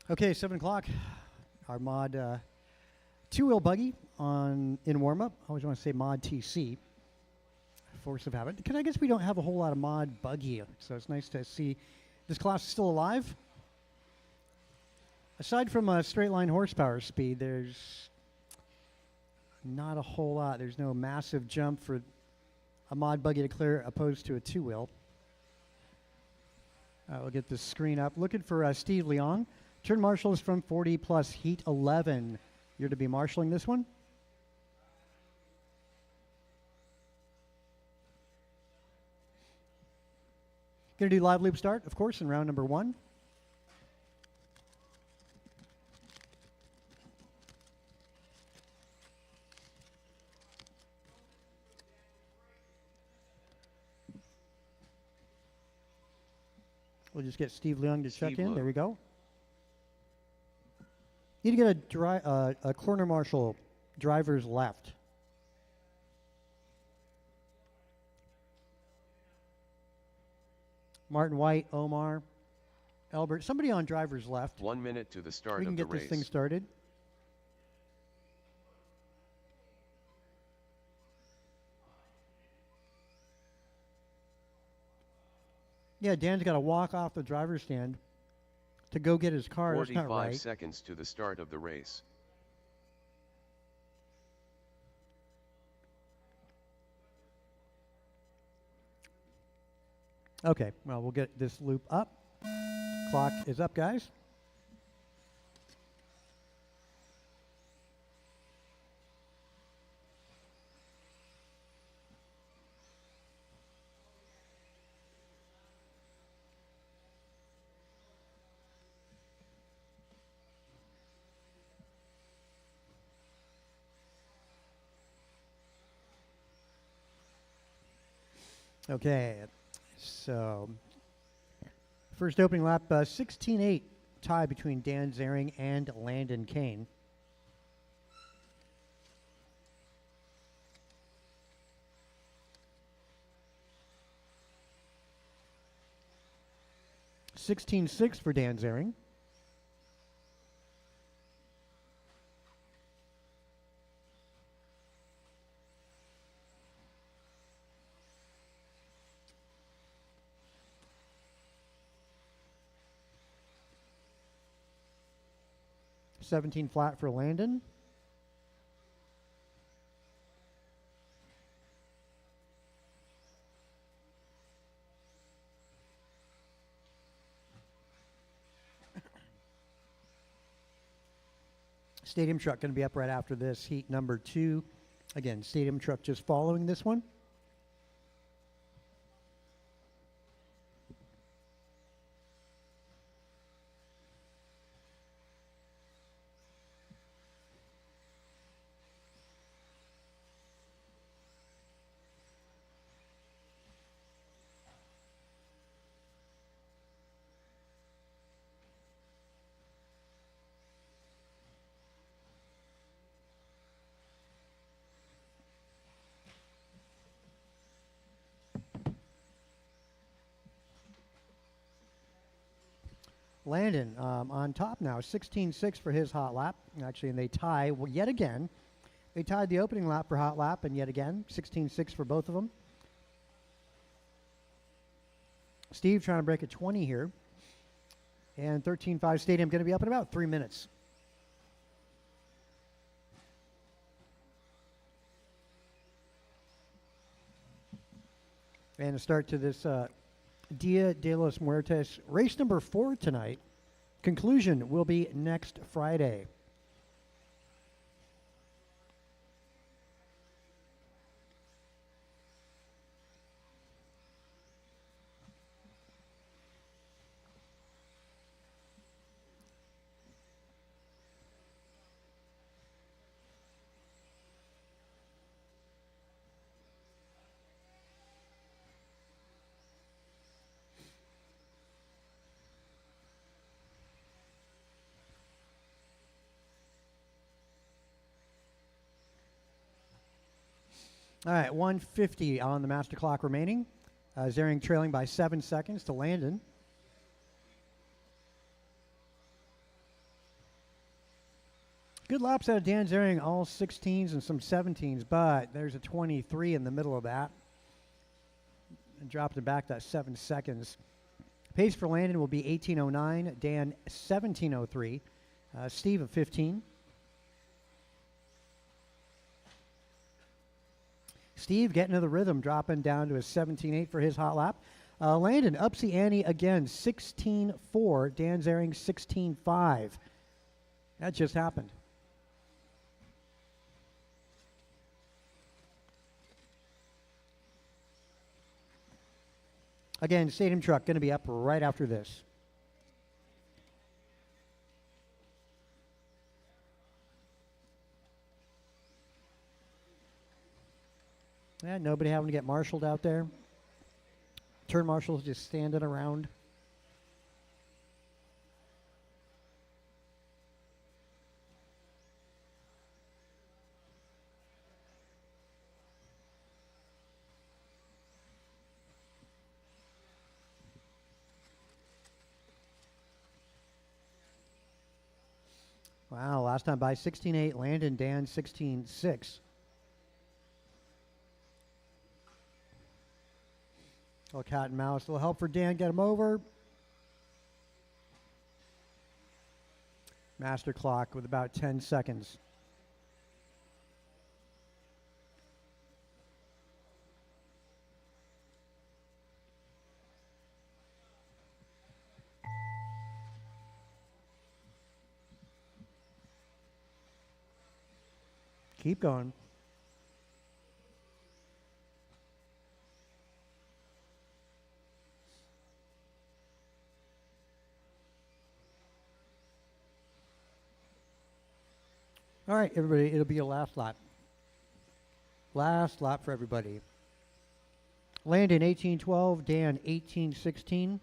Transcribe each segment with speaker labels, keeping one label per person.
Speaker 1: Okay, 7 o'clock. Our mod two-wheel buggy in warm-up. I always want to say mod TC. Force of habit. Because I guess we don't have a whole lot of mod buggy, so it's nice to see this class is still alive. Aside from a straight line horsepower speed, there's not a whole lot. There's no massive jump for a mod buggy to clear opposed to a two-wheel. We'll get the screen up. Looking for Steve Leong. Turn marshals from 40 plus heat 11. You're to be marshalling this one. Going to do live loop start, of course, in round number 1. We'll just get Steve Leong to check in. There we go. Need to get a corner marshal, driver's left. Martin White, Omar, Albert, somebody on driver's left.
Speaker 2: 1 minute to the start
Speaker 1: we can
Speaker 2: of the
Speaker 1: get
Speaker 2: race.
Speaker 1: This thing started. Yeah, Dan's got to walk off the driver's stand to go get his car. That's not right.
Speaker 2: 45 seconds to the start of the race.
Speaker 1: Okay, well, we'll get this loop up. Clock is up, guys. Okay, so first opening lap, 16-8 tie between Dan Zering and Landon Kane. $16-6 for Dan Zering. $17 flat for Landon. Stadium truck going to be up right after this, heat number 2. Again, stadium truck just following this one. Landon on top now, 16-6 for his hot lap. Actually, and they tie yet again. They tied the opening lap for hot lap, and yet again, 16-6 for both of them. Steve trying to break a 20 here. And 13.5 Stadium going to be up in about 3 minutes. And a start to this Dia de los Muertos race number 4 tonight. Conclusion will be next Friday. All right, 150 on the master clock remaining. Zering trailing by 7 seconds to Landon. Good laps out of Dan Zering, all 16s and some 17s, but there's a 23 in the middle of that. And dropped it back that 7 seconds. Pace for Landon will be 18:09, Dan 17:03, Steve of 15. Steve getting to the rhythm, dropping down to a 17.8 for his hot lap. Landon, Upsy Annie again, 16.4. Dan Zering, 16.5. That just happened. Again, Stadium Truck going to be up right after this. Yeah, nobody having to get marshaled out there. Turn marshals just standing around. Wow, last time by 16.8, Landon, Dan 16.6. Little cat and mouse. A little help for Dan. Get him over. Master clock with about 10 seconds. Keep going. All right, everybody, it'll be your last lap. Last lap for everybody. Landon, 18.12. Dan, 18.16.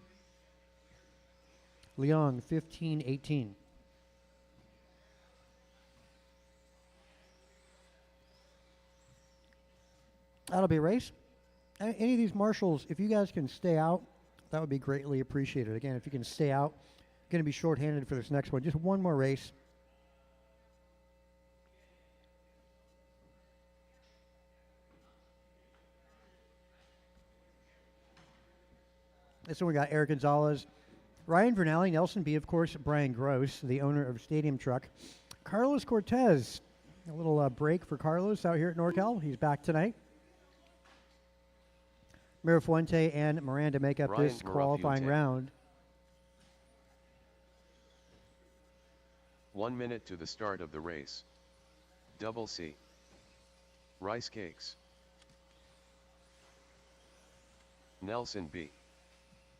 Speaker 1: Leon, 15.18. That'll be a race. Any of these marshals, if you guys can stay out, that would be greatly appreciated. Again, if you can stay out, going to be shorthanded for this next one. Just one more race. This one we got Eric Gonzalez, Ryan Vernally, Nelson B, of course, Brian Gross, the owner of Stadium Truck. Carlos Cortez, a little break for Carlos out here at NorCal. He's back tonight. Mira Fuente and Miranda make up this qualifying round.
Speaker 2: 1 minute to the start of the race. Double C. Rice Cakes. Nelson B.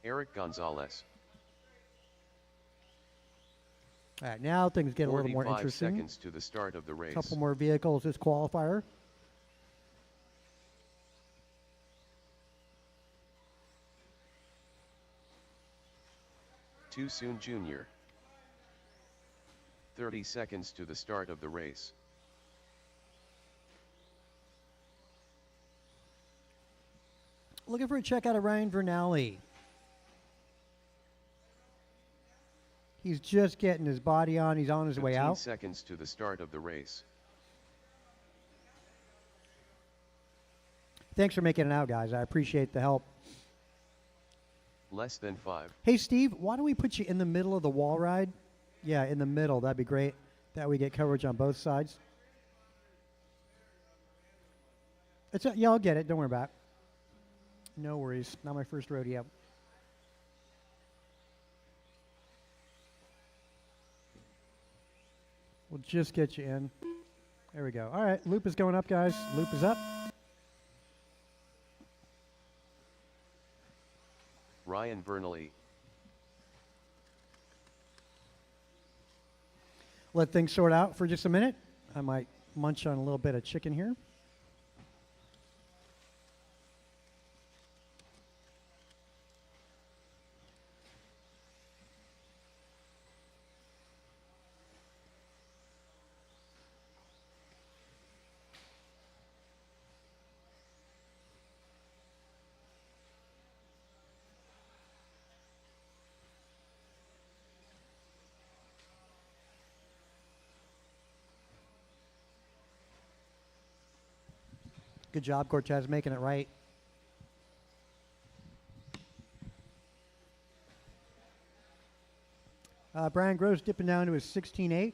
Speaker 2: Eric Gonzalez.
Speaker 1: All right, now things get a little more interesting.
Speaker 2: 45 seconds to the start of the race.
Speaker 1: A couple more vehicles this qualifier.
Speaker 2: Too soon, Junior. 30 seconds to the start of the race.
Speaker 1: Looking for a check out of Ryan Vernally. He's just getting his body on. He's on his way out.
Speaker 2: 15 seconds to the start of the race.
Speaker 1: Thanks for making it out, guys. I appreciate the help.
Speaker 2: Less than 5.
Speaker 1: Hey, Steve, why don't we put you in the middle of the wall ride? Yeah, in the middle. That'd be great. That way we get coverage on both sides. Yeah, I'll get it. Don't worry about it. No worries. Not my first rodeo. We'll just get you in. There we go. All right, loop is going up, guys. Loop is up.
Speaker 2: Ryan Vernally.
Speaker 1: Let things sort out for just a minute. I might munch on a little bit of chicken here. Good job, Cortez, making it right. Brian Gross dipping down to his 16.8.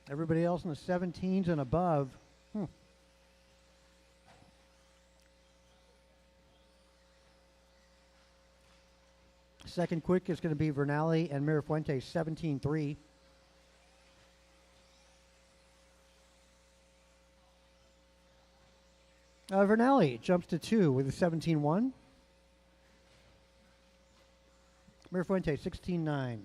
Speaker 1: Everybody else in the 17s and above. Second quick is going to be Vernali and Mirafuente, 17.3. Vernali jumps to 2 with a 17.1. Mirafuente, 16.9.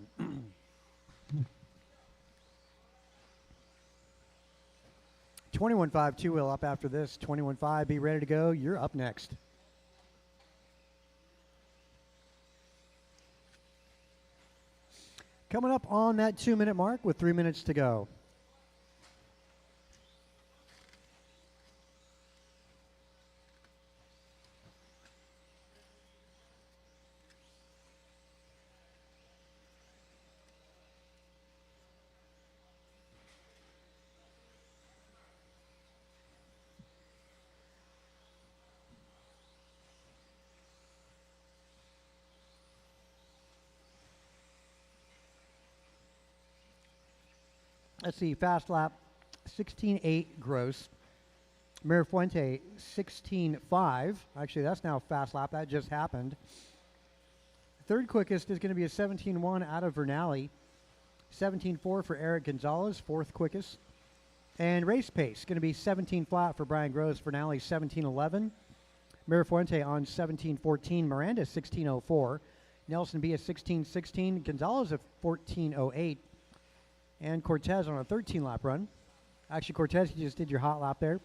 Speaker 1: 21.5, two-wheel up after this. 21.5, be ready to go. You're up next. Coming up on that 2-minute mark with 3 minutes to go. Let's see, fast lap, 16.8 gross. Mirafuente, 16.5. Actually, that's now fast lap. That just happened. Third quickest is going to be a 17.1 out of Vernali. 17.4 for Eric Gonzalez, fourth quickest. And race pace, going to be 17 flat for Brian Gross. Vernali, 17.11. Mirafuente on 17.14. Miranda, 16.04. Nelson B, a 16.16. Gonzalez, a 14.08. And Cortez on a 13-lap run. Actually, Cortez, you just did your hot lap there.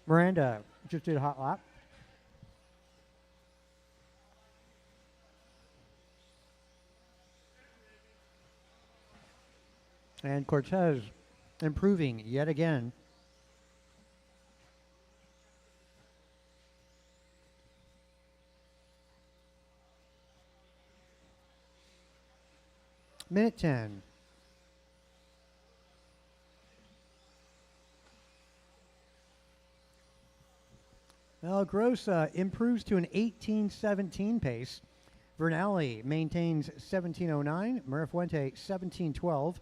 Speaker 1: Miranda just did a hot lap. And Cortez improving yet again. Minute 10. Well, Gross improves to an 18.17 pace. Vernali maintains 17.09. Mirafuente 17.12.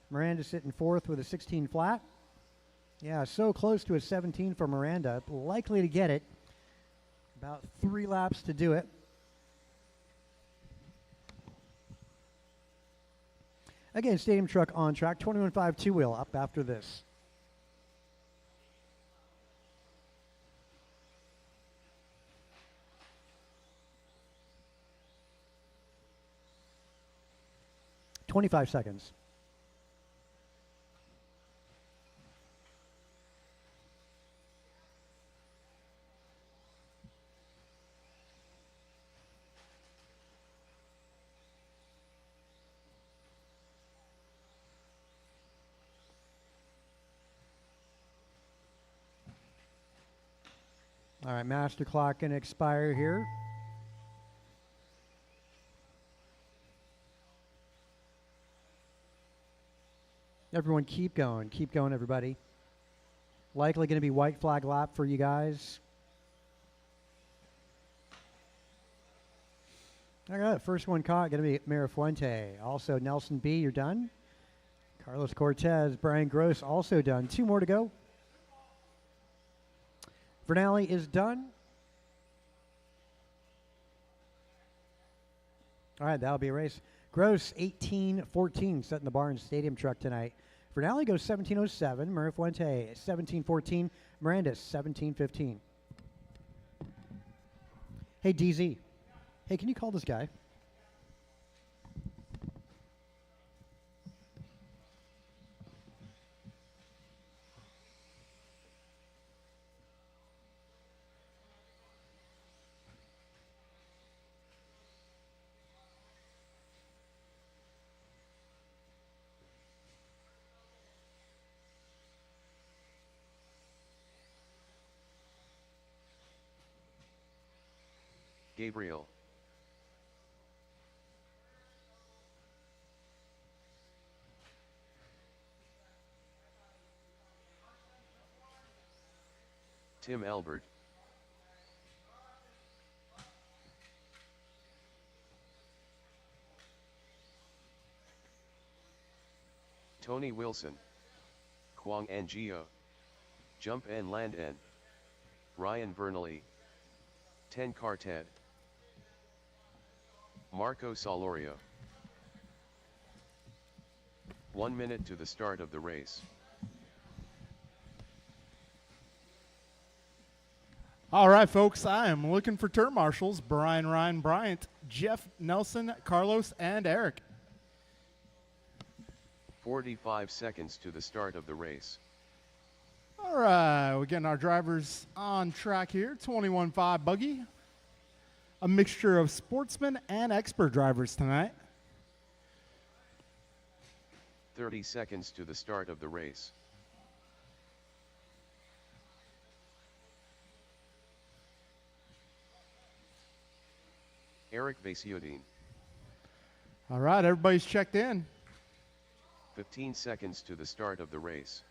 Speaker 1: Miranda sitting fourth with a 16 flat. Yeah, so close to a 17 for Miranda. Likely to get it. About 3 laps to do it. Again, Stadium Truck on track. 21.5 two-wheel up after this. $25 seconds. All right, master clock going to expire here. Everyone keep going, everybody. Likely going to be white flag lap for you guys. All right, first one caught, going to be Mirafuente. Also, Nelson B, you're done. Carlos Cortez, Brian Gross, also done. 2 more to go. Vernali is done. All right, that'll be a race. Gross, 18.14, setting the bar in Stadium Truck tonight. Vernali goes 17.07. Mirafuente, 17.14. Miranda, 17.15. Hey, DZ. Hey, can you call this guy?
Speaker 2: Gabriel. Tim Albert. Tony Wilson. Kwang Ngio. Jump and Land N. Ryan Vernally. Ten Carted. Marco Solorio. 1 minute to the start of the race.
Speaker 3: All right, folks, I am looking for turn marshals. Brian, Ryan, Bryant, Jeff, Nelson, Carlos, and Eric.
Speaker 2: 45 seconds to the start of the race.
Speaker 3: All right, we're getting our drivers on track here. 21.5 buggy. A mixture of sportsmen and expert drivers tonight.
Speaker 2: 30 seconds to the start of the race. Eric Vasiudin.
Speaker 3: All right, everybody's checked in.
Speaker 2: 15 seconds to the start of the race.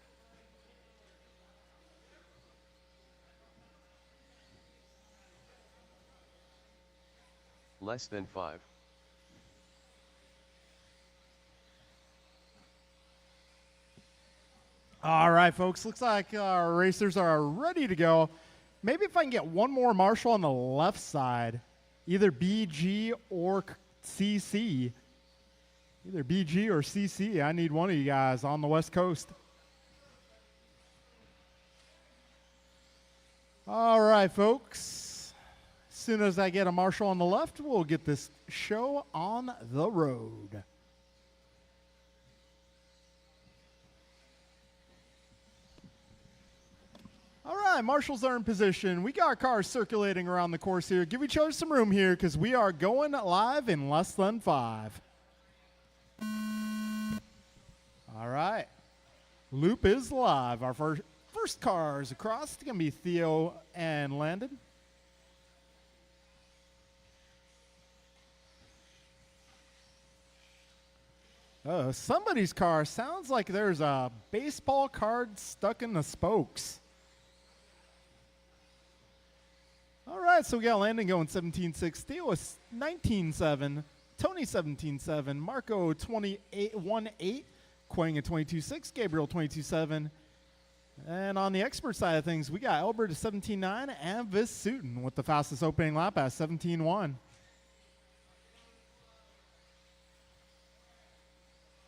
Speaker 2: Less than 5.
Speaker 3: All right, folks, looks like our racers are ready to go. Maybe if I can get one more marshal on the left side, either BG or CC. Either BG or CC. I need one of you guys on the West Coast. All right, folks. As soon as I get a marshal on the left, we'll get this show on the road. All right, marshals are in position. We got our cars circulating around the course here. Give each other some room here because we are going live in less than 5. All right. Loop is live. Our first car is across. It's going to be Theo and Landon. Somebody's car sounds like there's a baseball card stuck in the spokes. All right, so we got Landon going 17.6, Theo is 19.7, Tony 17.7, Marco 28.1.8, Quang at 22.6, Gabriel 22.7. And on the expert side of things, we got Albert at 17.9 and Visutin with the fastest opening lap at 17.1.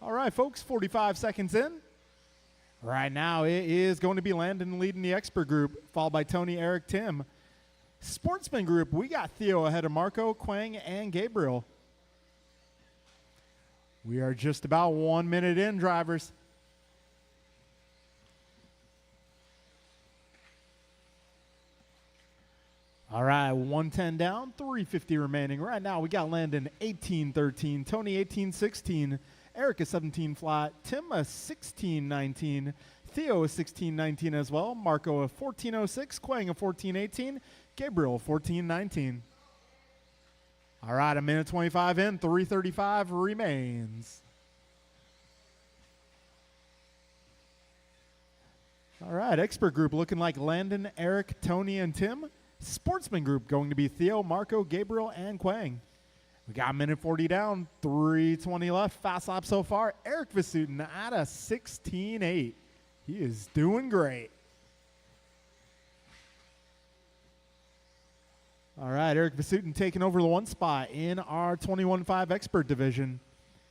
Speaker 3: All right, folks, 45 seconds in. Right now, it is going to be Landon leading the expert group, followed by Tony, Eric, Tim. Sportsman group, we got Theo ahead of Marco, Quang, and Gabriel. We are just about 1 minute in, drivers. All right, 110 down, 350 remaining. Right now, we got Landon 18.13, Tony 18.16, Eric is 17 flat, Tim is 16.19, Theo is 16.19 as well, Marco is 14.06, Quang is 14.18, Gabriel 14.19. All right, a minute 25 in, 3:35 remains. All right, expert group looking like Landon, Eric, Tony, and Tim. Sportsman group going to be Theo, Marco, Gabriel, and Quang. We got a minute 40 down, 3:20 left. Fast lap so far. Eric Visutin at a 16.8. He is doing great. All right, Eric Visutin taking over the 1 spot in our 21.5 expert division.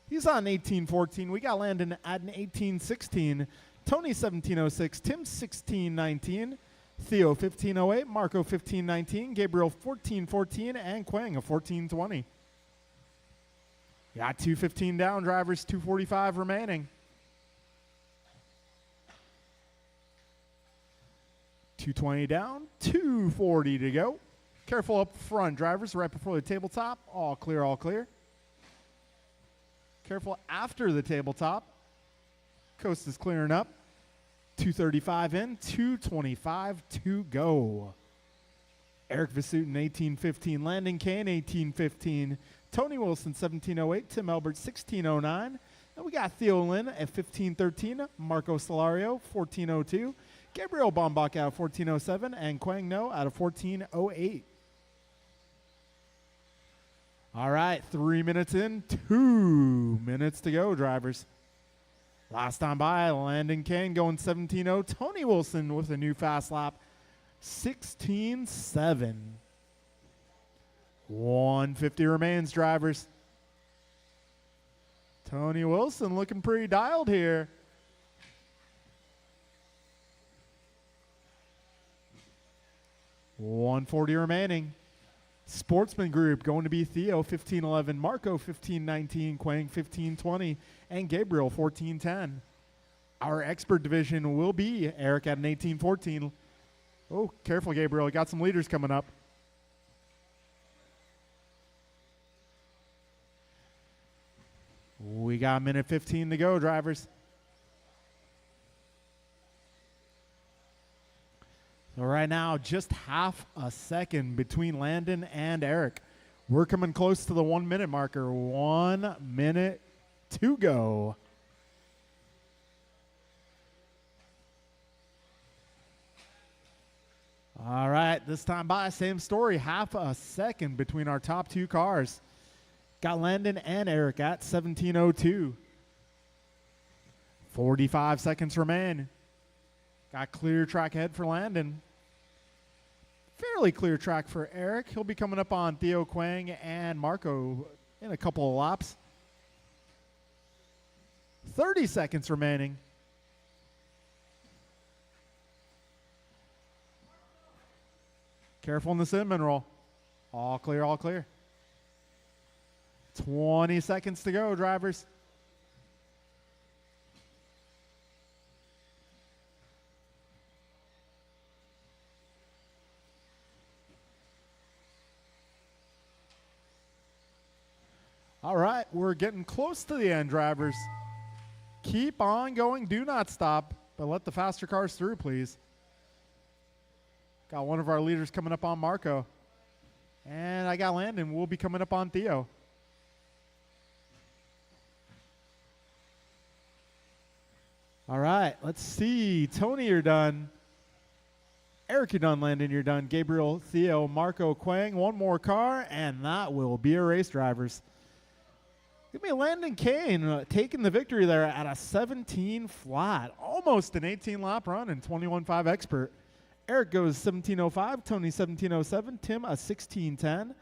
Speaker 3: He's on 18.14. We got Landon at an 18.16. Tony 17.06. Tim 16.19. Theo 1508, Marco 1519, Gabriel 1414, and Quang a 1420. Got 215 down, drivers, 245 remaining. 220 down, 240 to go. Careful up front, drivers, right before the tabletop. All clear, all clear. Careful after the tabletop. Coast is clearing up. 235 in, 225 to go. Eric Vasutin, 1815. Landon Kane, 1815. Tony Wilson, 1708. Tim Elbert, 1609. And we got Theo Lynn at 1513. Marco Solario, 1402. Gabriel Bombach out of 1407. And Quang No out of 1408. All right, 3 minutes in, 2 minutes to go, drivers. Last time by, Landon Kane going 17-0. Tony Wilson with a new fast lap, 16-7. 150 remains, drivers. Tony Wilson looking pretty dialed here. $140 remaining. Sportsman Group going to be Theo 1511, Marco 1519, Quang 1520, and Gabriel 1410. Our expert division will be Eric at an 1814. Oh, careful, Gabriel. You got some leaders coming up. We got a minute 15 to go, drivers. So right now, just half a second between Landon and Eric. We're coming close to the 1 minute marker. 1 minute to go. All right, this time by, same story. Half a second between our top two cars. Got Landon and Eric at 17:02. 45 seconds remain. Got clear track ahead for Landon. Fairly clear track for Eric. He'll be coming up on Theo, Quang, and Marco in a couple of laps. 30 seconds remaining. Careful in the cinnamon roll. All clear, all clear. 20 seconds to go, drivers. All right, we're getting close to the end, drivers. Keep on going. Do not stop, but let the faster cars through, please. Got one of our leaders coming up on Marco. And I got Landon. We'll be coming up on Theo. All right, let's see. Tony, you're done. Eric, you're done. Landon, you're done. Gabriel, Theo, Marco, Quang. One more car, and that will be a race, drivers. Give me Landon Kane taking the victory there at a 17 flat. Almost an 18-lap run and 21.5 expert. Eric goes 17.05, Tony 17.07, Tim a 16.10.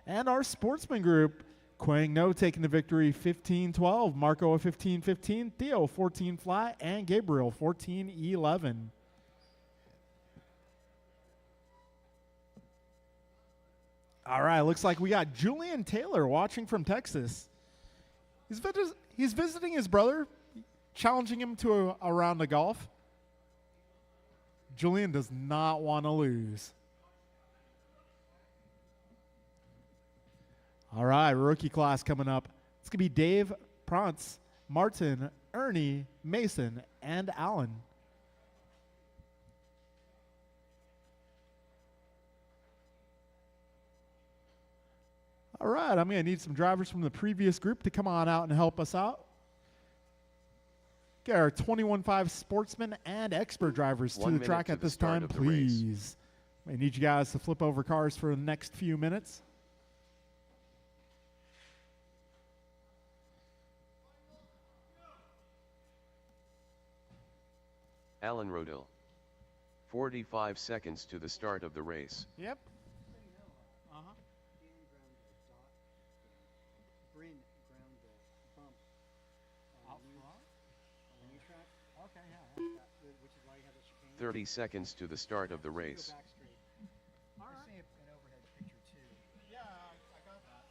Speaker 3: And our sportsman group, Quang No taking the victory 15.12, Marco a 15.15, Theo 14 flat, and Gabriel 14.11. All right, looks like we got Julian Taylor watching from Texas. He's visiting his brother, challenging him to a round of golf. Julian does not want to lose. All right, rookie class coming up. It's going to be Dave, Prance, Martin, Ernie, Mason, and Allen. All right, I'm going to need some drivers from the previous group to come on out and help us out. Get our 21.5 sportsmen and expert drivers to the track at this time, please. I need you guys to flip over cars for the next few minutes.
Speaker 2: Alan Rodil. 45 seconds to the start of the race.
Speaker 3: Yep.
Speaker 1: Okay, yeah. Which is why you have the chicane.
Speaker 2: 30 seconds to the start of the race.
Speaker 1: Go back straight.
Speaker 3: All
Speaker 1: I
Speaker 3: right.
Speaker 1: see an overhead picture too.
Speaker 3: Yeah, I got that.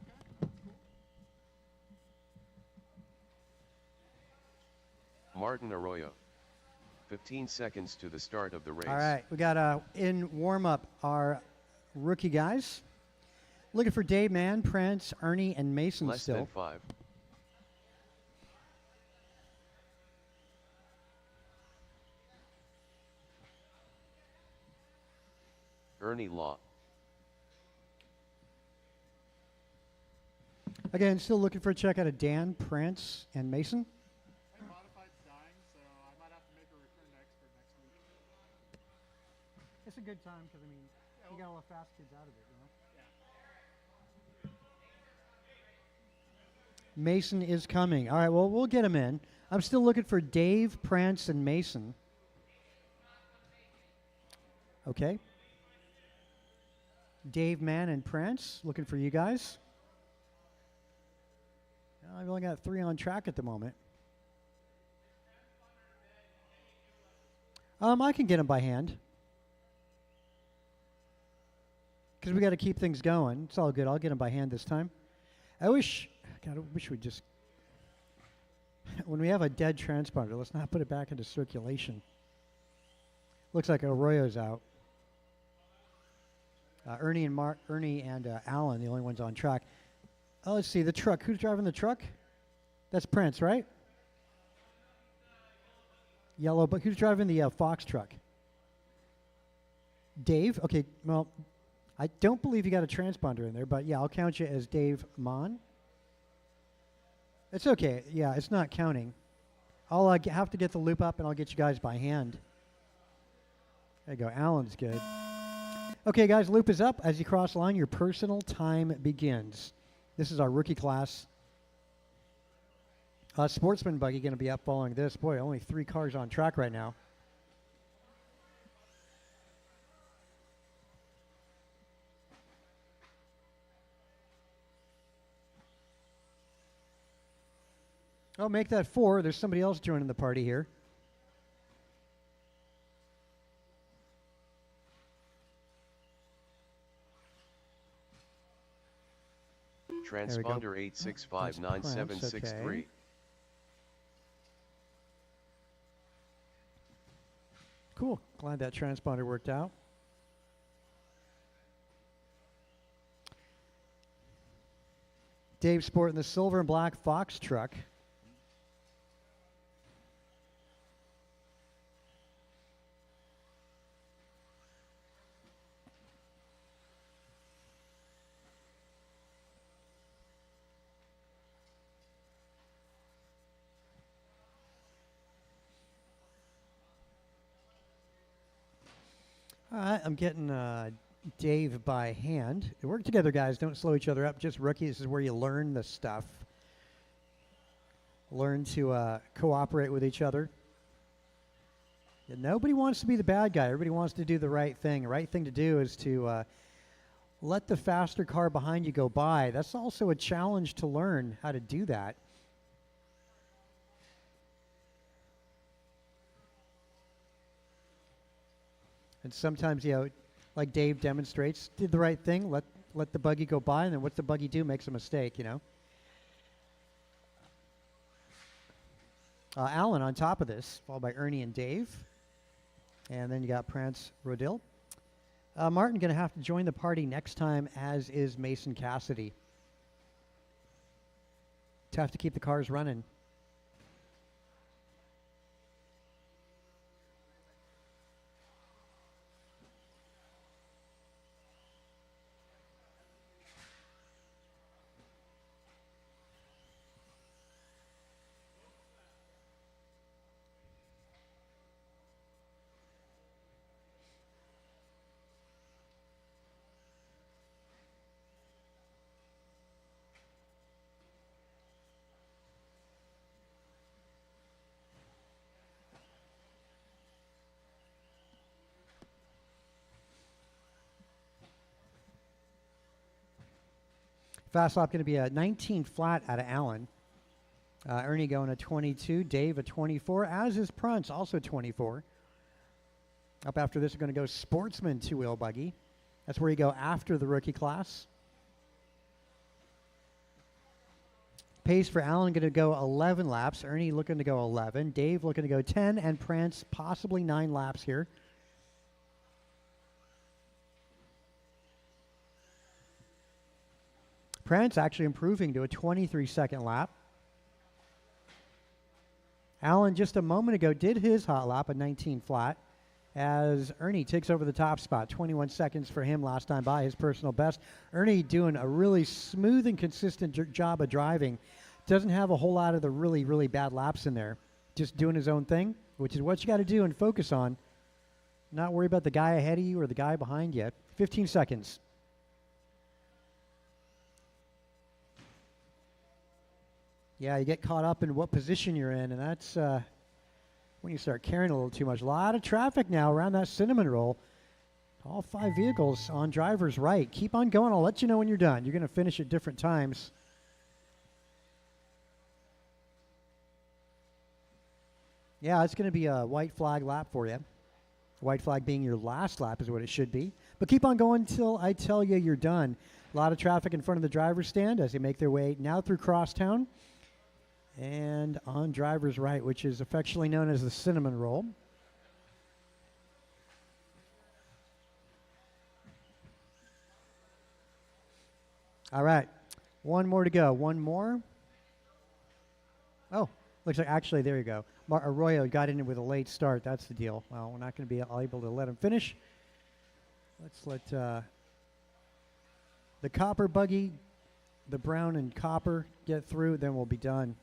Speaker 3: Okay, that's cool.
Speaker 2: Martin Arroyo. 15 seconds to the start of the race.
Speaker 1: All right, we got in warm-up our rookie guys. Looking for Dave Mann, Prince, Ernie, and Mason
Speaker 2: Less
Speaker 1: still.
Speaker 2: than 5. Ernie Law.
Speaker 1: Again, still looking for a check out of Dan, Prince, and Mason.
Speaker 3: I think Modified's dying, so I might have to make a return to expert next week.
Speaker 1: It's a good time because, I mean, you got all the fast kids out of it, you know? Mason is coming. All right, well, we'll get him in. I'm still looking for Dave, Prince, and Mason. Okay. Dave, Mann, and Prince, looking for you guys. I've only got 3 on track at the moment. I can get them by hand. Because we got to keep things going. It's all good. I'll get them by hand this time. I wish we just, when we have a dead transponder, let's not put it back into circulation. Looks like Arroyo's out. Ernie and Alan, the only ones on track. Oh, let's see, the truck. Who's driving the truck? That's Prince, right? Yellow, but who's driving the Fox truck? Dave? Okay, well, I don't believe you got a transponder in there, but yeah, I'll count you as Dave Mon. It's okay. Yeah, it's not counting. I'll have to get the loop up, and I'll get you guys by hand. There you go. Alan's good. Okay, guys, loop is up. As you cross the line, your personal time begins. This is our rookie class. Sportsman buggy going to be up following this. Boy, only 3 cars on track right now. Oh, make that 4. There's somebody else joining the party here.
Speaker 2: Transponder 8659763.
Speaker 1: Okay. Cool. Glad that transponder worked out. Dave sporting the silver and black Fox truck. All right, I'm getting Dave by hand. Work together, guys. Don't slow each other up. Just rookies. This is where you learn the stuff. Learn to cooperate with each other. Yeah, nobody wants to be the bad guy. Everybody wants to do the right thing. The right thing to do is to let the faster car behind you go by. That's also a challenge to learn how to do that. And sometimes, you know, like Dave demonstrates, did the right thing, let the buggy go by, and then what's the buggy do? Makes a mistake, you know. Alan on top of this, followed by Ernie and Dave. And then you got Prance Rodil. Martin going to have to join the party next time, as is Mason Cassidy. Tough to keep the cars running. Fast lap going to be a 19 flat out of Allen. Ernie going a 22. Dave a 24, as is Prunce, also 24. Up after this, we're going to go Sportsman two-wheel buggy. That's where you go after the rookie class. Pace for Alan going to go 11 laps. Ernie looking to go 11. Dave looking to go 10. And Prance possibly 9 laps here. Prance actually improving to a 23-second lap. Alan just a moment ago did his hot lap, a 19 flat, as Ernie takes over the top spot. 21 seconds for him last time by, his personal best. Ernie doing a really smooth and consistent job of driving. Doesn't have a whole lot of the really, really bad laps in there. Just doing his own thing, which is what you got to do and focus on. Not worry about the guy ahead of you or the guy behind you. 15 seconds. Yeah, you get caught up in what position you're in, and that's when you start carrying a little too much. A lot of traffic now around that cinnamon roll. All 5 vehicles on driver's right. Keep on going. I'll let you know when you're done. You're going to finish at different times. Yeah, it's going to be a white flag lap for you. White flag being your last lap is what it should be. But keep on going until I tell you you're done. A lot of traffic in front of the driver's stand as they make their way now through Crosstown. And on driver's right, which is affectionately known as the cinnamon roll. All right, one more to go. One more. Oh, looks like actually, there you go. Arroyo got in with a late start. That's the deal. Well, we're not going to be able to let him finish. Let's let the copper buggy, the brown and copper get through, then we'll be done.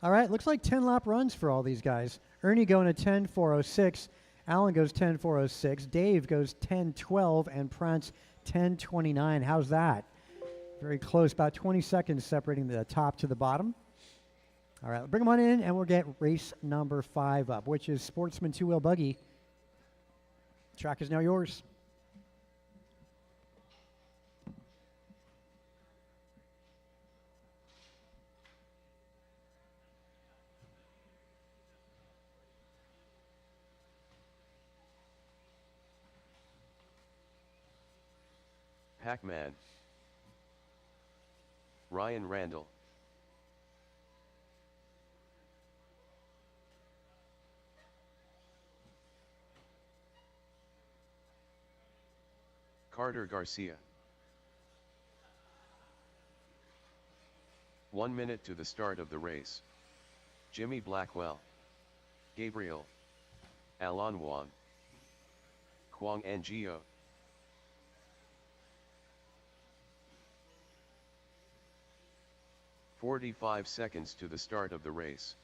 Speaker 1: All right, looks like 10 lap runs for all these guys. Ernie going a 10.406. Alan goes 10.406. Dave goes 10.12, and Prance 10.29. How's that? Very close, about 20 seconds separating the top to the bottom. All right, bring them on in, and we'll get race number 5 up, which is Sportsman two-wheel buggy. Track is now yours.
Speaker 2: Pac-Man. Ryan Randall. Carter Garcia. 1 minute to the start of the race. Jimmy Blackwell. Gabriel. Alan Wang. Kwang Ngo. 45 seconds to the start of the race.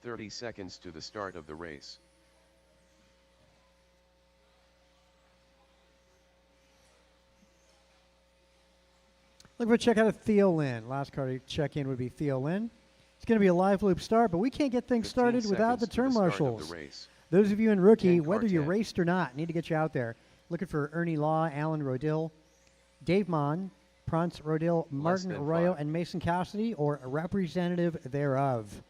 Speaker 2: "30 seconds to the start of the race.
Speaker 1: Looking for a check out of Theo Lynn. Last car to check in would be Theo Lynn. It's going to be a live loop start, but we can't get things started without the turn marshals. Those of you in rookie, whether you raced or not, need to get you out there. Looking for Ernie Law, Alan Rodil, Dave Mon, Prance Rodil, Martin Arroyo, and Mason Cassidy, or a representative thereof.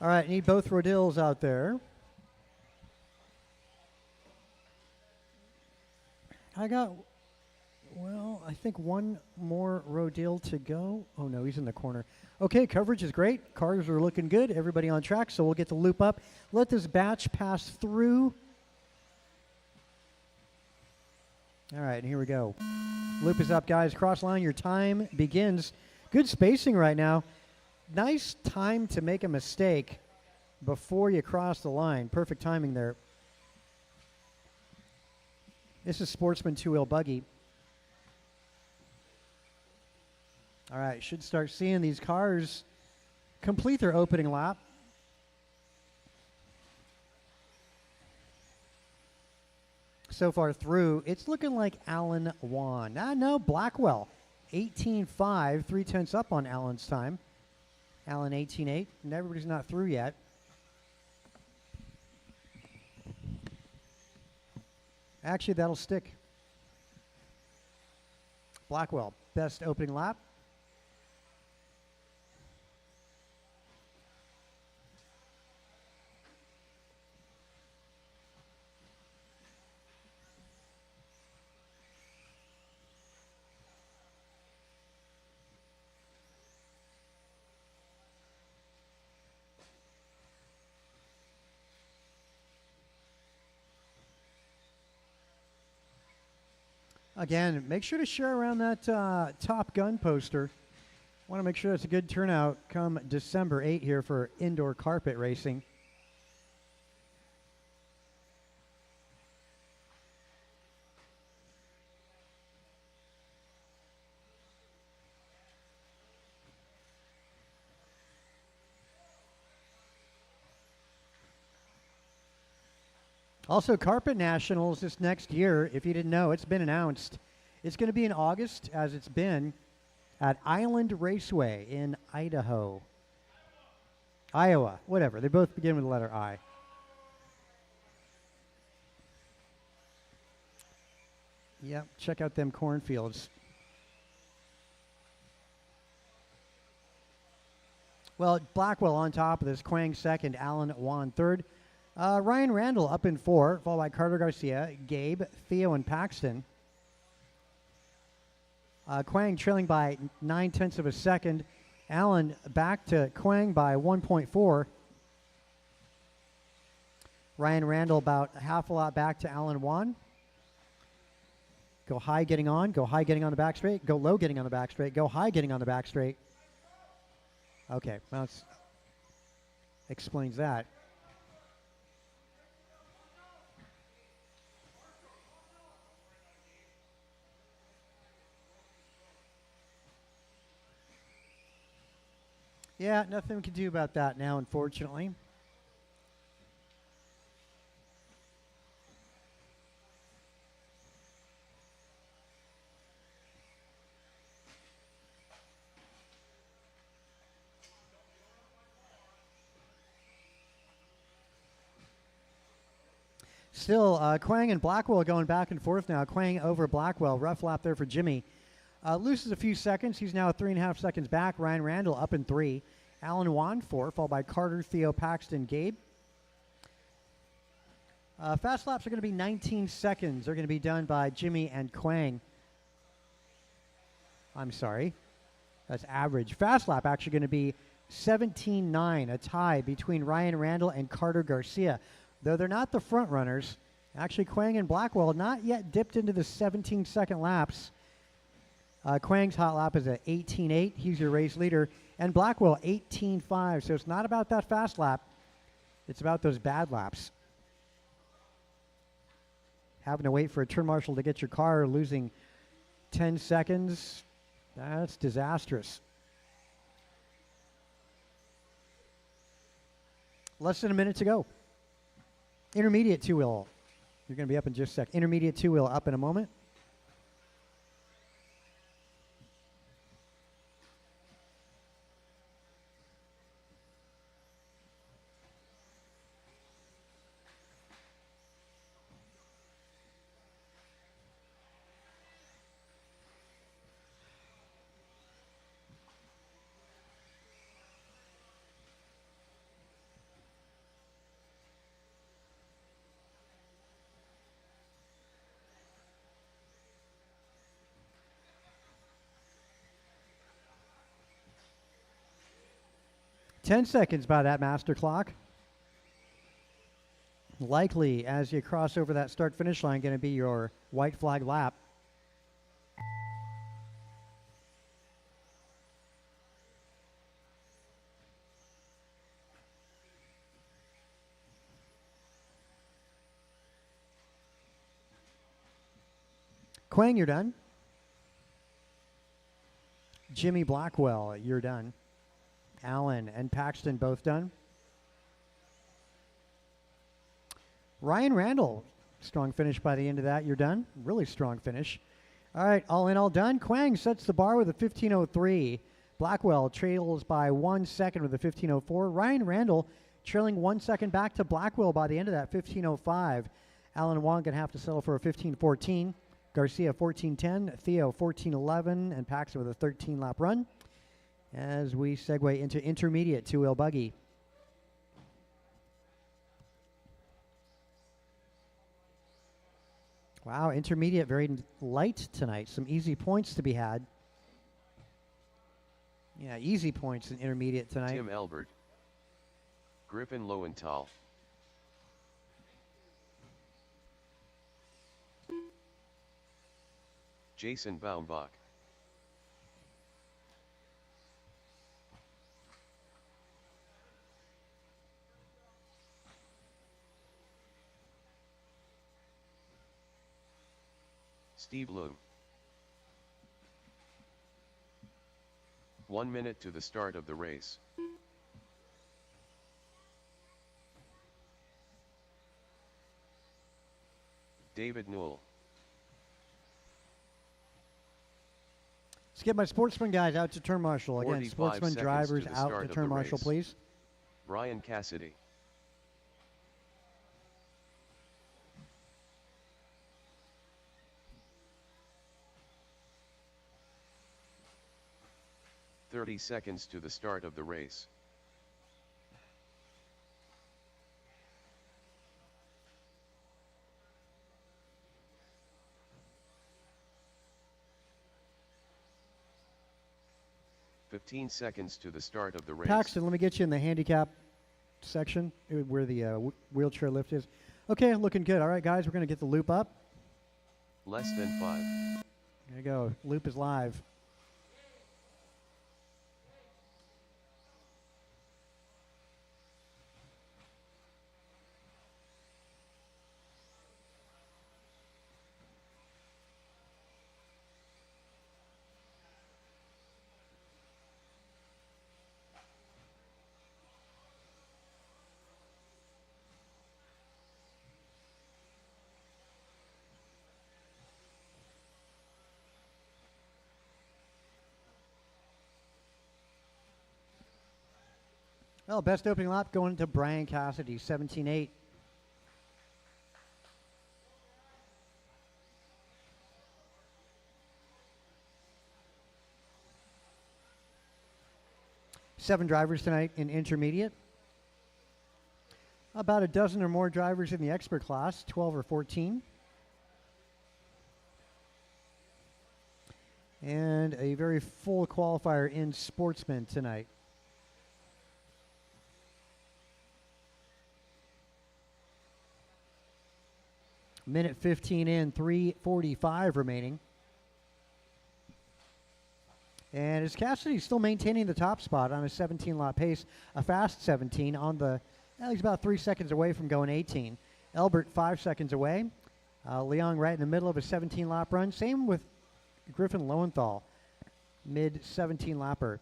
Speaker 1: All right, need both Rodils out there. I got, well, I think one more Rodil to go. Oh, no, he's in the corner. Okay, coverage is great. Cars are looking good. Everybody on track, so we'll get the loop up. Let this batch pass through. All right, here we go. Loop is up, guys. Cross line, your time begins. Good spacing right now. Nice time to make a mistake before you cross the line. Perfect timing there. This is Sportsman two-wheel buggy. All right, should start seeing these cars complete their opening lap. So far through, it's looking like Alan won. No, Blackwell, 18.5, 3/10 up on Alan's time. Alan 18.8, and everybody's not through yet. Actually, that'll stick. Blackwell, best opening lap. Again, make sure to share around that Top Gun poster. Want to make sure it's a good turnout come December 8 here for indoor carpet racing. Also, Carpet Nationals this next year, if you didn't know, it's been announced. It's going to be in August, as it's been, at Island Raceway in Idaho. Iowa, whatever. They both begin with the letter I. Yep, check out them cornfields. Well, Blackwell on top of this, Quang second, Alan Wan third. Ryan Randall up in 4, followed by Carter Garcia, Gabe, Theo, and Paxton. Quang trailing by 9/10 of a second. Allen back to Quang by 1.4. Ryan Randall about half a lot back to Alan Wan. Go high getting on, go high getting on the back straight, go low getting on the back straight, go high getting on the back straight. Okay, well, that explains that. Yeah, nothing we can do about that now, unfortunately. Still, Quang and Blackwell going back and forth now. Quang over Blackwell. Rough lap there for Jimmy. Loses a few seconds. He's now 3.5 seconds back. Ryan Randall up in 3. Alan Wan 4, followed by Carter, Theo, Paxton, Gabe. Fast laps are going to be 19 seconds. They're going to be done by Jimmy and Quang. I'm sorry. That's average. Fast lap actually going to be 17.9, a tie between Ryan Randall and Carter Garcia. Though they're not the front runners, actually Quang and Blackwell not yet dipped into the 17-second laps. Quang's hot lap is at 18.8. He's your race leader. And Blackwell, 18.5. So it's not about that fast lap. It's about those bad laps. Having to wait for a turn marshal to get your car, losing 10 seconds, that's disastrous. Less than a minute to go. Intermediate two-wheel. You're going to be up in just a sec. Intermediate two-wheel up in a moment. Ten seconds by that master clock. Likely, as you cross over that start-finish line, going to be your white flag lap. Quang, you're done. Jimmy Blackwell, you're done. Allen and Paxton both done. Ryan Randall, strong finish by the end of that. You're done. Really strong finish. All right, all in, all done. Quang sets the bar with a 15:03. Blackwell trails by 1 second with a 15:04. Ryan Randall trailing 1 second back to Blackwell by the end of that 15:05. Alan Wong going to have to settle for a 15:14. Garcia 14:10. Theo 14:11. And Paxton with a 13-lap run. As we segue into intermediate two-wheel buggy. Wow, intermediate very light tonight. Some easy points to be had. Yeah, easy points in intermediate tonight.
Speaker 2: Tim Elbert. Griffin Lowenthal. Jason Baumbach. Steve Loom. 1 minute to the start of the race. David Newell.
Speaker 1: Let's get my sportsman guys out to turn marshal. Again,
Speaker 2: 45
Speaker 1: sportsman
Speaker 2: seconds
Speaker 1: drivers
Speaker 2: to the
Speaker 1: out
Speaker 2: start
Speaker 1: to
Speaker 2: of
Speaker 1: turn
Speaker 2: the
Speaker 1: marshal,
Speaker 2: race.
Speaker 1: please.
Speaker 2: Brian Cassidy. "30 seconds to the start of the race. "15 seconds to the start of the race.
Speaker 1: Paxton, let me get you in the handicap section where the wheelchair lift is. Okay, looking good. All right, guys, we're going to get the loop up.
Speaker 2: Less than 5.
Speaker 1: There you go. Loop is live. Well, best opening lap going to Brian Cassidy, 17.8. Seven drivers tonight in intermediate. About a dozen or more drivers in the expert class, 12 or 14. And a very full qualifier in sportsman tonight. Minute 15 in, 3:45 remaining. And is Cassidy still maintaining the top spot on a 17-lap pace, a fast 17 on the, he's about 3 seconds away from going 18. Elbert 5 seconds away. Leong right in the middle of a 17-lap run. Same with Griffin Lowenthal, mid 17-lapper.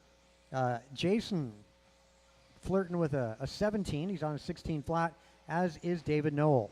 Speaker 1: Jason flirting with a 17. He's on a 16 flat, as is David Noel.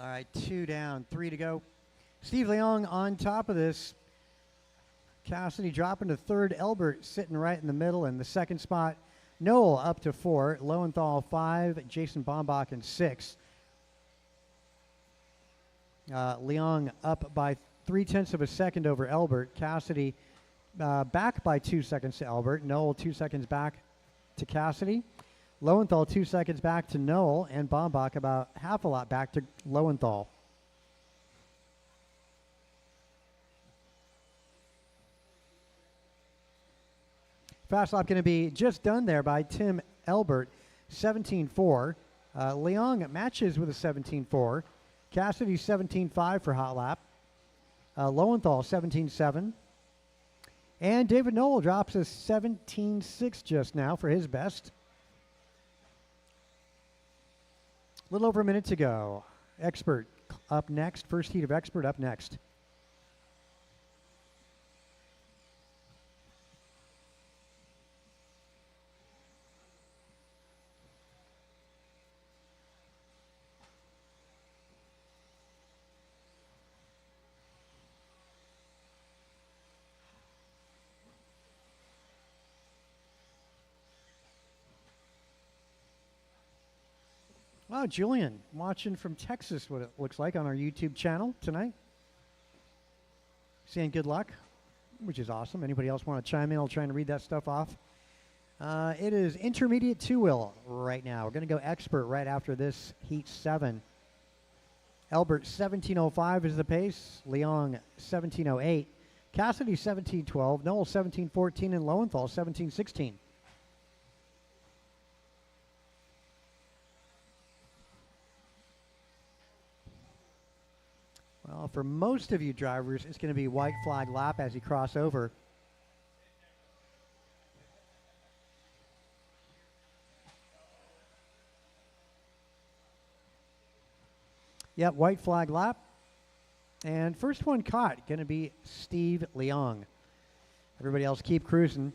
Speaker 1: All right, 2 down, 3 to go. Steve Leong on top of this. Cassidy dropping to third. Elbert sitting right in the middle in the second spot. Noel up to 4. Lowenthal 5. Jason Bombach in 6. Leong up by 0.3 of a second over Elbert. Cassidy back by 2 seconds to Elbert. Noel 2 seconds back to Cassidy. Lowenthal 2 seconds back to Noel. And Bombach about half a lot back to Lowenthal. Fast lap going to be just done there by Tim Elbert, 17.4. Leong matches with a 17.4. Cassidy 17.5 for hot lap. Lowenthal 17.7. And David Noel drops a 17.6 just now for his best. A little over a minute to go. Expert up next. First heat of Expert up next. Wow, Julian, watching from Texas, what it looks like on our YouTube channel tonight. Saying good luck, which is awesome. Anybody else want to chime in? I'll try and read that stuff off. It is intermediate 2-wheel right now. We're going to go Expert right after this Heat 7. Elbert 17.05 is the pace. Leong 17.08. Cassidy 17.12. Noel 17.14. And Lowenthal 17.16. Well, for most of you drivers, it's going to be white flag lap as you cross over. Yep, white flag lap. And first one caught, going to be Steve Leong. Everybody else keep cruising.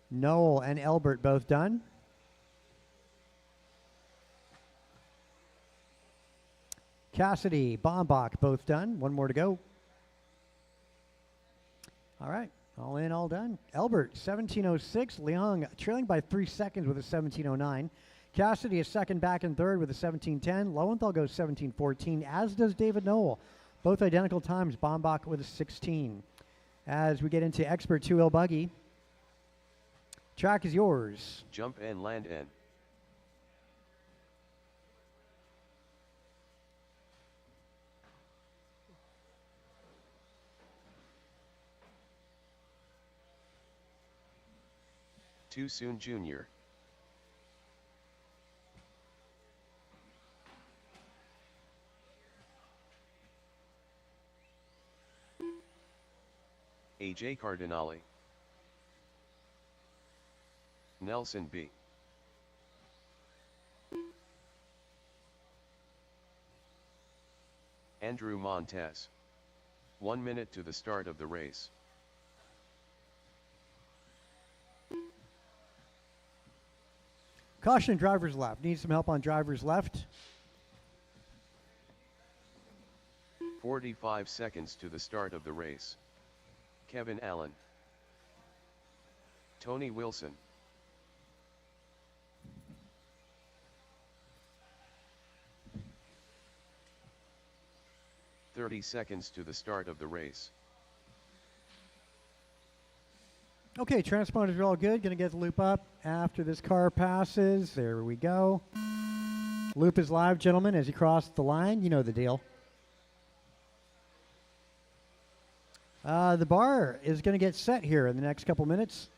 Speaker 1: Noel and Elbert both done. Cassidy, Bombach, both done. One more to go. All right, all in, all done. Elbert, 17.06. Leong trailing by 3 seconds with a 17.09. Cassidy is second back and third with a 17.10. Lowenthal goes 17.14, as does David Noel. Both identical times, Bombach with a 16. As we get into Expert 2-wheel buggy, track is yours.
Speaker 2: Jump and land in. Too soon, Junior. AJ Cardinale. Nelson B. Andrew Montez. 1 minute to the start of the race.
Speaker 1: Caution, driver's left. Need some help on driver's left.
Speaker 2: 45 seconds to the start of the race. Kevin Allen. Tony Wilson. "30 seconds to the start of the race.
Speaker 1: Okay, transponders are all good. Going to get the loop up after this car passes. There we go. Loop is live, gentlemen, as you cross the line. You know the deal. The bar is going to get set here in the next couple minutes.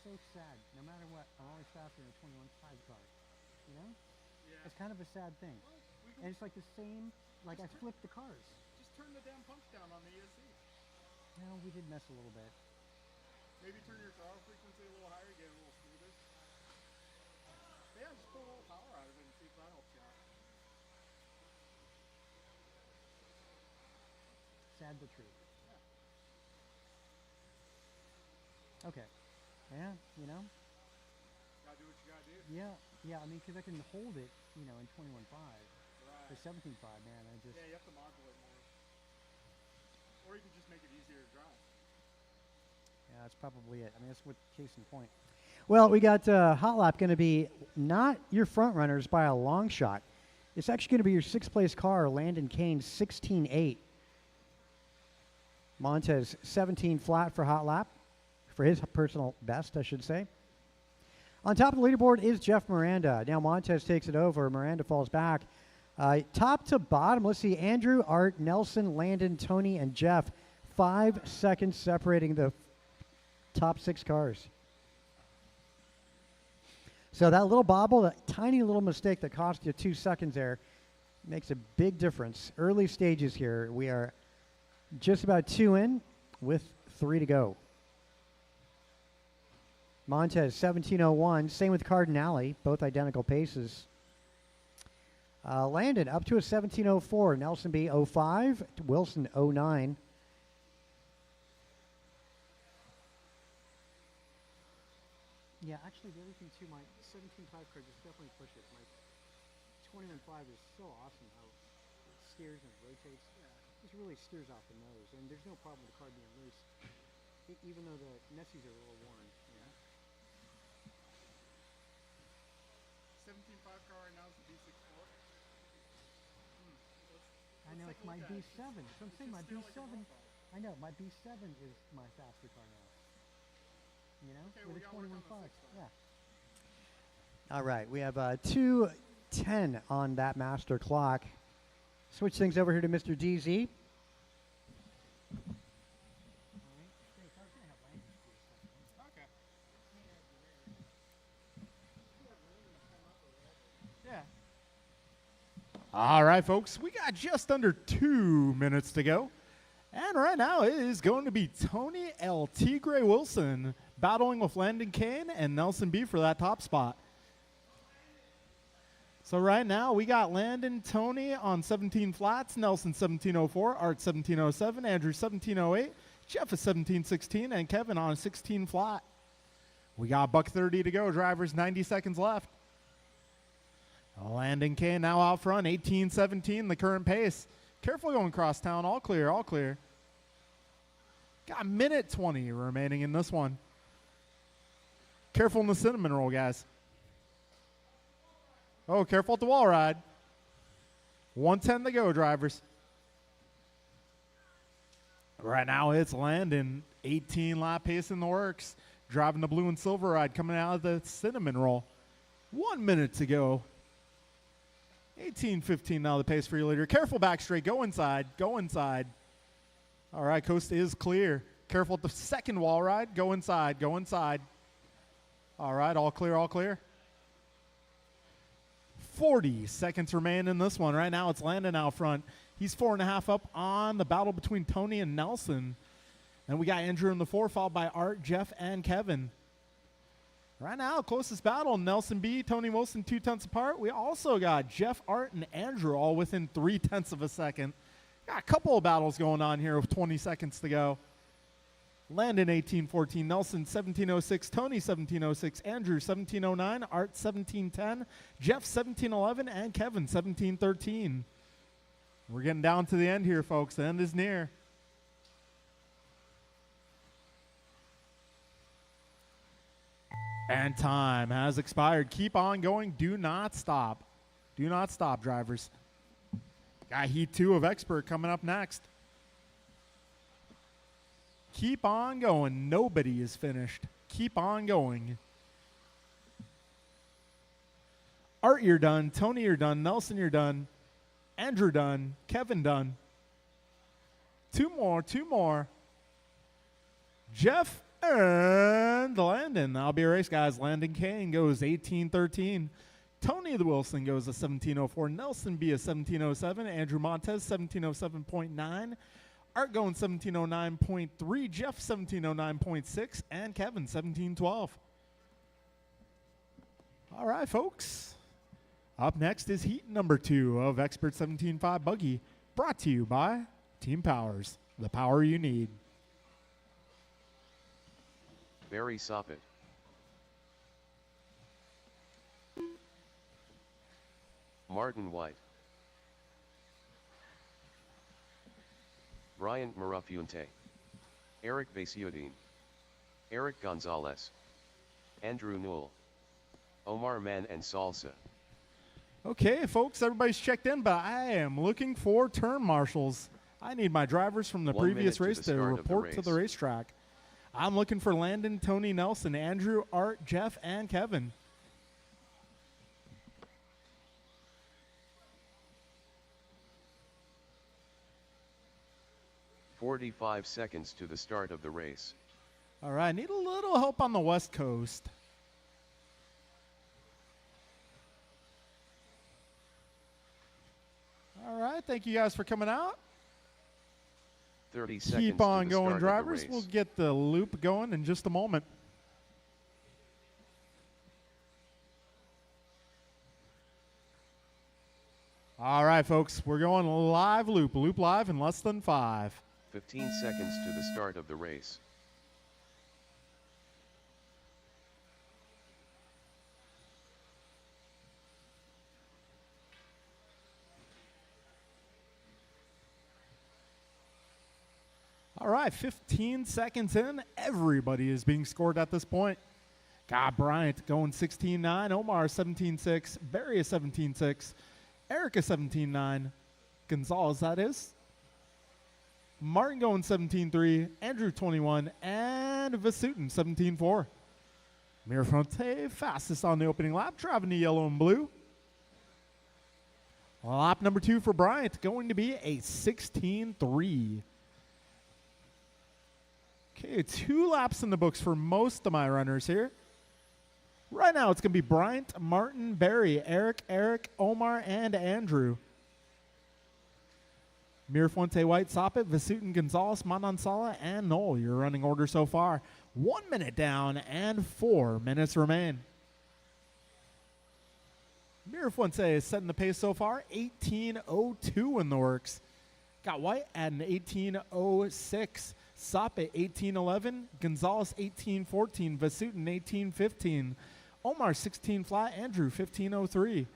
Speaker 1: So sad. No matter what, I'm always faster than a 21.5 car. You know? Yeah. It's kind of a sad thing. Well, and it's like the same, like I flipped the cars.
Speaker 3: Just turn the damn pumps down on the ESC.
Speaker 1: No, we did mess a little bit.
Speaker 3: Maybe turn your throttle frequency a little higher, get a little smoother. Yeah, just pull a little power out of it and see if that helps you out.
Speaker 1: Sad but true. Okay. Yeah, you know.
Speaker 3: Gotta do what you gotta do.
Speaker 1: Yeah, yeah. I mean, because I can hold it, you know, in 21.5.
Speaker 3: Right.
Speaker 1: For 17.5, man, I just.
Speaker 3: Yeah, you have to modulate more. Or you can just make it easier to drive.
Speaker 1: Yeah, that's probably it. I mean, that's what case in point. Well, we got Hot Lap going to be not your front runners by a long shot. It's actually going to be your sixth place car, Landon Kane, 16.8. Montez, 17 flat for Hot Lap, for his personal best, I should say. On top of the leaderboard is Jeff Miranda. Now Montez takes it over. Miranda falls back. Top to bottom, let's see, Andrew, Art, Nelson, Landon, Tony, and Jeff. 5 seconds separating the top 6 cars. So that little bobble, that tiny little mistake that cost you 2 seconds there, makes a big difference. Early stages here. We are just about 2 in with 3 to go. Montez, 17.01. Same with Cardinale, both identical paces. Landon up to a 17.04. Nelson B 05. Wilson 09. Yeah, actually, the other thing too, my 17.5 car just definitely push it. My 21.5 is so awesome how it steers and it rotates. Yeah. It just really steers off the nose, and there's no problem with the car being loose, even though the Nessies are a little worn. Yeah.
Speaker 3: 17.5 car right now is the B64.
Speaker 1: I know, it's my B7. So I'm saying my B7. I know, my B7 is my faster car now. You know,
Speaker 3: okay,
Speaker 1: with a 21.5. Yeah.
Speaker 3: All
Speaker 1: All right, we have 2:10 on that master clock. Switch things over here to Mr. DZ.
Speaker 3: Okay. Yeah. All right, folks, we got just under 2 minutes to go. And right now it is going to be Tony El Tigre Wilson battling with Landon Kane and Nelson B for that top spot. So right now we got Landon, Tony on 17 flats, Nelson 17.04, Art 17.07, Andrew 17.08, Jeff is 17.16, and Kevin on a 16 flat. We got $1:30 to go. Drivers, 90 seconds left. Landon Kane now out front, 18.17, the current pace. Careful going cross town. All clear, all clear. Got a minute 20 remaining in this one. Careful in the cinnamon roll, guys. Oh, careful at the wall ride. 1:10 to go, drivers. Right now it's Landon, 18 lap pace in the works. Driving the blue and silver ride coming out of the cinnamon roll. 1 minute to go. 18.15 now the pace for your leader. Careful back straight. Go inside. Go inside. All right, coast is clear. Careful at the second wall ride. Go inside. Go inside. All right, all clear, all clear. 40 seconds remain in this one. Right now it's Landon out front. He's 4.5 up on the battle between Tony and Nelson. And we got Andrew in the 4, followed by Art, Jeff, and Kevin. Right now, closest battle, Nelson B, Tony Wilson, 2/10 apart. We also got Jeff, Art, and Andrew all within 0.3 of a second. Got a couple of battles going on here with 20 seconds to go. Landon 18.14, Nelson 17.06, Tony 17.06, Andrew 17.09, Art 17.10, Jeff 17.11, and Kevin 17.13. We're getting down to the end here, folks. The end is near. And time has expired. Keep on going. Do not stop. Do not stop, drivers. Got Heat 2 of Expert coming up next. Keep on going. Nobody is finished. Keep on going. Art, you're done. Tony, you're done. Nelson, you're done. Andrew, done. Kevin, done. Two more. Jeff and Landon. That'll be a race, guys. Landon Kane goes 18.13. Tony the Wilson goes a 17.04. Nelson B a 17.07. Andrew Montez 17.07.9. Art going 17.09.3. Jeff 17.09.6. And Kevin 17.12. All right, folks. Up next is heat number 2 of Expert 17.5 Buggy, brought to you by Team Powers, the power you need.
Speaker 2: Barry Soppet. Martin White. Bryant Marafunte. Eric Vasiodine. Eric Gonzalez. Andrew Newell. Omar Mann and Salsa.
Speaker 3: Okay, folks, everybody's checked in, but I am looking for turn marshals. I need my drivers from the
Speaker 2: 1
Speaker 3: previous
Speaker 2: minute
Speaker 3: race
Speaker 2: to the
Speaker 3: to
Speaker 2: start of the
Speaker 3: report to the
Speaker 2: race.
Speaker 3: racetrack. I'm looking for Landon, Tony Nelson, Andrew, Art, Jeff, and Kevin.
Speaker 2: "45 seconds to the start of the race.
Speaker 3: All right, need a little help on the West Coast. All right, thank you guys for coming out.
Speaker 2: 30 seconds
Speaker 3: Keep on
Speaker 2: to the
Speaker 3: going,
Speaker 2: start
Speaker 3: drivers.
Speaker 2: Of the
Speaker 3: We'll
Speaker 2: race.
Speaker 3: get the loop going in just a moment. All right, folks, we're going live loop live in less than 5.
Speaker 2: 15 seconds to the start of the race.
Speaker 3: All right, 15 seconds in. Everybody is being scored at this point. Got Bryant going 16-9, Omar 17-6, Barry a 17-6, Erica 17-9, Gonzalez, that is. Martin going 17-3, Andrew 21, and Vasutin 17-4. Mirafonte fastest on the opening lap, driving the yellow and blue. Lap number 2 for Bryant, going to be a 16-3. Okay, 2 laps in the books for most of my runners here. Right now, it's going to be Bryant, Martin, Barry, Eric, Omar, and Andrew. Mirafonte, White, Soppet, Vasutin, Gonzalez, Manansala, and Knoll. Your running order so far. 1 minute down and 4 minutes remain. Mirafonte is setting the pace so far. 18:02 in the works. Got White at an 18:06. Soppet 18:11, Gonzalez 18:14, Vasutin 18:15, Omar 16 flat, Andrew 15:03.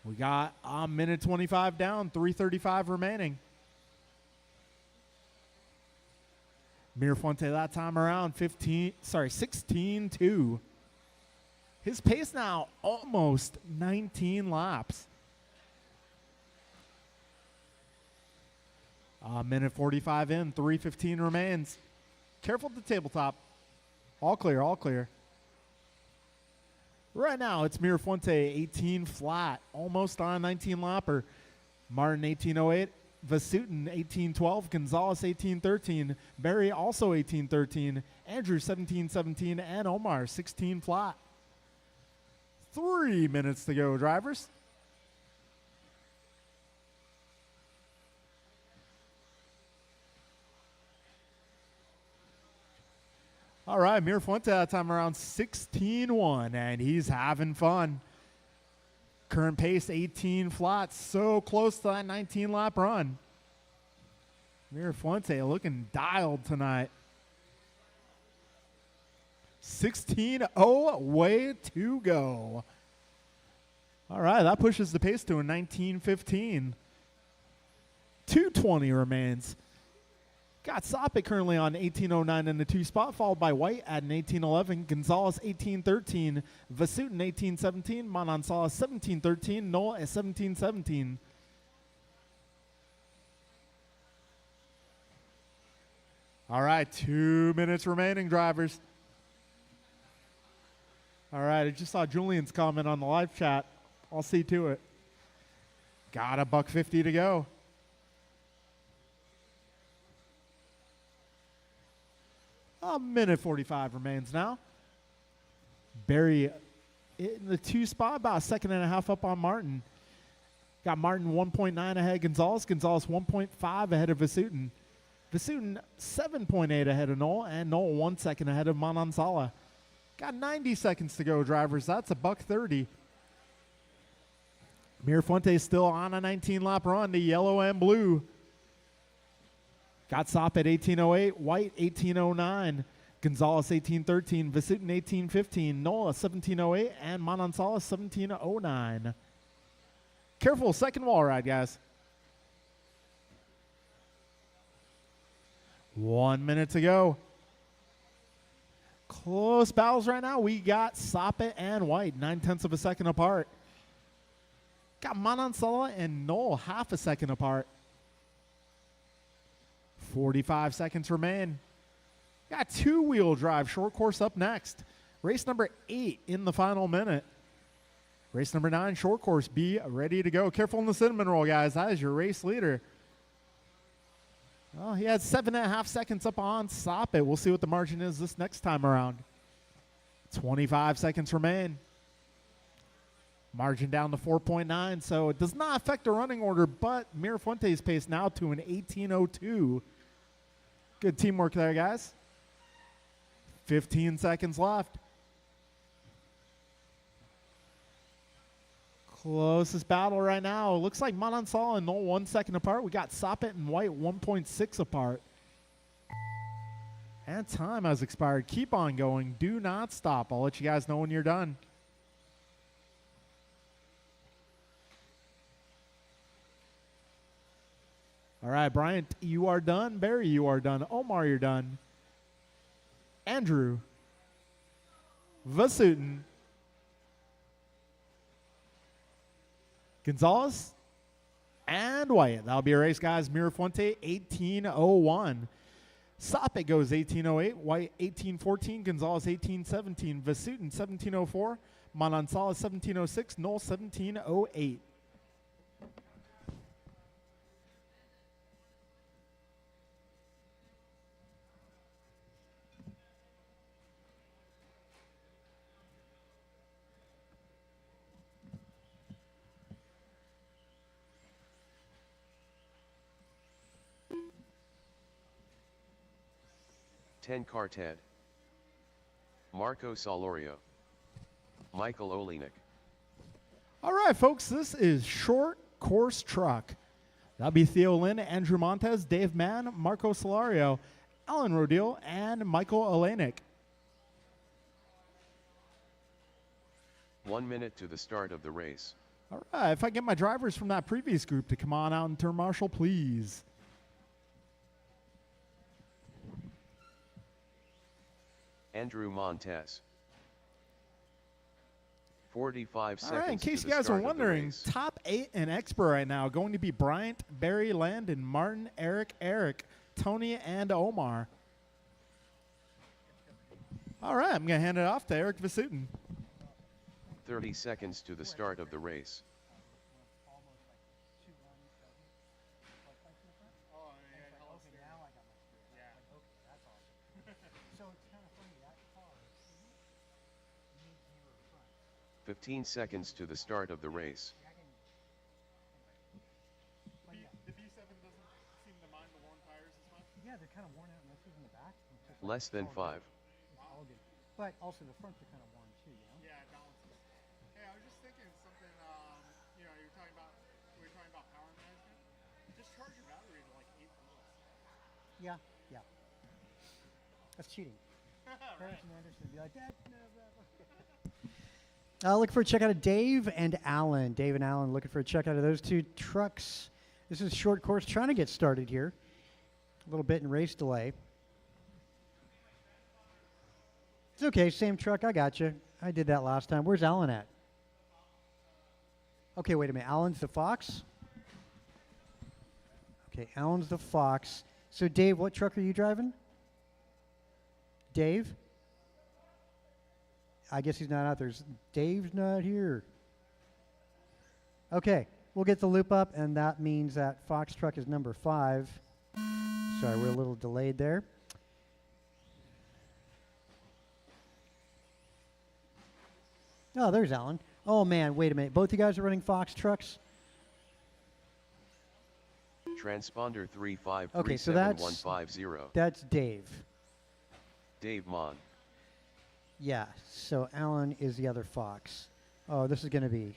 Speaker 3: We got a minute 25 down, 3:35 remaining. Mirafonte that time around 16:2. His pace now almost 19 laps. A minute 45 in, 3:15 remains. Careful at the tabletop. All clear, all clear. Right now, it's Mirafonte 18 flat, almost on a 19 lapper. Martin 18:08, Vasutin 18:12, Gonzalez 18:13, Barry also 18:13, Andrew 17:17, and Omar 16 flat. 3 minutes to go, drivers. All right, Mirafonte that time around 16:1, and he's having fun. Current pace 18 flat, so close to that 19-lap run. Mirafonte looking dialed tonight. 16:0 way to go. All right, that pushes the pace to a 19:15. 2:20 remains. Got Soppet currently on 18:09 in the 2 spot, followed by White at an 18:11, Gonzalez 18:13, Vasutin 18:17, Manansala 17:13, Knoll at 17:17. All right, 2 minutes remaining, drivers. All right, I just saw Julian's comment on the live chat. I'll see to it. Got a $150 to go. A minute 45 remains now. Barry in the 2 spot, about a second and a half up on Martin. Got Martin 1.9 ahead of Gonzalez. Gonzalez 1.5 ahead of Vasutin. Vasutin 7.8 ahead of Knoll, and Knoll 1 second ahead of Manansala. Got 90 seconds to go, drivers. That's a $130. Mirafuente still on a 19-lap run, the yellow and blue. Got Sop at 18:08, White 18:09, Gonzalez 18:13, Vasutin 18:15, Nola 17:08, and Manansala 17:09. Careful, second wall ride, guys. 1 minute to go. Close battles right now. We got Soppet and White, 9/10 of a second apart. Got Manansala and Knoll half a second apart. 45 seconds remain. Got two-wheel drive short course up next. Race number 8 in the final minute. Race number 9 short course. Be ready to go. Careful in the cinnamon roll, guys. That is your race leader. Well, he had 7.5 seconds up on Soppet. We'll see what the margin is this next time around. 25 seconds remain. Margin down to 4.9, so it does not affect the running order, but Mirafuente's pace now to an 18:02. Good teamwork there, guys. 15 seconds left. Closest battle right now. Looks like Manansala and Knoll 1 second apart. We got Soppet and White 1.6 apart. And time has expired. Keep on going. Do not stop. I'll let you guys know when you're done. All right, Bryant, you are done. Barry, you are done. Omar, you're done. Andrew, Vasutin, Gonzalez, and White. That'll be a race, guys. Mirafuente, 18:01. Soppet goes 18:08. White, 18:14. Gonzalez, 18:17. Vasutin, 17:04. Manansala, 17:06. Knoll, 17:08.
Speaker 2: Ten car Ted. Marco Solorio. Michael Olenek.
Speaker 3: All right, folks, this is short course truck. That'll be Theo Lynn, Andrew Montez, Dave Mann, Marco Solario, Alan Rodil, and Michael Olenek.
Speaker 2: 1 minute to the start of the race.
Speaker 3: All right, if I get my drivers from that previous group to come on out and turn marshal, please.
Speaker 2: Andrew Montez. 45
Speaker 3: All
Speaker 2: seconds.
Speaker 3: right, in case
Speaker 2: to
Speaker 3: you
Speaker 2: the
Speaker 3: guys are
Speaker 2: start of the
Speaker 3: wondering,
Speaker 2: race.
Speaker 3: top 8 in Expo right now going to be Bryant, Barry, Landon, Martin, Eric, Tony, and Omar. All right, I'm going to hand it off to Eric Vasutin.
Speaker 2: 30 seconds to the start of the race.
Speaker 1: So it's kind of funny, that car,
Speaker 2: 15 seconds to the start of the race.
Speaker 3: The B7 doesn't seem to mind the worn tires as much.
Speaker 1: yeah, they're kind of worn out, and this is in the back.
Speaker 2: Less than 5.
Speaker 1: It's all good. But also the fronts are kind of worn too, you know?
Speaker 3: Yeah, it balances. Hey, I was just thinking something, you know, we were talking about power management. Just charge your battery to like 8 volts.
Speaker 1: Yeah, yeah. That's cheating. Harrison Anderson would be like, that. Looking for a check out of Dave and Alan. Dave and Alan looking for a check out of those two trucks. This is short course trying to get started here. A little bit in race delay. It's okay, same truck. I got you. I did that last time. Where's Alan at? Okay, wait a minute. Alan's the Fox? Okay, Alan's the Fox. So, Dave, what truck are you driving? Dave? I guess he's not out there. Dave's not here. Okay, we'll get the loop up, and that means that Fox truck is number 5. Sorry, we're a little delayed there. Oh, there's Alan. Oh, man, wait a minute. Both you guys are running Fox trucks?
Speaker 2: Transponder
Speaker 1: Okay, so that's
Speaker 2: 3537150.
Speaker 1: That's Dave.
Speaker 2: Dave Mon.
Speaker 1: Yeah, so Alan is the other Fox. Oh, this is going to be...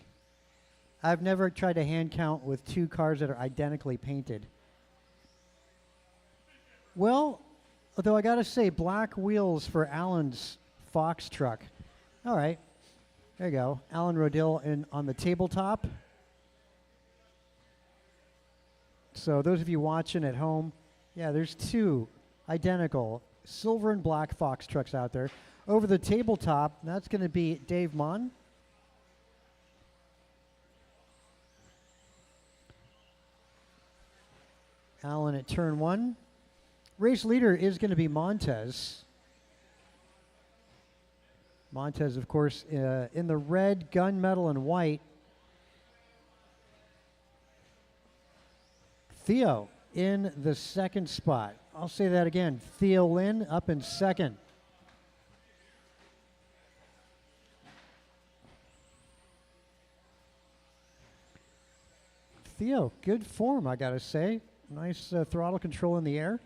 Speaker 1: I've never tried to hand count with 2 cars that are identically painted. Well, although I got to say, black wheels for Alan's Fox truck. All right. There you go. Alan Rodil on the tabletop. So those of you watching at home, yeah, there's 2 identical silver and black Fox trucks out there. Over the tabletop, that's going to be Dave Mon. Alan at turn 1. Race leader is going to be Montez. Montez, of course, in the red, gunmetal, and white. Theo in the second spot. I'll say that again. Theo Lynn up in second. Theo, good form, I got to say. Nice throttle control in the air.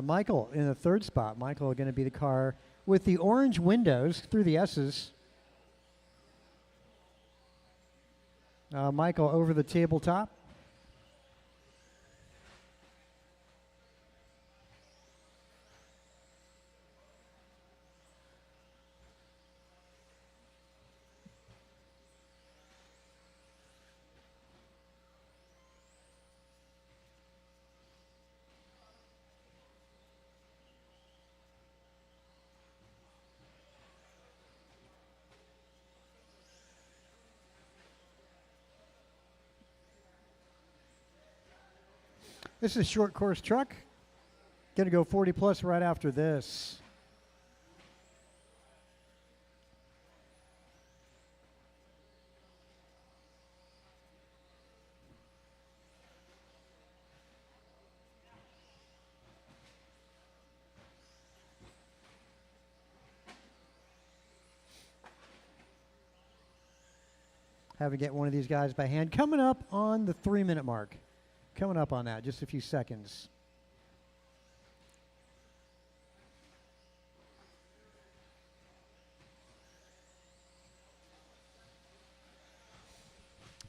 Speaker 1: Michael in the third spot. Michael going to be the car with the orange windows through the S's. Michael over the tabletop. This is a short course truck. Going to go 40 plus right after this. Have to get one of these guys by hand. Coming up on the 3-minute mark. Coming up on that, just a few seconds.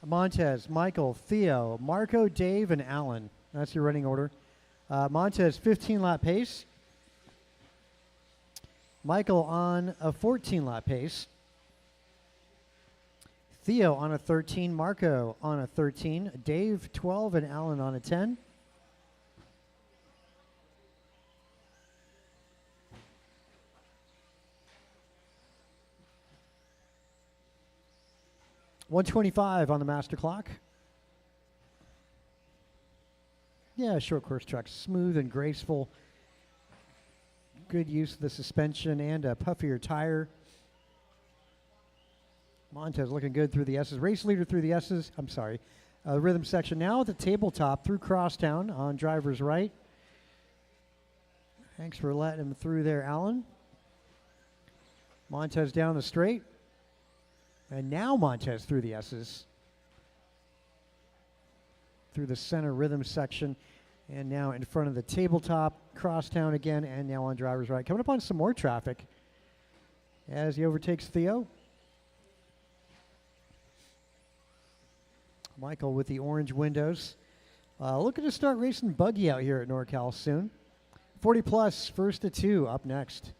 Speaker 1: Montez, Michael, Theo, Marco, Dave, and Alan. That's your running order. Montez, 15-lap pace. Michael on a 14-lap pace. Theo on a 13, Marco on a 13, Dave 12, and Alan on a 10. $125 on the master clock. Yeah, short course truck, smooth and graceful. Good use of the suspension and a puffier tire. Montez looking good through the S's. Race leader through the S's. I'm sorry. Rhythm section now at the tabletop through Crosstown on driver's right. Thanks for letting him through there, Alan. Montez down the straight. And now Montez through the S's. Through the center rhythm section. And now in front of the tabletop, Crosstown again, and now on driver's right. Coming up on some more traffic as he overtakes Theo. Michael with the orange windows. Looking to start racing buggy out here at NorCal soon. 40 plus, first to 2 up next.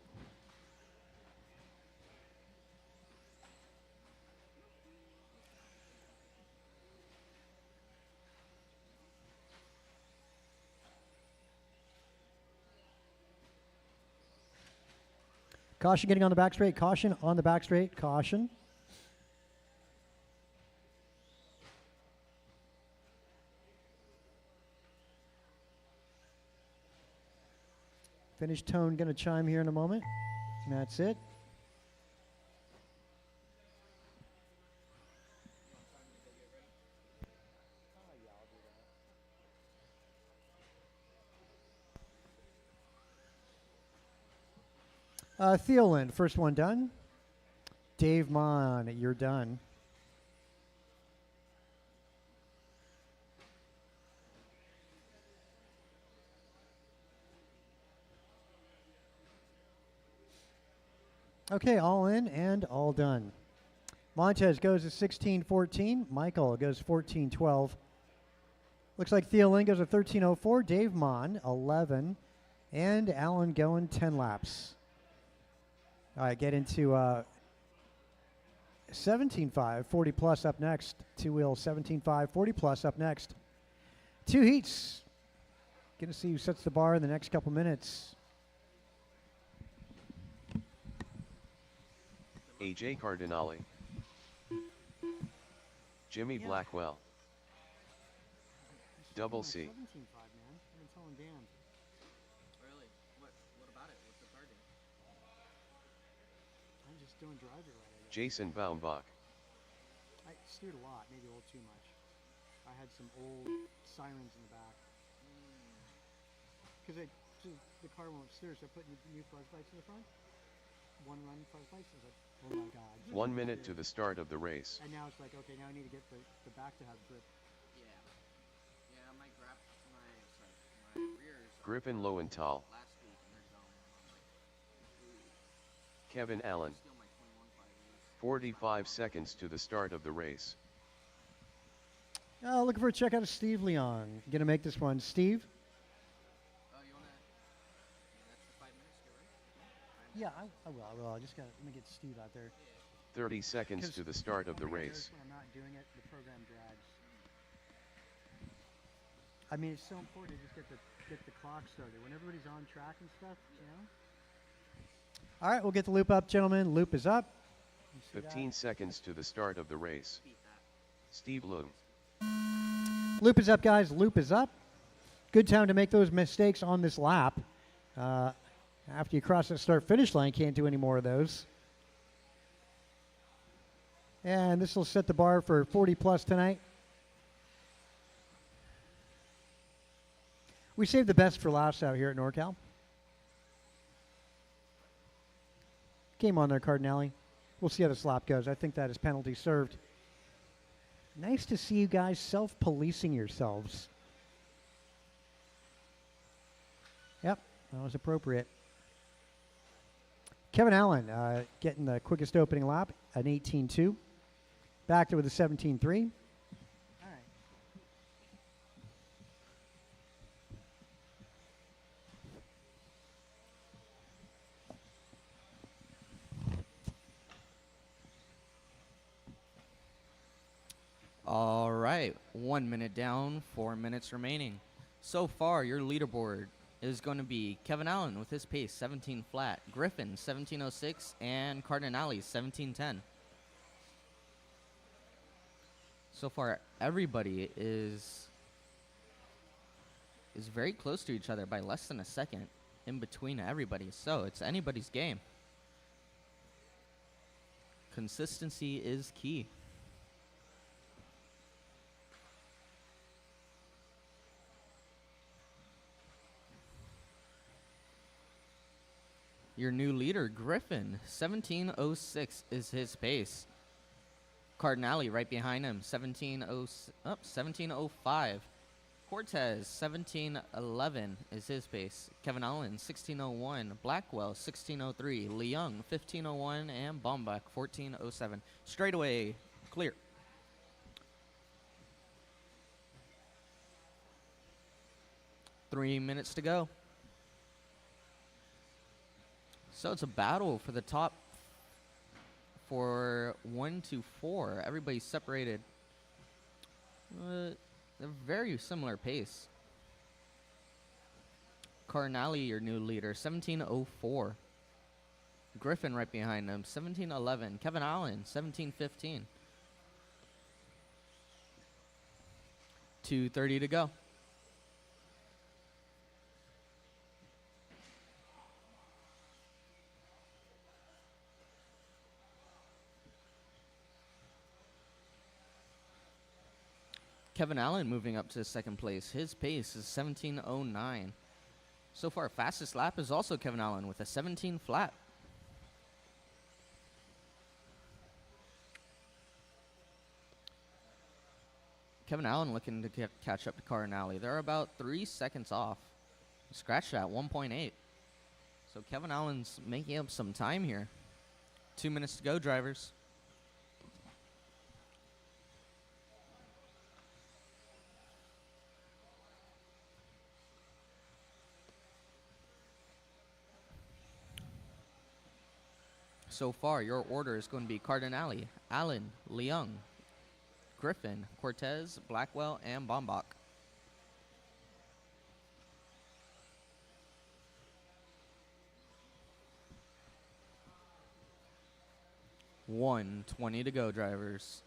Speaker 1: Caution getting on the back straight. Caution on the back straight. Caution. Finish tone going to chime here in a moment. And that's it. Theoland, first one done. Dave Mon, you're done. Okay, all in and all done. Montez goes to 16-14. Michael goes 14-12. Looks like Theo Lynn goes to 13-04. Dave Mon, 11. And Alan going 10 laps. All right, get into 17.5, 40 plus up next. Two-wheel 17.5, 40 plus up next. 2 heats. Going to see who sets the bar in the next couple minutes.
Speaker 2: AJ Cardinale. Jimmy Blackwell. Double C.
Speaker 1: 17.5, man. I've been telling Dan.
Speaker 4: Really? What about it? What's the target?
Speaker 1: I'm just doing drive it right, I guess.
Speaker 2: Jason Baumbach.
Speaker 1: I steered a lot, maybe a little too much. I had some old sirens in the back. Because the car won't steer, so I put new fuzz lights in the front. One run fuzz lights. I was like, oh my god.
Speaker 2: 1 minute to the start of the race.
Speaker 1: And now it's like, okay, now I need to get the back to have grip.
Speaker 4: Yeah. Yeah, my rears
Speaker 2: Griffin Lowenthal.
Speaker 4: last week and they're going. I'm like, ooh,
Speaker 2: Kevin Allen.
Speaker 4: steal my 21.5 years.
Speaker 2: 45 seconds to the start of the race.
Speaker 1: Oh, looking for a check out of Steve Leon. Gonna make this one. Steve?
Speaker 4: Oh, you wanna? Yeah, that's the 5 minutes here, right?
Speaker 1: Yeah, I will. I just gotta let me get Steve out there.
Speaker 2: 30 seconds to the start of the
Speaker 1: When
Speaker 2: race.
Speaker 1: I'm not doing it, the program drags. I mean, it's so important to just get the clock started. When everybody's on track and stuff, you know? All right, we'll get the loop up, gentlemen. Loop is up. You see that?
Speaker 2: 15 seconds to the start of the race.
Speaker 4: Beat that.
Speaker 2: Steve Loom.
Speaker 1: Loop is up, guys. Loop is up. Good time to make those mistakes on this lap. After you cross that start-finish line, can't do any more of those. And this will set the bar for 40 plus tonight. We saved the best for last out here at NorCal. Game on there, Cardinale. We'll see how this lap goes. I think that is penalty served. Nice to see you guys self-policing yourselves. Yep, that was appropriate. Kevin Allen getting the quickest opening lap, an 18.2. Back there with a 17.3. All right.
Speaker 4: All right, 1 minute down, 4 minutes remaining. So far, your leaderboard is going to be Kevin Allen with his pace 17 flat, Griffin 17.06, and Cardinale 17.10. So far, everybody is very close to each other by less than a second in between everybody. So it's anybody's game. Consistency is key. Your new leader, Griffin, 17.06 is his pace. Cardinale right behind him, 17.05. Cortez, 17.11 is his pace. Kevin Allen, 16.01. Blackwell, 16.03. Leung, 15.01. And Baumbach, 14.07. Straightaway, clear. Three minutes to go. So it's a battle for the top for 1 to 4. Everybody's separated. A very similar pace. Cardinale, your new leader, 17.04. Griffin right behind him, 17.11. Kevin Allen, 17.15. 2:30 to go. Kevin Allen moving up to second place. His pace is 17.09. So far, fastest lap is also Kevin Allen with a 17 flat. Kevin Allen looking to catch up to Cardinale. They're about 3 seconds off. Scratch that, 1.8. So Kevin Allen's making up some time here. 2 minutes to go, drivers. So far, your order is going to be Cardinale, Allen, Leung, Griffin, Cortez, Blackwell, and Bombach. $1:20 to go, drivers.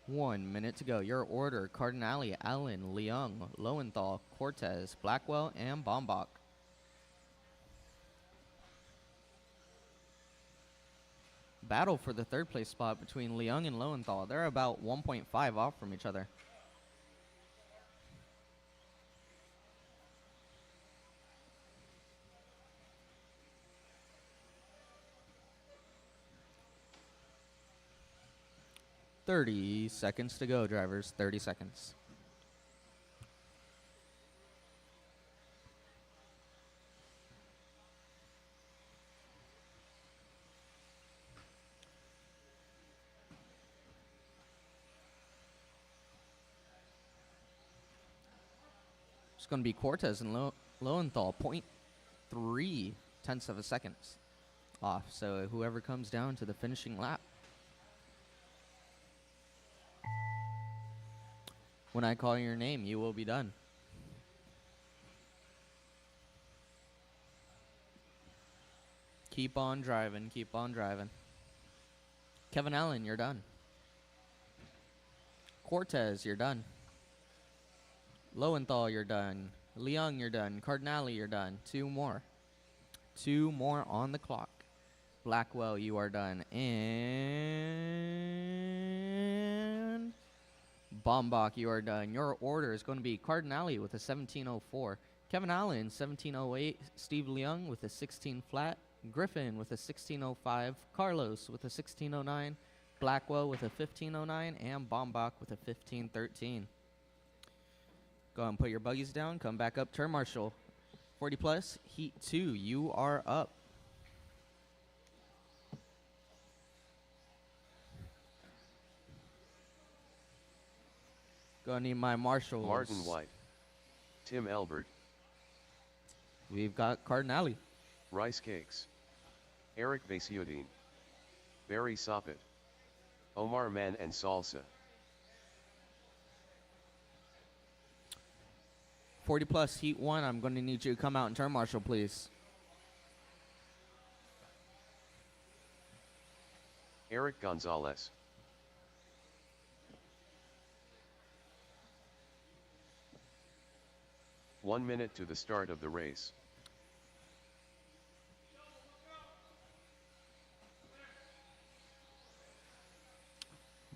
Speaker 4: One minute to go. Your order, Cardinale, Allen, Leung, Lowenthal, Cortez, Blackwell, and Bombach. Battle for the third place spot between Leung and Lowenthal. They're about 1.5 off from each other. $30 seconds to go, drivers. 30 seconds. It's going to be Cortez and Lowenthal, 0.3 tenths of a second off. So whoever comes down to the finishing lap. When I call your name, you will be done. Keep on driving, keep on driving. Kevin Allen, you're done. Cortez, you're done. Lowenthal, you're done. Leung, you're done. Cardinale, you're done. 2 more. 2 more on the clock. Blackwell, you are done. And Bombach, you are done. Your order is going to be Cardinale with a 1704. Kevin Allen, 1708. Steve Leung with a 16 flat. Griffin with a 1605. Carlos with a 1609. Blackwell with a 1509. And Bombach with a 1513. Go ahead and put your buggies down. Come back up. Turn marshal. 40 plus. Heat 2. You are up. Gonna need my marshals.
Speaker 2: Martin White. Tim Elbert.
Speaker 4: We've got Cardinale.
Speaker 2: Rice Cakes. Eric Vasiodine. Barry Soppet. Omar Man and Salsa.
Speaker 4: 40 plus, heat 1. I'm going to need you to come out and turn marshal, please.
Speaker 2: Eric Gonzalez. One minute to the start of the race.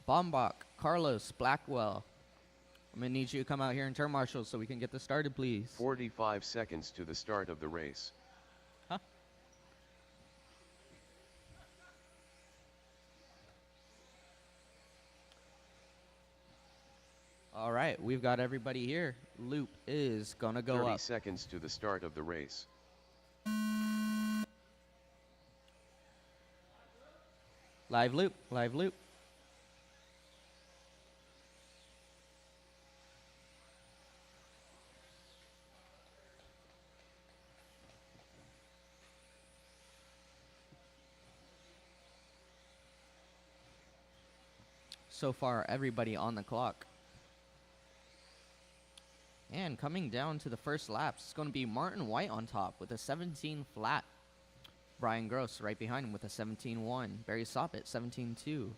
Speaker 4: Bombach, Carlos, Blackwell. I'm going to need you to come out here and turn marshal so we can get this started, please.
Speaker 2: 45 seconds to the start of the race.
Speaker 4: Huh? All right, we've got everybody here. Loop is going to go
Speaker 2: 30
Speaker 4: up.
Speaker 2: seconds to the start of the race.
Speaker 4: Live loop, live loop. So far, everybody on the clock. And coming down to the first laps, it's going to be Martin White on top with a 17 flat. Brian Gross right behind him with a 17-1. Barry Soppet, 17-2.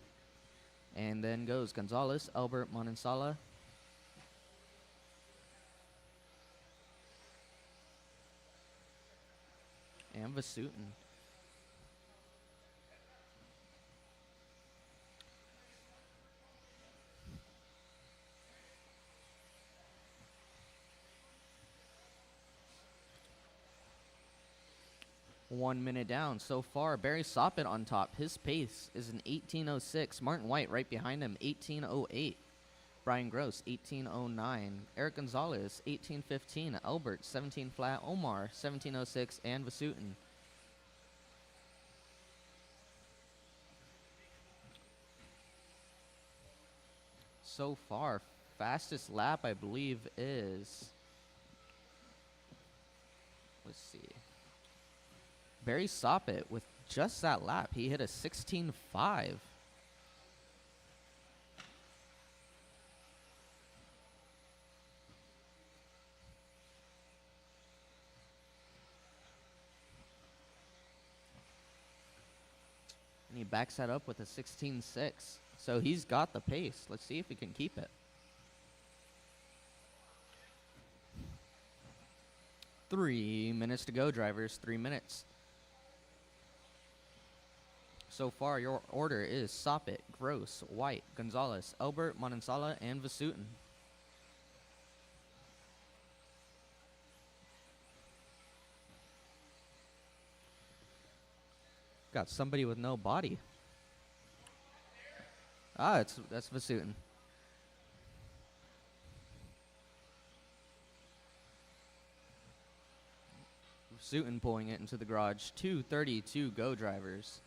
Speaker 4: And then goes Gonzalez, Albert, Manansala. And Vasutin. 1 minute down. So far, Barry Soppet on top. His pace is an 18:06. Martin White right behind him, 18:08. Brian Gross, 18:09. Eric Gonzalez, 18:15. Albert, 17 flat. Omar, 17:06. And Vasutin. So far, fastest lap, I believe, is... Let's see. Barry Soppet with just that lap. He hit a 16.5. And he backs that up with a 16.6. So he's got the pace. Let's see if he can keep it. 3 minutes to go, drivers. 3 minutes. So far, your order is Soppet, Gross, White, Gonzalez, Albert, Manansala, and Vasutin. Got somebody with no body. Ah, that's Vasutin. Vasutin pulling it into the garage. 2:32 go, drivers.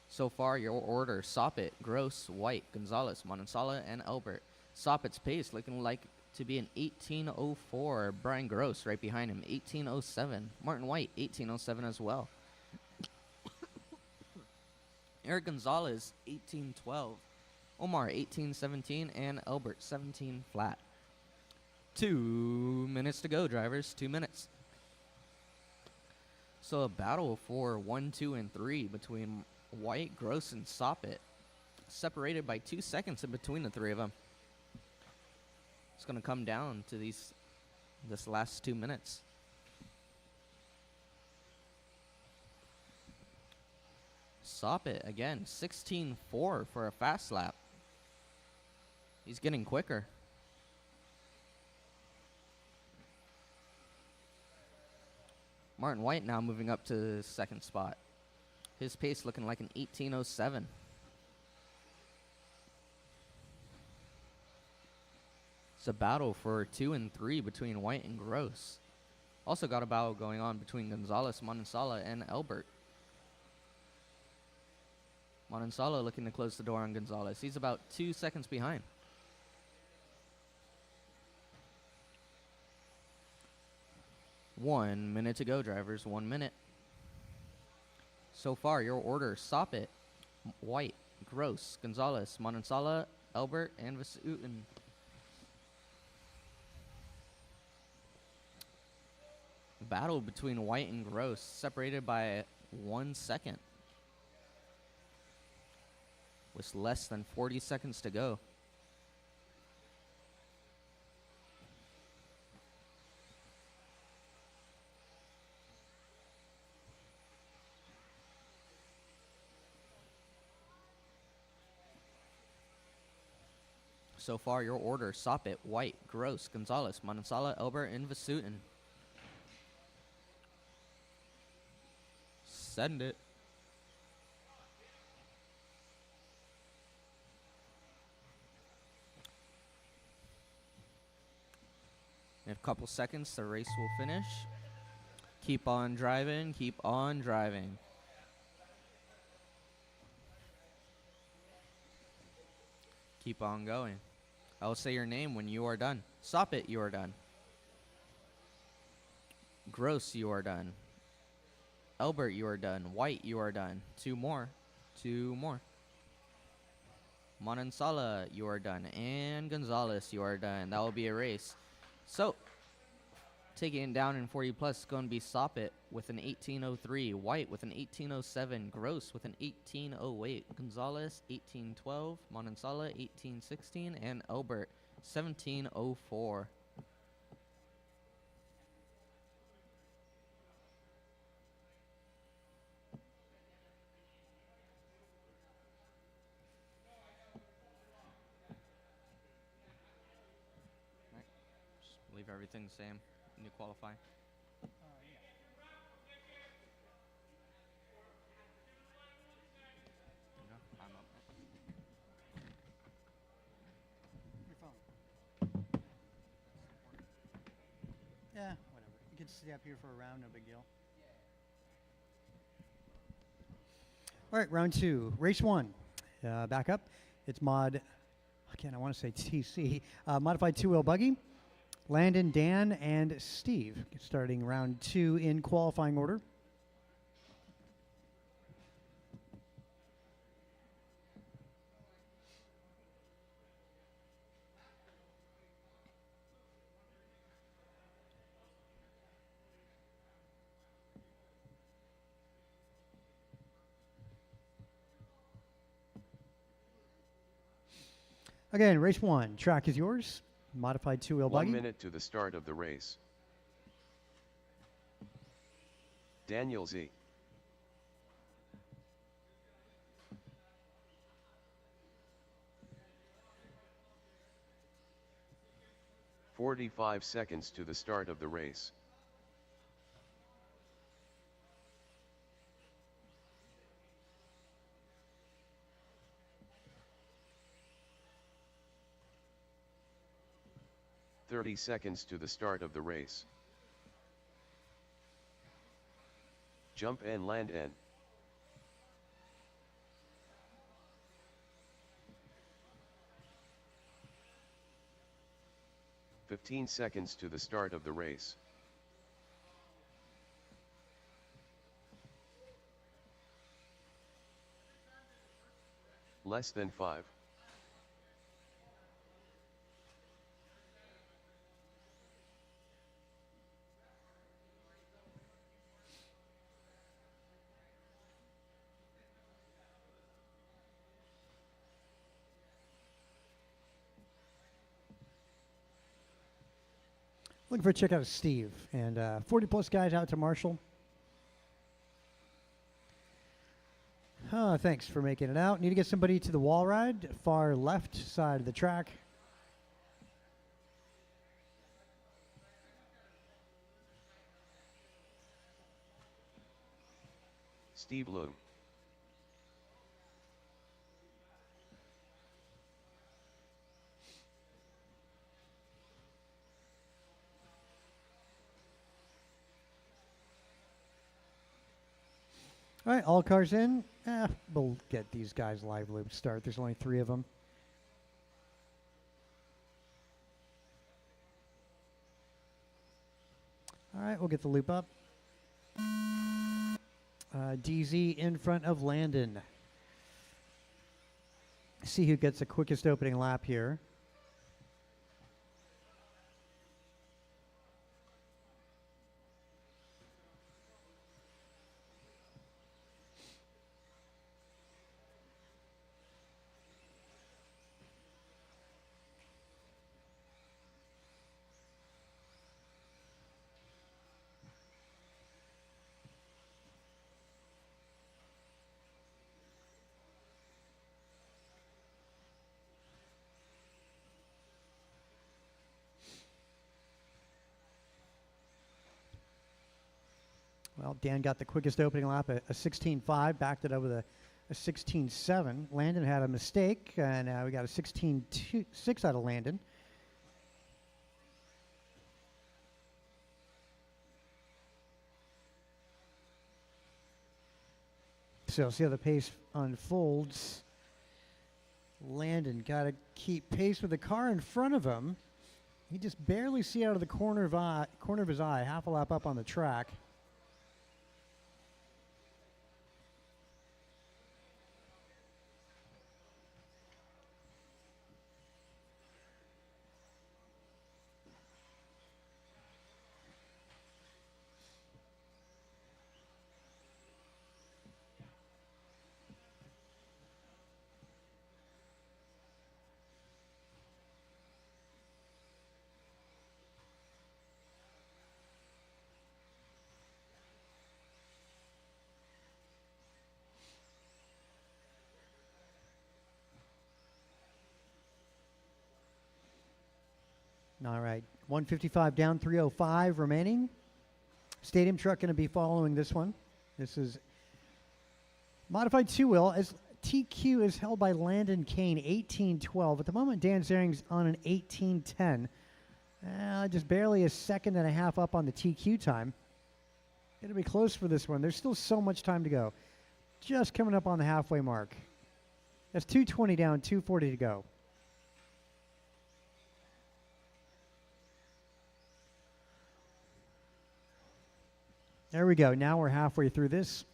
Speaker 4: So far, your order, Soppet, Gross, White, Gonzalez, Manansala, and Albert. Soppet's pace looking like to be an 18:04. Brian Gross right behind him, 18:07. Martin White, 18:07 as well. Eric Gonzalez, 18:12. Omar, 18:17. And Albert, 17 flat. 2 minutes to go, drivers. 2 minutes. So a battle for 1, 2, and 3 between White, Gross, and Soppet, separated by 2 seconds in between the three of them. It's going to come down to this last 2 minutes. Soppet again, 16.4 for a fast lap. He's getting quicker. Martin White now moving up to the second spot. His pace looking like an 18:07. It's a battle for 2 and 3 between White and Gross. Also got a battle going on between Gonzalez, Manansala, and Albert. Manansala looking to close the door on Gonzalez. He's about 2 seconds behind. One minute to go, drivers. 1 minute. So far, your order, Soppet, White, Gross, Gonzalez, Manansala, Albert, and Vasutin. Battle between White and Gross, separated by 1 second. With less than 40 seconds to go. So far, your order, Soppet, White, Gross, Gonzalez, Manansala, Albert, and Vasutin. Send it. In a couple seconds, the race will finish. Keep on driving, keep on driving. Keep on going. I will say your name when you are done. Soppet, you are done. Gross, you are done. Albert, you are done. White, you are done. 2 more. 2 more. Manansala, you are done. And Gonzalez, you are done. That will be a race. So, taking it down in 40 plus is going to be Soppet with an 18:03, White with an 18:07, Gross with an 18:08, Gonzalez 18:12, Manansala 18:16, and Albert 17:04. Leave everything the same. New qualify.
Speaker 1: Kids stay up here for a round, no big deal. All right, round 2, race 1. Back up. It's mod, again, I want to say TC, modified 2-wheel buggy. Landon, Dan, and Steve starting round 2 in qualifying order. Again, race 1. Track is yours. Modified 2-wheel buggy.
Speaker 2: 1 minute to the start of the race. Daniel Z. "45 seconds to the start of the race. "30 seconds to the start of the race. Jump and land N. "15 seconds to the start of the race. Less than 5.
Speaker 1: Looking for a check out of Steve. And 40 plus guys out to Marshall. Thanks for making it out. Need to get somebody to the wall ride, far left side of the track.
Speaker 2: Steve Loom.
Speaker 1: All right, all cars in. We'll get these guys live loop start. There's only 3 of them. All right, we'll get the loop up. DZ in front of Landon. See who gets the quickest opening lap here. Well, Dan got the quickest opening lap, a 16.5, backed it up with a 16.7. Landon had a mistake, and we got a 16.6 out of Landon. So see how the pace unfolds. Landon got to keep pace with the car in front of him. He just barely see out of the corner of his eye, half a lap up on the track. All right, 155 down, 305 remaining. Stadium truck going to be following this one. This is modified 2-wheel. As TQ is held by Landon Kane, 1812. At the moment, Dan Zaring's on an 1810. Just barely a second and a half up on the TQ time. It'll be close for this one. There's still so much time to go. Just coming up on the halfway mark. That's 2:20 down, 2:40 to go. There we go. Now we're halfway through this.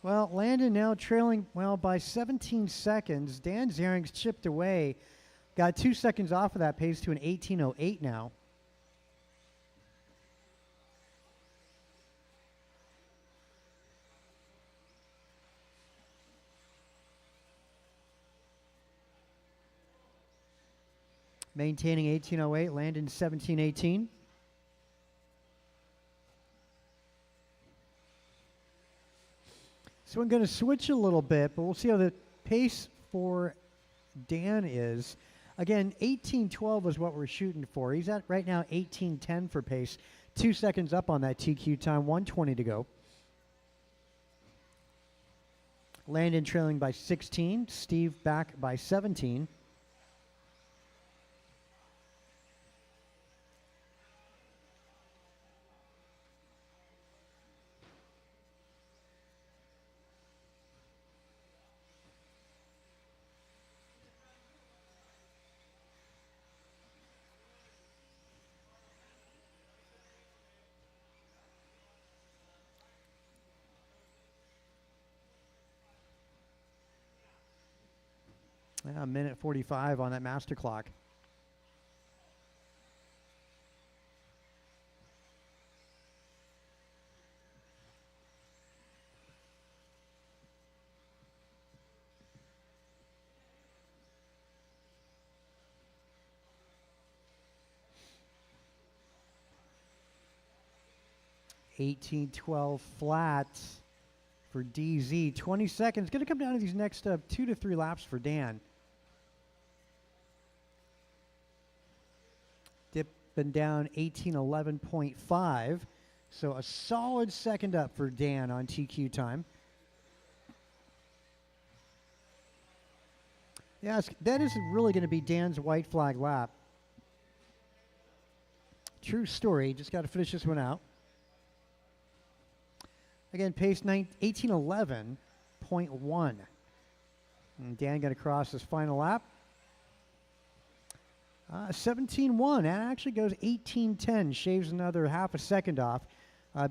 Speaker 1: Well, Landon now trailing, by 17 seconds. Dan Ziering's chipped away. Got 2 seconds off of that pace to an 18:08 now. Maintaining 18:08, Landon 17:18. So I'm going to switch a little bit, but we'll see how the pace for Dan is. Again, 18:12 is what we're shooting for. He's at right now 18:10 for pace. 2 seconds up on that TQ time, 1:20 to go. Landon trailing by 16. Steve back by 17. A minute 45 on that master clock. $18.12 flat for DZ. 20 seconds. Going to come down to these next 2 to 3 laps for Dan. Dipping down 18:11.5. So a solid second up for Dan on TQ time. Yes, that is really going to be Dan's white flag lap. True story. Just got to finish this one out. Again, pace 18:11.1. And Dan going to cross his final lap. 17:1. That actually goes 18:10. Shaves another half a second off.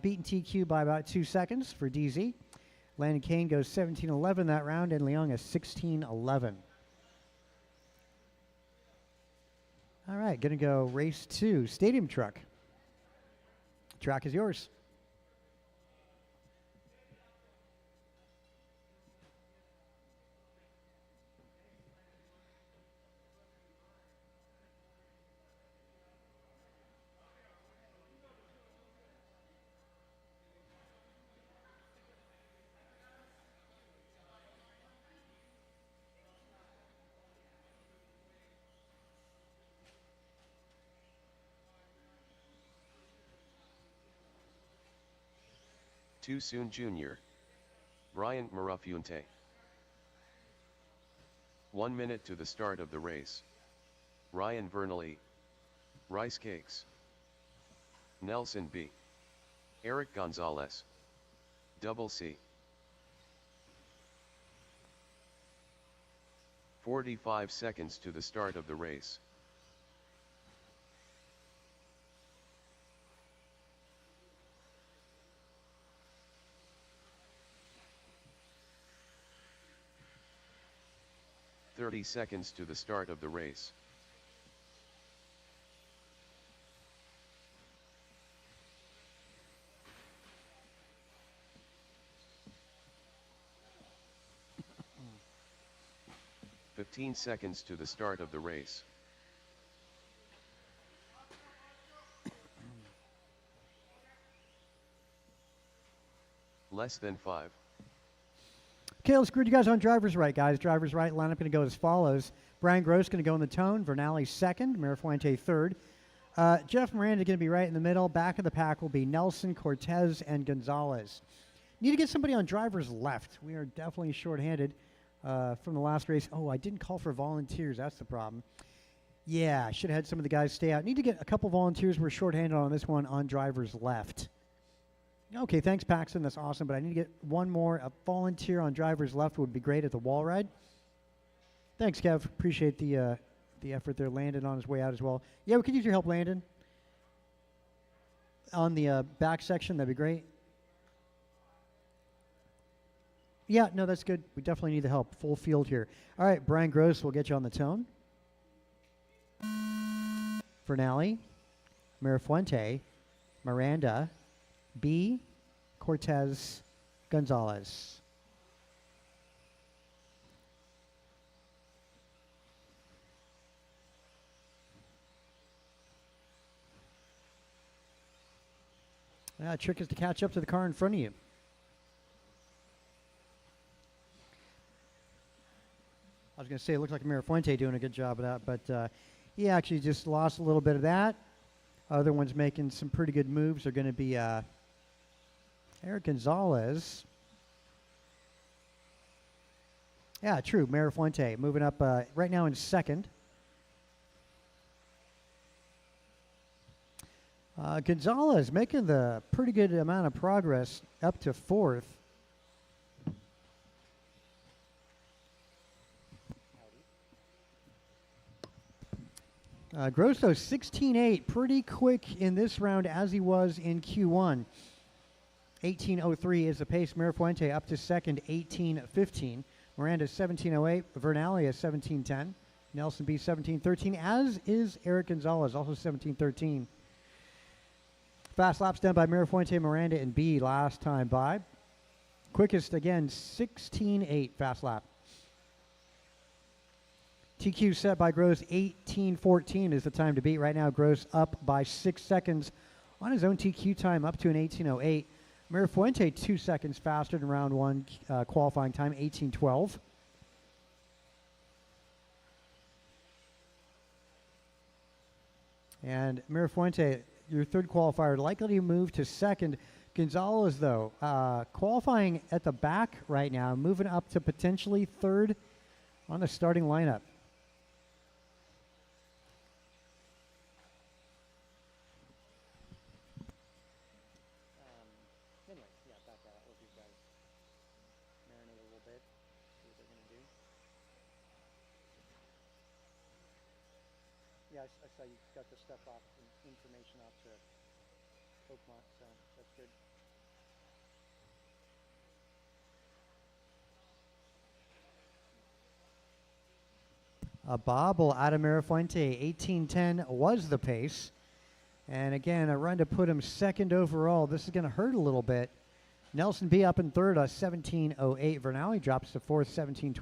Speaker 1: Beating TQ by about 2 seconds for DZ. Landon Kane goes 17:11 that round, and Leung is 16:11. All right, going to go race 2, stadium truck. Track is yours.
Speaker 2: Too soon Jr. Bryant Marafunte. 1 minute to the start of the race. Ryan Vernally. Rice Cakes. Nelson B. Eric Gonzalez. Double C. 45 seconds to the start of the race. "30 seconds to the start of the race. "15 seconds to the start of the race. Less than 5.
Speaker 1: Okay, let's grid you guys on driver's right, guys. Driver's right lineup going to go as follows. Brian Gross going to go in the tone. Vernali second. Mirafuente third. Jeff Miranda going to be right in the middle. Back of the pack will be Nelson, Cortez, and Gonzalez. Need to get somebody on driver's left. We are definitely shorthanded from the last race. Oh, I didn't call for volunteers. That's the problem. Yeah, I should have had some of the guys stay out. Need to get a couple volunteers. We're shorthanded on this one on driver's left. Okay, thanks, Paxton. That's awesome. But I need to get one more. A volunteer on driver's left would be great at the wall ride. Thanks, Kev. Appreciate the effort there. Landon on his way out as well. Yeah, we could use your help, Landon. On the back section, that'd be great. Yeah, no, that's good. We definitely need the help. Full field here. All right, Brian Gross will get you on the tone. Vernali, Mirafuente, Miranda, B, Cortez, Gonzalez. The trick is to catch up to the car in front of you. I was going to say it looked like Mirafuente doing a good job of that, but he actually just lost a little bit of that. Other ones making some pretty good moves are going to be Eric Gonzalez. Yeah, true. Mirafuente moving up right now in second. Gonzalez making the pretty good amount of progress up to fourth. Grosso 16.8, pretty quick in this round as he was in Q1. 18.03 is the pace. Mirafuente up to second, 18.15. Miranda 17.08. Vernalia 17.10. Nelson B 17.13, as is Eric Gonzalez, also 17.13. Fast laps done by Mirafuente, Miranda, and B last time by. Quickest, again, 16.8 fast lap. TQ set by Gross, 18.14 is the time to beat. Right now, Gross up by 6 seconds on his own TQ time, up to an 18.08. Mirafuente 2 seconds faster than round one qualifying time, 18.12. And Mirafuente, your third qualifier, likely to move to second. Gonzalez, though, qualifying at the back right now, moving up to potentially third on the starting lineup. Anyway, yeah, back that. Let these guys marinate a little bit, see what they're going to do. Yeah, I saw you got the stuff off, information off to Oakmont, so that's good. A bobble out of Mirafuente, 18.10 was the pace. And again, a run to put him second overall. This is going to hurt a little bit. Nelson B up in third, 17.08. Vernali drops to fourth, 17.12.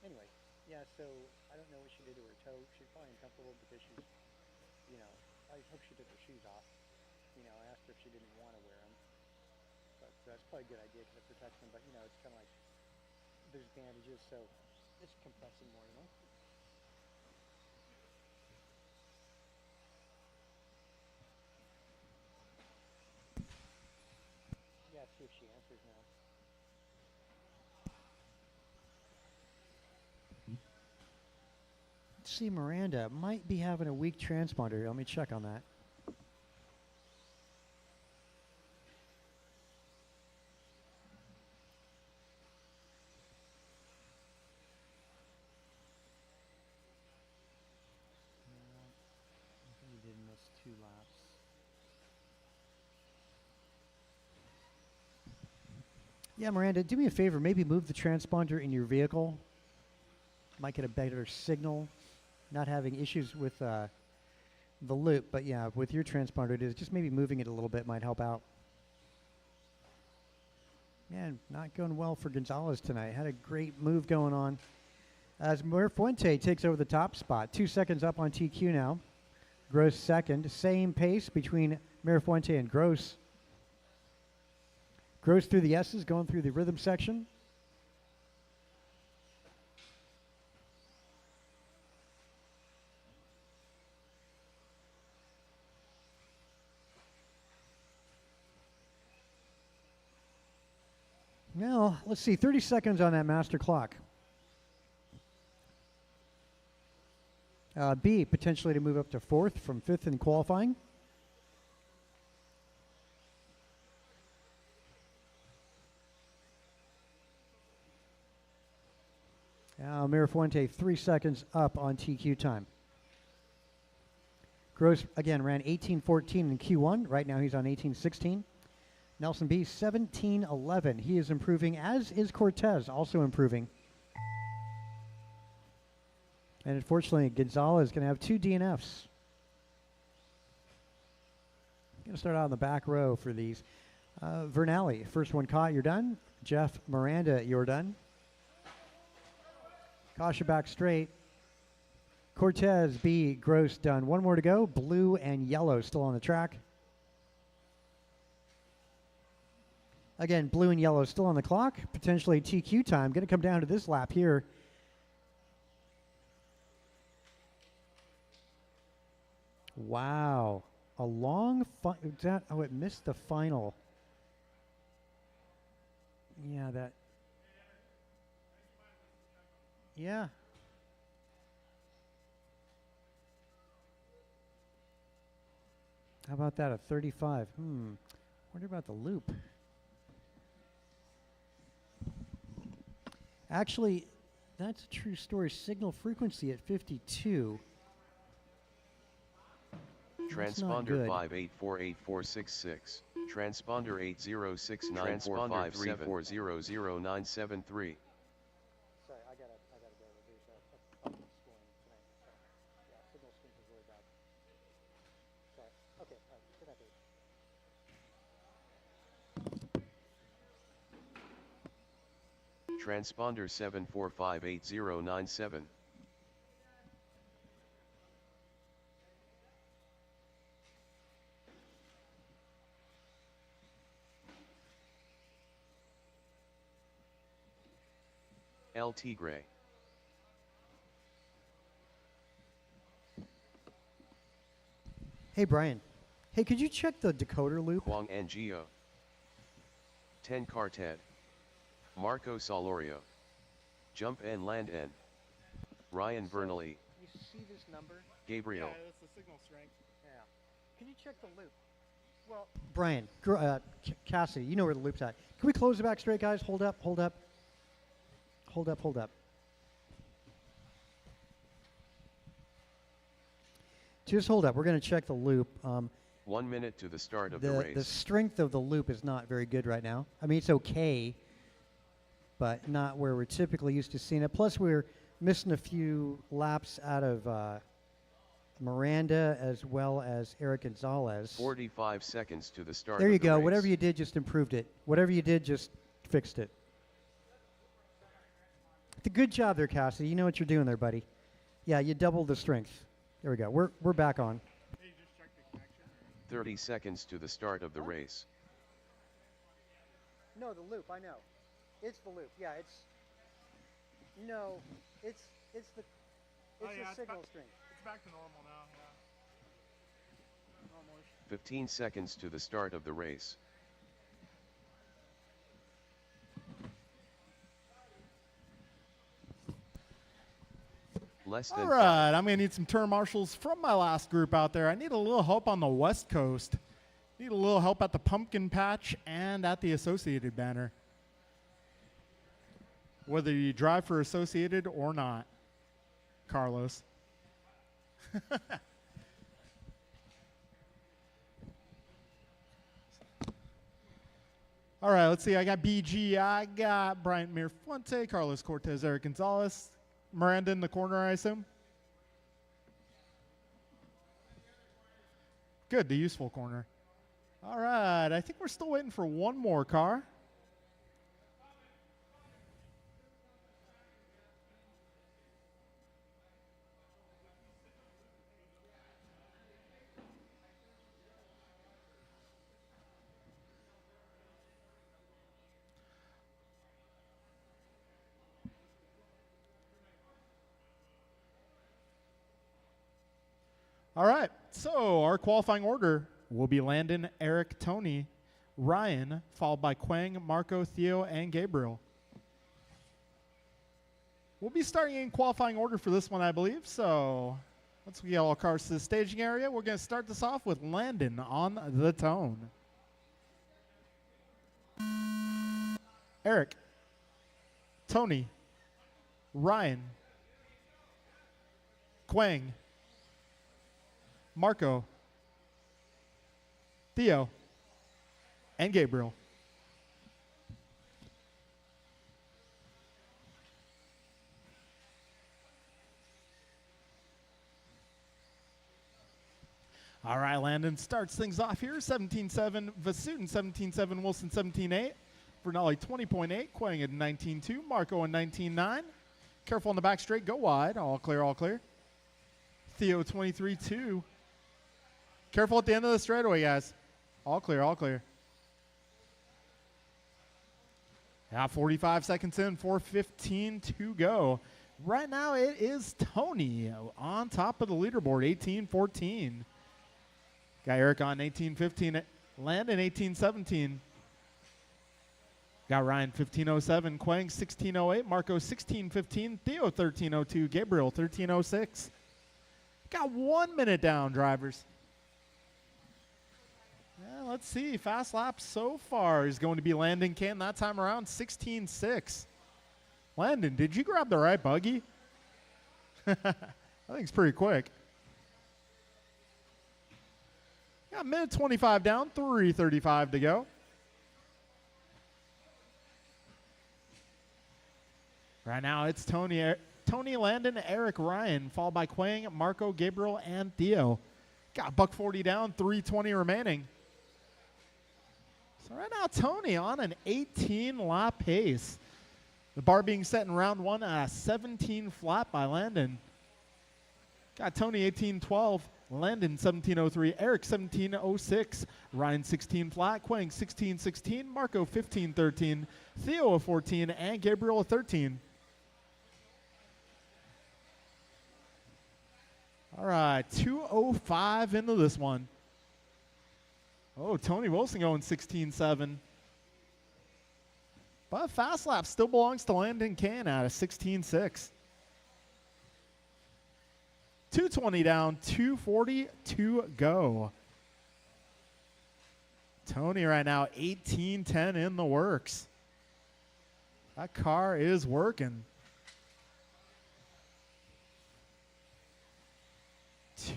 Speaker 1: Anyway, yeah, so I don't know what she did to her toe. She's probably uncomfortable because she's, you know, I hope she took her shoes off. You know, I asked her if she didn't want to wear them. But that's probably a good idea because it protects them. But, you know, it's kind of like there's bandages, so it's compressing more, you know. Yeah, see if she answers now. Let's see, Miranda might be having a weak transponder. Let me check on that. I think he did miss 2 laps. Yeah, Miranda, do me a favor. Maybe move the transponder in your vehicle. Might get a better signal. Not having issues with the loop, but yeah, with your transponder, it is just maybe moving it a little bit might help out. Man, not going well for Gonzalez tonight. Had a great move going on. As Mirafuente takes over the top spot. 2 seconds up on TQ now. Gross second. Same pace between Mirafuente and Gross. Gross through the S's, going through the rhythm section. Now, let's see, 30 seconds on that master clock. B, potentially to move up to 4th from 5th in qualifying. Mirafuente 3 seconds up on TQ time. Gross, again, ran 18:14 in Q1. Right now he's on 18:16. Nelson B, 17:11. He is improving, as is Cortez, also improving. And unfortunately, Gonzalez is going to have 2 DNFs. Going to start out in the back row for these. Vernali, first one caught, you're done. Jeff Miranda, you're done. Kasha back straight. Cortez, B, Gross, done. One more to go. Blue and yellow still on the track. Again, blue and yellow still on the clock. Potentially TQ time. Going to come down to this lap here. Wow. A long... it missed the final. Yeah, that... Yeah. How about that, a 35? Wonder about the loop. Actually, that's a true story. Signal frequency at 52.
Speaker 2: Transponder 5848466. Transponder 80694534000973.
Speaker 1: Sorry, I gotta go. There's a scoring tonight. Yeah, signal strength is really bad. Sorry. Okay, sit that date.
Speaker 2: Transponder 7458097. El Tigre.
Speaker 1: Hey, Brian. Hey, could you check the decoder loop?
Speaker 2: Huang Ngo. 10 Carted. Marco Solorio. Jump and land N. Ryan Vernally.
Speaker 1: You see this number?
Speaker 2: Gabriel.
Speaker 3: Yeah, that's the signal strength.
Speaker 1: Yeah. Can you check the loop? Well, Brian, Cassidy, you know where the loop's at. Can we close the back straight, guys? Hold up, hold up. Hold up, hold up. Just hold up. We're going to check the loop.
Speaker 2: 1 minute to the start of the race.
Speaker 1: The strength of the loop is not very good right now. I mean, it's okay, but not where we're typically used to seeing it. Plus, we're missing a few laps out of Miranda as well as Eric Gonzalez.
Speaker 2: 45 seconds to the start
Speaker 1: There
Speaker 2: of
Speaker 1: you
Speaker 2: the
Speaker 1: go.
Speaker 2: race.
Speaker 1: Whatever you did just improved it. Whatever you did just fixed it. It's a good job there, Cassidy. You know what you're doing there, buddy. Yeah, you doubled the strength. There we go. We're back on.
Speaker 2: 30 seconds to the start of the race.
Speaker 1: No, the loop. I know. It's the loop. Yeah, it's. No, it's the signal strength.
Speaker 3: It's back to normal now, yeah. Normal-ish.
Speaker 2: 15 seconds to the start of the race. Less than
Speaker 3: All right, I'm going to need some turn marshals from my last group out there. I need a little help on the West Coast. Need a little help at the Pumpkin Patch and at the Associated banner. Whether you drive for Associated or not, Carlos. All right, let's see. I got BG. I got Bryant Mirafuente, Carlos Cortez, Eric Gonzalez. Miranda in the corner, I assume. Good, the useful corner. All right, I think we're still waiting for one more car. All right, so our qualifying order will be Landon, Eric, Tony, Ryan, followed by Quang, Marco, Theo, and Gabriel. We'll be starting in qualifying order for this one, I believe. So once we get all cars to the staging area, we're going to start this off with Landon on the tone. Eric, Tony, Ryan, Quang, Marco, Theo, and Gabriel. All right, Landon starts things off here. 17.7, Vasudin 17.7, Wilson 17.8, Vernali 20.8, Quang at 19.2, Marco at 19.9. Careful on the back straight, go wide. All clear, all clear. Theo 23.2. Careful at the end of the straightaway, guys. All clear, all clear. Yeah, 45 seconds in, 4:15 to go. Right now it is Tony on top of the leaderboard, 18-14. Got Eric on 18-15, Landon 18-17. Got Ryan 15:07, Quang 16:08, Marco 16:15, Theo 13:02, Gabriel 13:06. Got 1 minute down, drivers. Yeah, let's see. Fast lap so far is going to be Landon Can. That time around, 16:6. Landon, did you grab the right buggy? I think it's pretty quick. Got minute 25 down, 3:35 to go. Right now it's Tony, Landon, Eric, Ryan, followed by Quang, Marco, Gabriel, and Theo. Got $140 down, 3:20 remaining. So right now Tony on an 18-lap pace. The bar being set in round one at a 17 flat by Landon. Got Tony 18-12, Landon 17:03, Eric 17:06, Ryan 16 flat, Quang 16:16, Marco 15:13, Theo 14, and Gabriel 13. All right, 2:05 into this one. Oh, Tony Wilson going 16.7. But fast lap still belongs to Landon Can at a 16.6. 2:20 down, 2:40 to go. Tony right now 18.10 in the works. That car is working.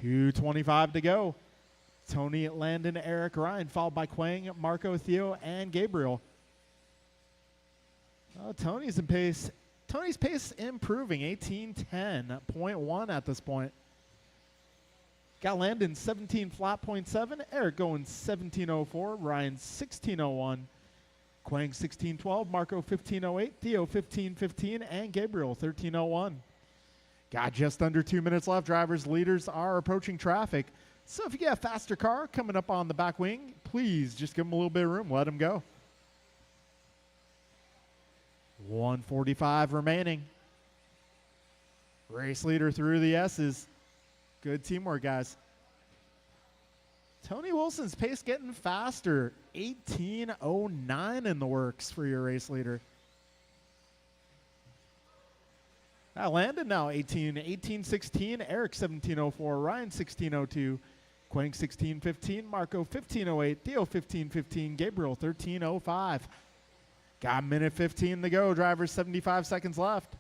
Speaker 3: 2:25 to go. Tony, Landon, Eric, Ryan, followed by Quang, Marco, Theo, and Gabriel. Oh, Tony's pace improving, 18:10.1 at this point. Got Landon 17 flat 0.7, Eric going 17:04, Ryan 16:01, Quang 16:12, Marco 15:08, Theo 15:15, and Gabriel 13:01. Got just under 2 minutes left. Drivers, leaders are approaching traffic. So if you get a faster car coming up on the back wing, please just give them a little bit of room. Let them go. 1:45 remaining. Race leader through the S's. Good teamwork, guys. Tony Wilson's pace getting faster. 18:09 in the works for your race leader. Landon now 18:16, Eric 17:04, Ryan 16:02, Quang 16:15, Marco 15:08, Theo 15:15, Gabriel 13:05. Got a minute 15 to go, drivers, 75 seconds left.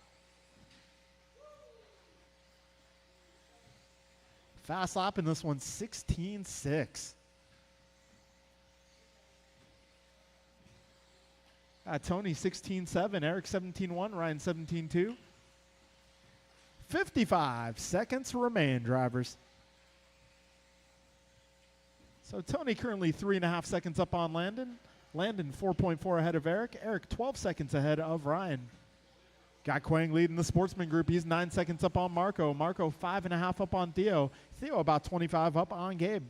Speaker 3: Fast lap in this one, 16.6. Tony 16.7, Eric 17.1, Ryan 17.2. 55 seconds remain, drivers. So Tony currently 3.5 seconds up on Landon. Landon 4.4 ahead of Eric. Eric 12 seconds ahead of Ryan. Got Quang leading the sportsman group. He's 9 seconds up on Marco. Marco 5.5 up on Theo. Theo about 25 up on Gabe.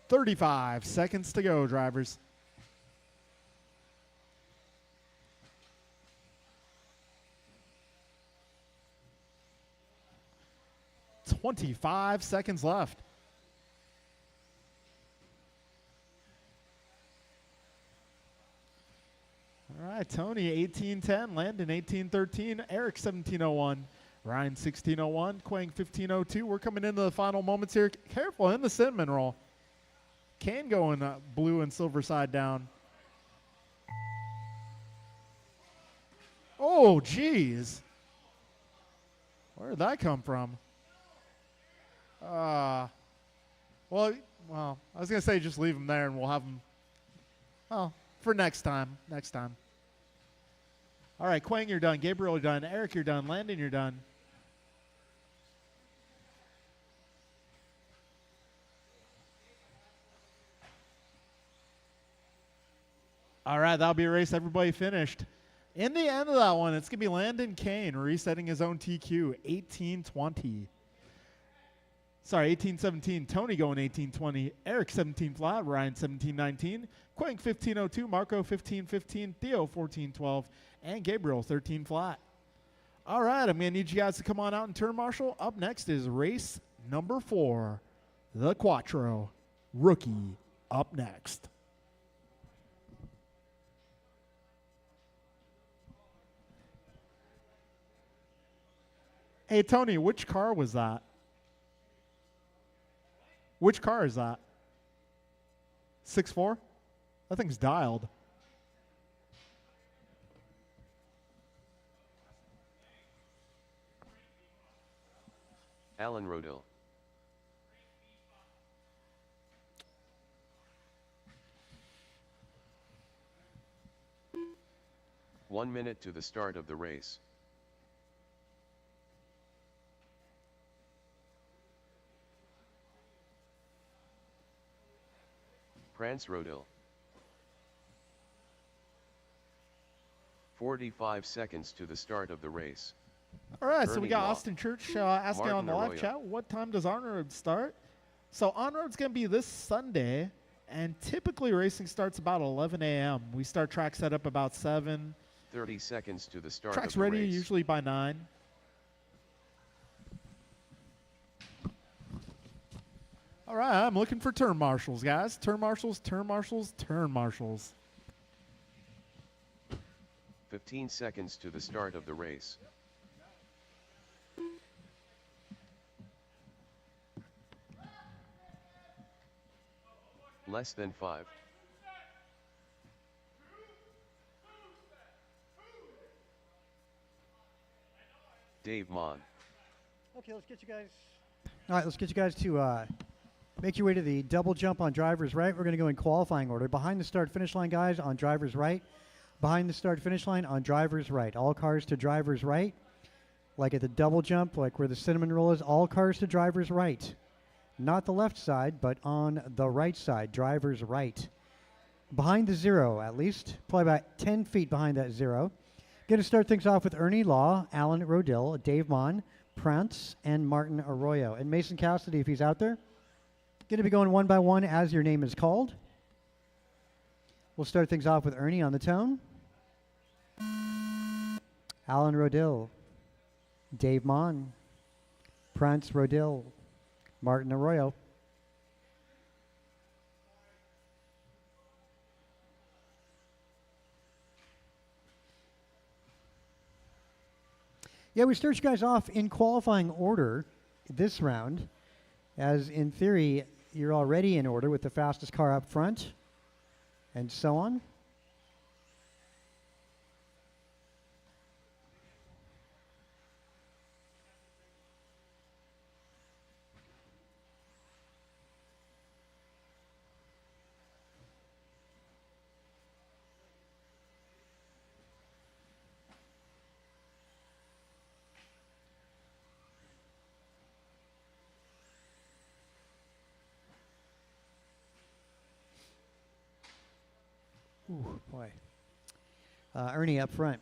Speaker 3: 35 seconds to go, drivers. 25 seconds left. All right, Tony 1810, Landon 1813, Eric 1701, Ryan 1601, Quang 1502. We're coming into the final moments here. Careful in the cinnamon roll. Can go in blue and silver side down. Oh, geez. Where did that come from? Well, I was going to say just leave them there and we'll have them, well, for next time. Next time. All right, Quang, you're done. Gabriel, you're done. Eric, you're done. Landon, you're done. All right, that'll be a race. Everybody finished. In the end of that one, it's going to be Landon Kane resetting his own TQ, 1820. Sorry, 1817. Tony going 1820. Eric 17 flat. Ryan 1719. Quang 1502. Marco 1515. Theo 1412. And Gabriel 13 flat. All right, I'm going to need you guys to come on out and turn marshal. Up next is race number 4, the Quattro. Rookie up next. Hey, Tony, which car was that? Which car is that? 6'4"? That thing's dialed.
Speaker 2: Alan Rodil. One minute to the start of the race. Prance Rodil. 45 seconds to the start of the race.
Speaker 3: All right, so we
Speaker 2: Ernie
Speaker 3: got
Speaker 2: Law.
Speaker 3: Austin Church asking
Speaker 2: Martin
Speaker 3: on the live
Speaker 2: Arroyo.
Speaker 3: chat, what time does On-Road start? So On-Road's going to be this Sunday, and typically racing starts about 11 a.m. We start track setup about 7.
Speaker 2: 30 seconds to the start
Speaker 3: Track's
Speaker 2: of the
Speaker 3: ready
Speaker 2: race.
Speaker 3: usually by 9. All right, I'm looking for turn marshals, guys. Turn marshals, turn marshals, turn marshals.
Speaker 2: 15 seconds to the start of the race. Less than 5. Dave Mon.
Speaker 1: Okay, let's get you guys. All right, let's get you guys to make your way to the double jump on driver's right. We're going to go in qualifying order. Behind the start finish line, guys, on driver's right. Behind the start finish line on driver's right. All cars to driver's right. Like at the double jump, like where the cinnamon roll is, all cars to driver's right. Not the left side, but on the right side, driver's right. Behind the zero, at least, probably about 10 feet behind that zero. Going to start things off with Ernie Law, Alan Rodil, Dave Mon, Prance, and Martin Arroyo. And Mason Cassidy, if he's out there. Going to be going one by one as your name is called. We'll start things off with Ernie on the tone. Alan Rodil, Dave Mon, Prance Rodil, Martin Arroyo. Yeah, we start you guys off in qualifying order this round, as in theory, you're already in order with the fastest car up front, and so on. Ooh, boy. Ernie up front.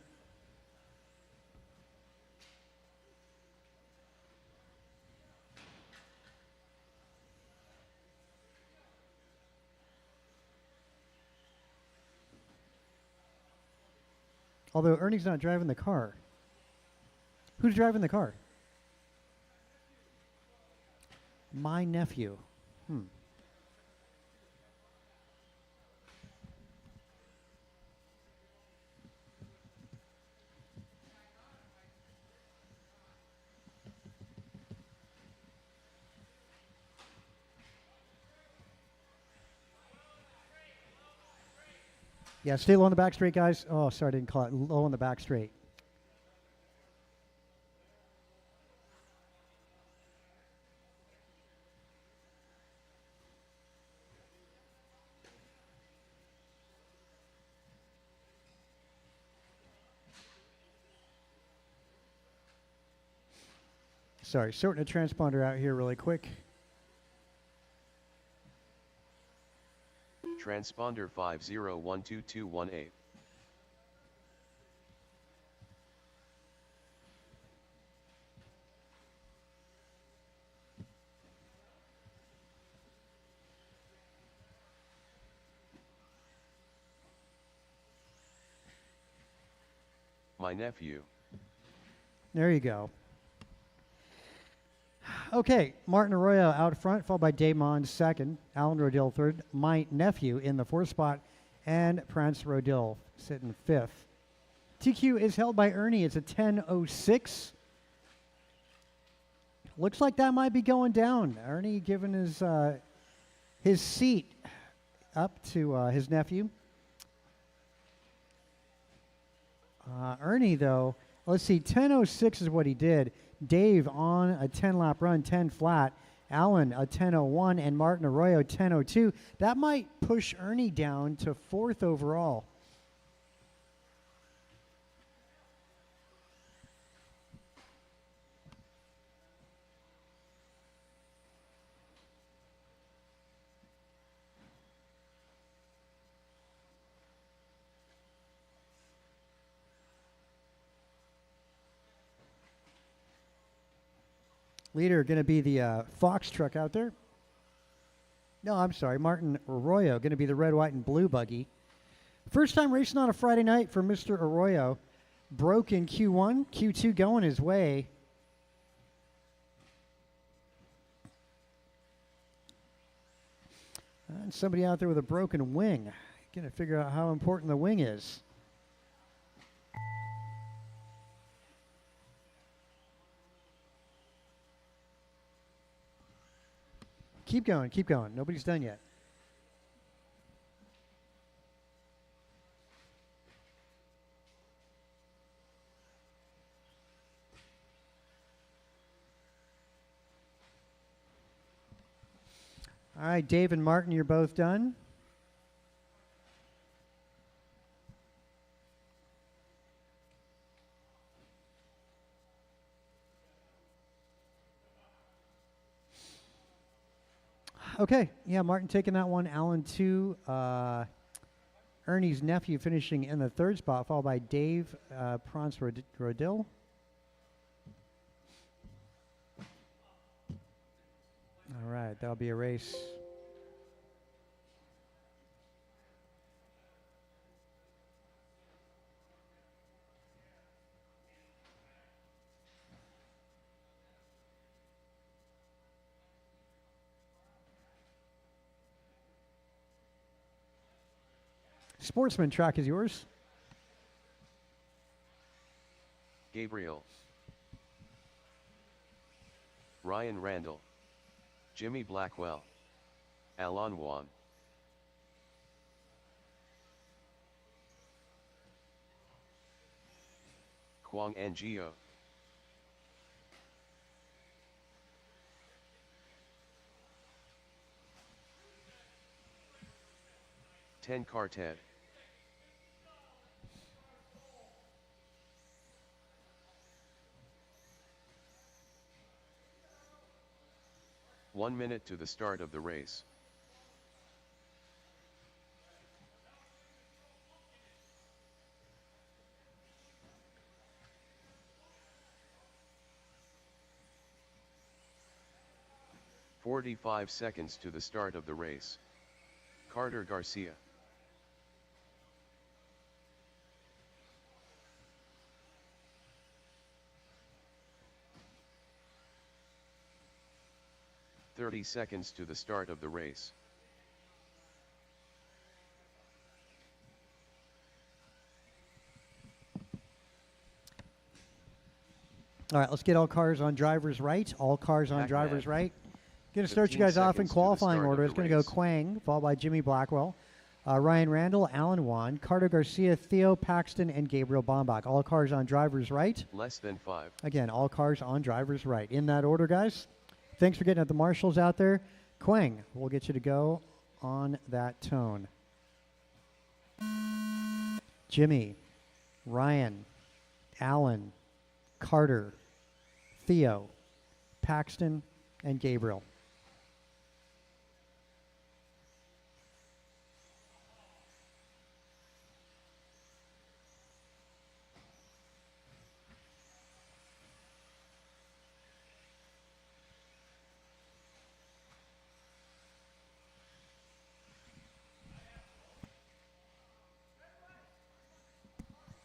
Speaker 1: Although Ernie's not driving the car. Who's driving the car? My nephew. Yeah, stay low on the back straight, guys. Oh, sorry, I didn't call it. Low on the back straight. Sorry, sorting a transponder out here really quick.
Speaker 2: Transponder 5012218. My nephew.
Speaker 1: There you go. Okay, Martin Arroyo out front, followed by Damon second, Alan Rodil third, my nephew in the fourth spot, and Prance Rodil sitting fifth. TQ is held by Ernie. It's a 10:06. Looks like that might be going down. Ernie giving his seat up to his nephew. Ernie, though, let's see, 10:06 is what he did. Dave on a 10-lap run, 10 flat. Alan a 10:01, and Martin Arroyo 10:02. That might push Ernie down to fourth overall. Leader going to be the Fox truck out there. No, I'm sorry. Martin Arroyo going to be the red, white, and blue buggy. First time racing on a Friday night for Mr. Arroyo. Broke in Q1, Q2 going his way. And somebody out there with a broken wing. Going to figure out how important the wing is. Keep going, keep going. Nobody's done yet. All right, Dave and Martin, you're both done. Okay, yeah, Martin taking that one. Alan 2. Ernie's nephew finishing in the third spot, followed by Dave Prance Rodil. All right, that'll be a race. Sportsman track is yours.
Speaker 2: Gabriel. Ryan Randall. Jimmy Blackwell. Alan Wan. Kwang Ngo. Ten Carted. One minute to the start of the race. "45 seconds to the start of the race. Carter Garcia. 30 seconds to the start of the race.
Speaker 1: All right, let's get all cars on driver's right. All cars on
Speaker 2: Pac-Man.
Speaker 1: driver's right. Going to start you
Speaker 2: 15
Speaker 1: guys off in
Speaker 2: seconds to the
Speaker 1: qualifying
Speaker 2: start of
Speaker 1: order.
Speaker 2: the
Speaker 1: It's going to go
Speaker 2: race.
Speaker 1: Quang, followed by Jimmy Blackwell, Ryan Randall, Alan Wan, Carter Garcia, Theo Paxton, and Gabriel Bombach. All cars on driver's right.
Speaker 2: Less than 5.
Speaker 1: Again, all cars on driver's right. In that order, guys. Thanks for getting at the marshals out there. Quang, we'll get you to go on that tone. Jimmy, Ryan, Alan, Carter, Theo, Paxton, and Gabriel.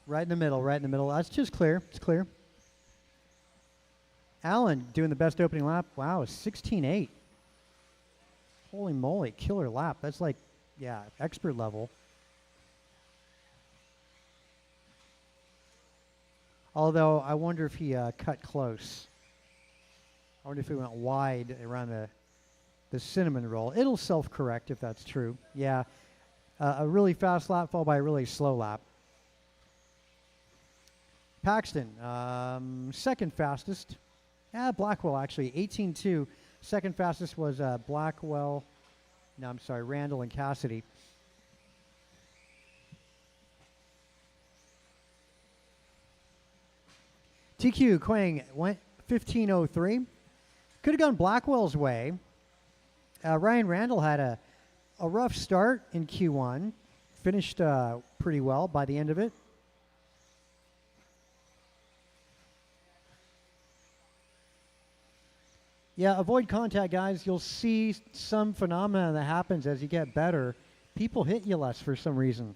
Speaker 1: Right in the middle, right in the middle. That's just clear. It's clear. Alan doing the best opening lap. Wow, 16.8. Holy moly, killer lap. That's like, yeah, expert level. Although, I wonder if he cut close. I wonder if he went wide around the cinnamon roll. It'll self-correct if that's true. Yeah, a really fast lap followed by a really slow lap. Paxton, second fastest. Blackwell actually, 18.2. Second fastest was Blackwell. No, I'm sorry, Randall and Cassidy. TQ Quang went 15.03. Could have gone Blackwell's way. Ryan Randall had a rough start in Q1. Finished pretty well by the end of it. Yeah, avoid contact, guys. You'll see some phenomena that happens as you get better. People hit you less for some reason.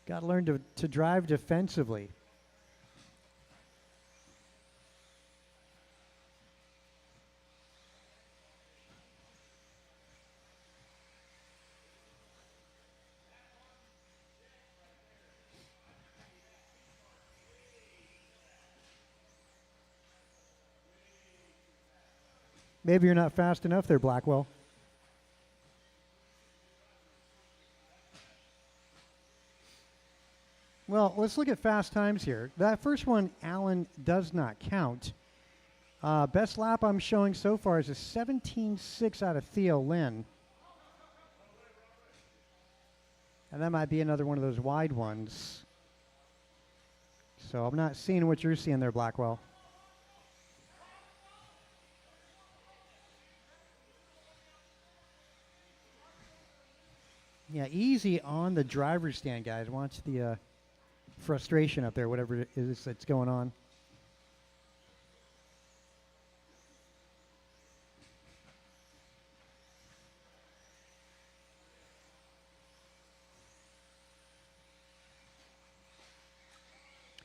Speaker 1: Got to learn to drive defensively. Maybe you're not fast enough there, Blackwell. Well, let's look at fast times here. That first one, Alan, does not count. Best lap I'm showing so far is a 17.6 out of Theo Lynn. And that might be another one of those wide ones. So I'm not seeing what you're seeing there, Blackwell. Yeah, easy on the driver's stand, guys. Watch the frustration up there, whatever it is that's going on.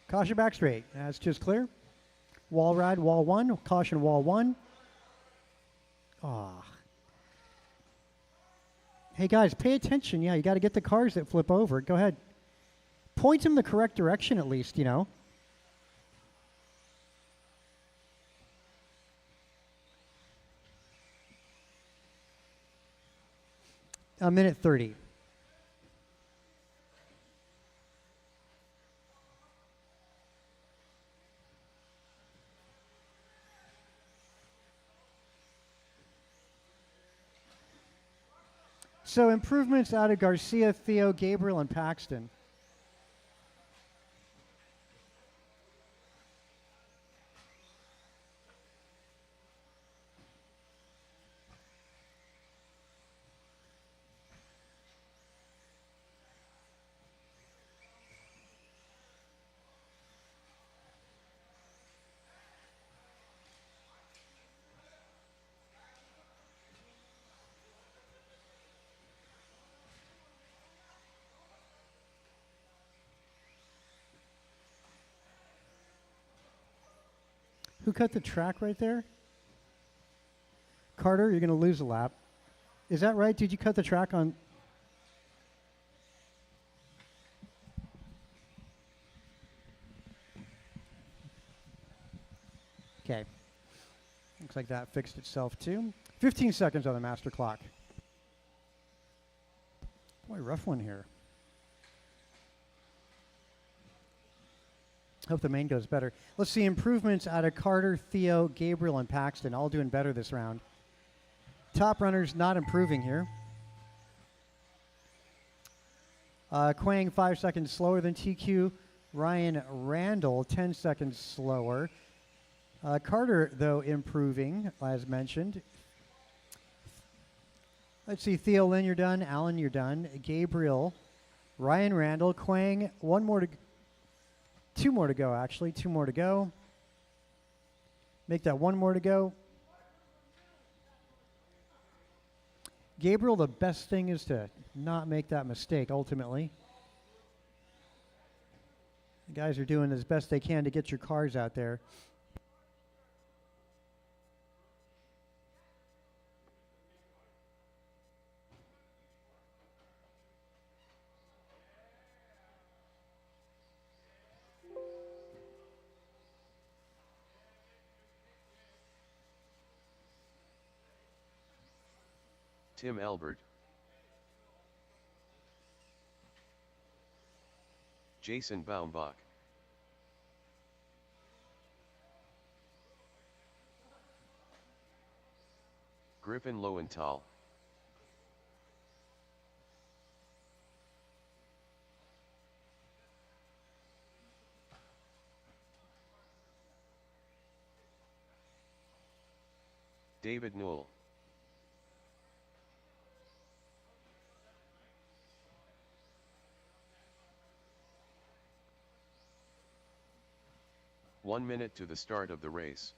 Speaker 1: Caution back straight. That's just clear. Wall ride, wall one. Caution, wall one. Ah. Hey, guys, pay attention. Yeah, you got to get the cars that flip over. Go ahead. Point them the correct direction at least, you know. A minute 30. So improvements out of Garcia, Theo, Gabriel, and Paxton. Who cut the track right there? Carter, you're going to lose a lap. Is that right? Did you cut the track on? Okay. Looks like that fixed itself too. 15 seconds on the master clock. Boy, rough one here. Hope the main goes better. Let's see improvements out of Carter, Theo, Gabriel, and Paxton. All doing better this round. Top runners not improving here. Quang 5 seconds slower than TQ. Ryan Randall 10 seconds slower. Carter, though, improving, as mentioned. Let's see, Theo Lynn, you're done. Alan, you're done. Gabriel, Ryan Randall, Quang, two more to go, actually. Two more to go. Make that one more to go. Gabriel, the best thing is to not make that mistake, ultimately. The guys are doing as best they can to get your cars out there.
Speaker 2: Tim Albert, Jason Baumbach, Griffin Lowenthal, David Newell, "1 minute to the start of the race.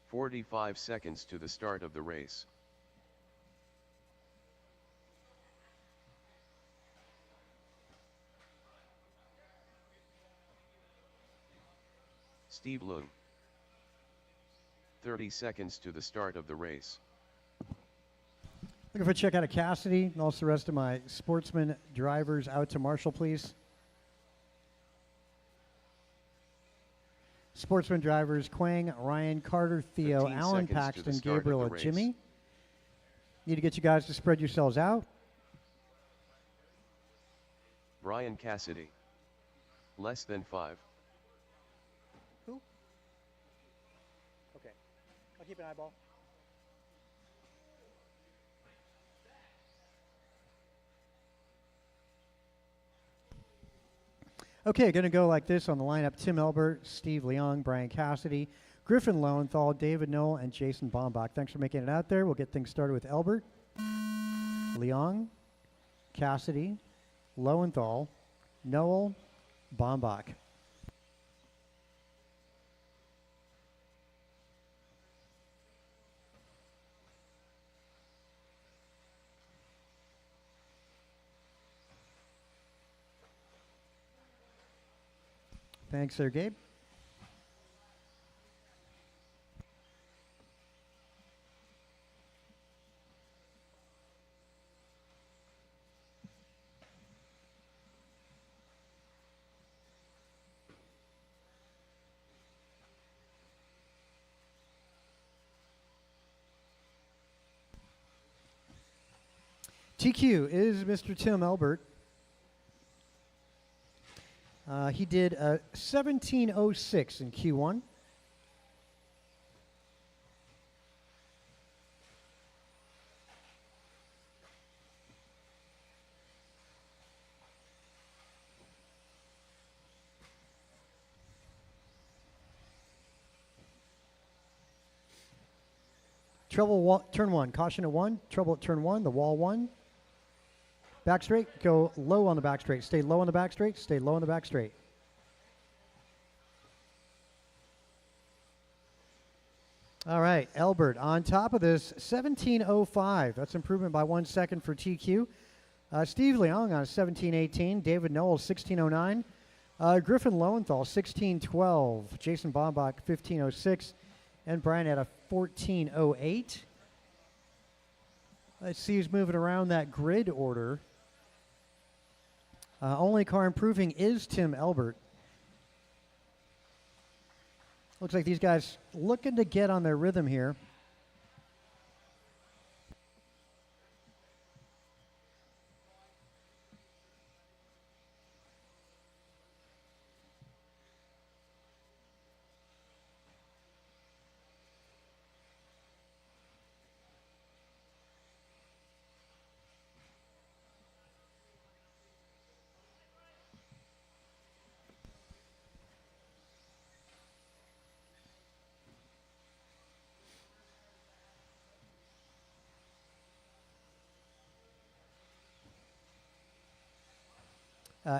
Speaker 2: "45 seconds to the start of the race. Steve Loom. 30 seconds to the start of the race.
Speaker 1: Looking for a check out of Cassidy and also the rest of my sportsman drivers out to Marshall, please. Sportsman drivers, Quang, Ryan, Carter, Theo,
Speaker 2: 15
Speaker 1: Alan,
Speaker 2: seconds to the
Speaker 1: Paxton,
Speaker 2: start of
Speaker 1: Gabriel,
Speaker 2: the
Speaker 1: and
Speaker 2: race.
Speaker 1: Jimmy. Need to get you guys to spread yourselves out.
Speaker 2: Brian Cassidy. Less than 5.
Speaker 1: Who? Okay. I'll keep an eyeball. Okay, going to go like this on the lineup. Tim Elbert, Steve Leong, Brian Cassidy, Griffin Lowenthal, David Noel, and Jason Baumbach. Thanks for making it out there. We'll get things started with Elbert, Leong, Cassidy, Lowenthal, Noel, Baumbach. Thanks there, Gabe. TQ is Mr. Tim Elbert. He did a 17:06 in Q1. Trouble turn 1, caution at 1, trouble at turn 1, the wall 1. Back straight, go low on the back straight. Stay low on the back straight, stay low on the back straight. All right, Elbert on top of this, 17:05. That's improvement by 1 second for TQ. Steve Leong on a 17:18. David Knowles, 16:09. Griffin Lowenthal, 16:12. Jason Bombach, 15:06. And Brian at a 14:08. Let's see who's moving around that grid order. Only car improving is Tim Elbert. Looks like these guys looking to get on their rhythm here.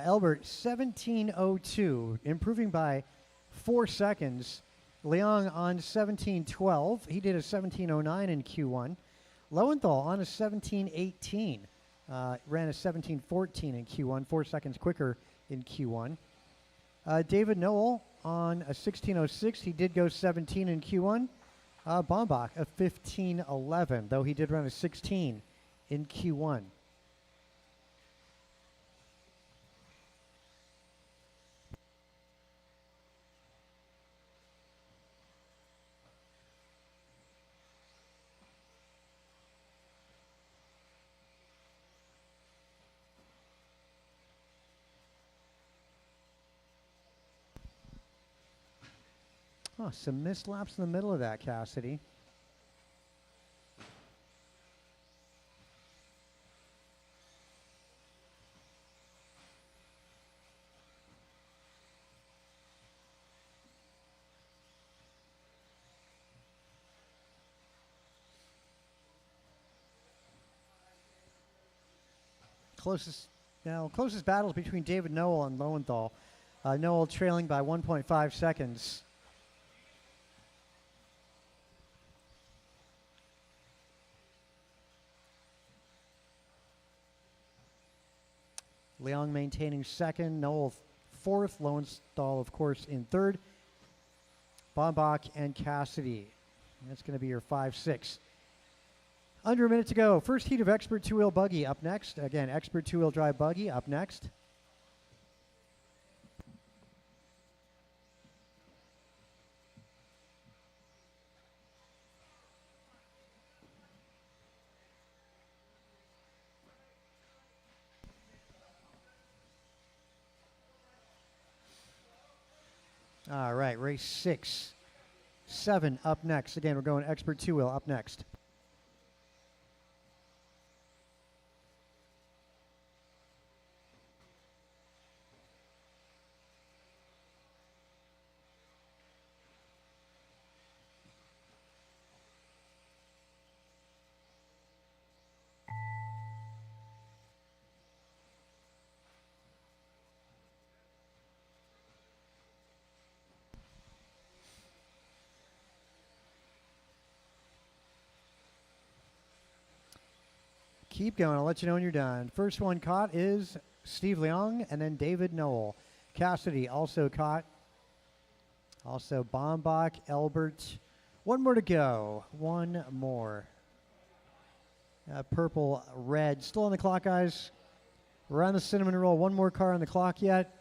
Speaker 1: Elbert, 17:02, improving by 4 seconds. Leong on 17:12. He did a 17:09 in Q1. Lowenthal on a 17:18. Ran a 17:14 in Q1, 4 seconds quicker in Q1. David Noel on a 16:06. He did go 17 in Q1. Bombach a 15:11, though he did run a 16 in Q1. Oh, some missed laps in the middle of that, Cassidy. Closest battles between David Noel and Lowenthal. Noel trailing by 1.5 seconds. Leong maintaining second, Noel fourth, Lowenthal, of course, in third. Bombach and Cassidy. That's going to be your 5-6. Under a minute to go. First heat of Expert two-wheel buggy up next. Again, Expert two-wheel drive buggy up next. All right, race 6. 7 up next. Again, we're going Expert two-wheel up next. Keep going. I'll let you know when you're done. First one caught is Steve Leong and then David Noel. Cassidy also caught. Also Bombach, Elbert. One more to go. One more. Purple, red. Still on the clock, guys. We're on the cinnamon roll. One more car on the clock yet.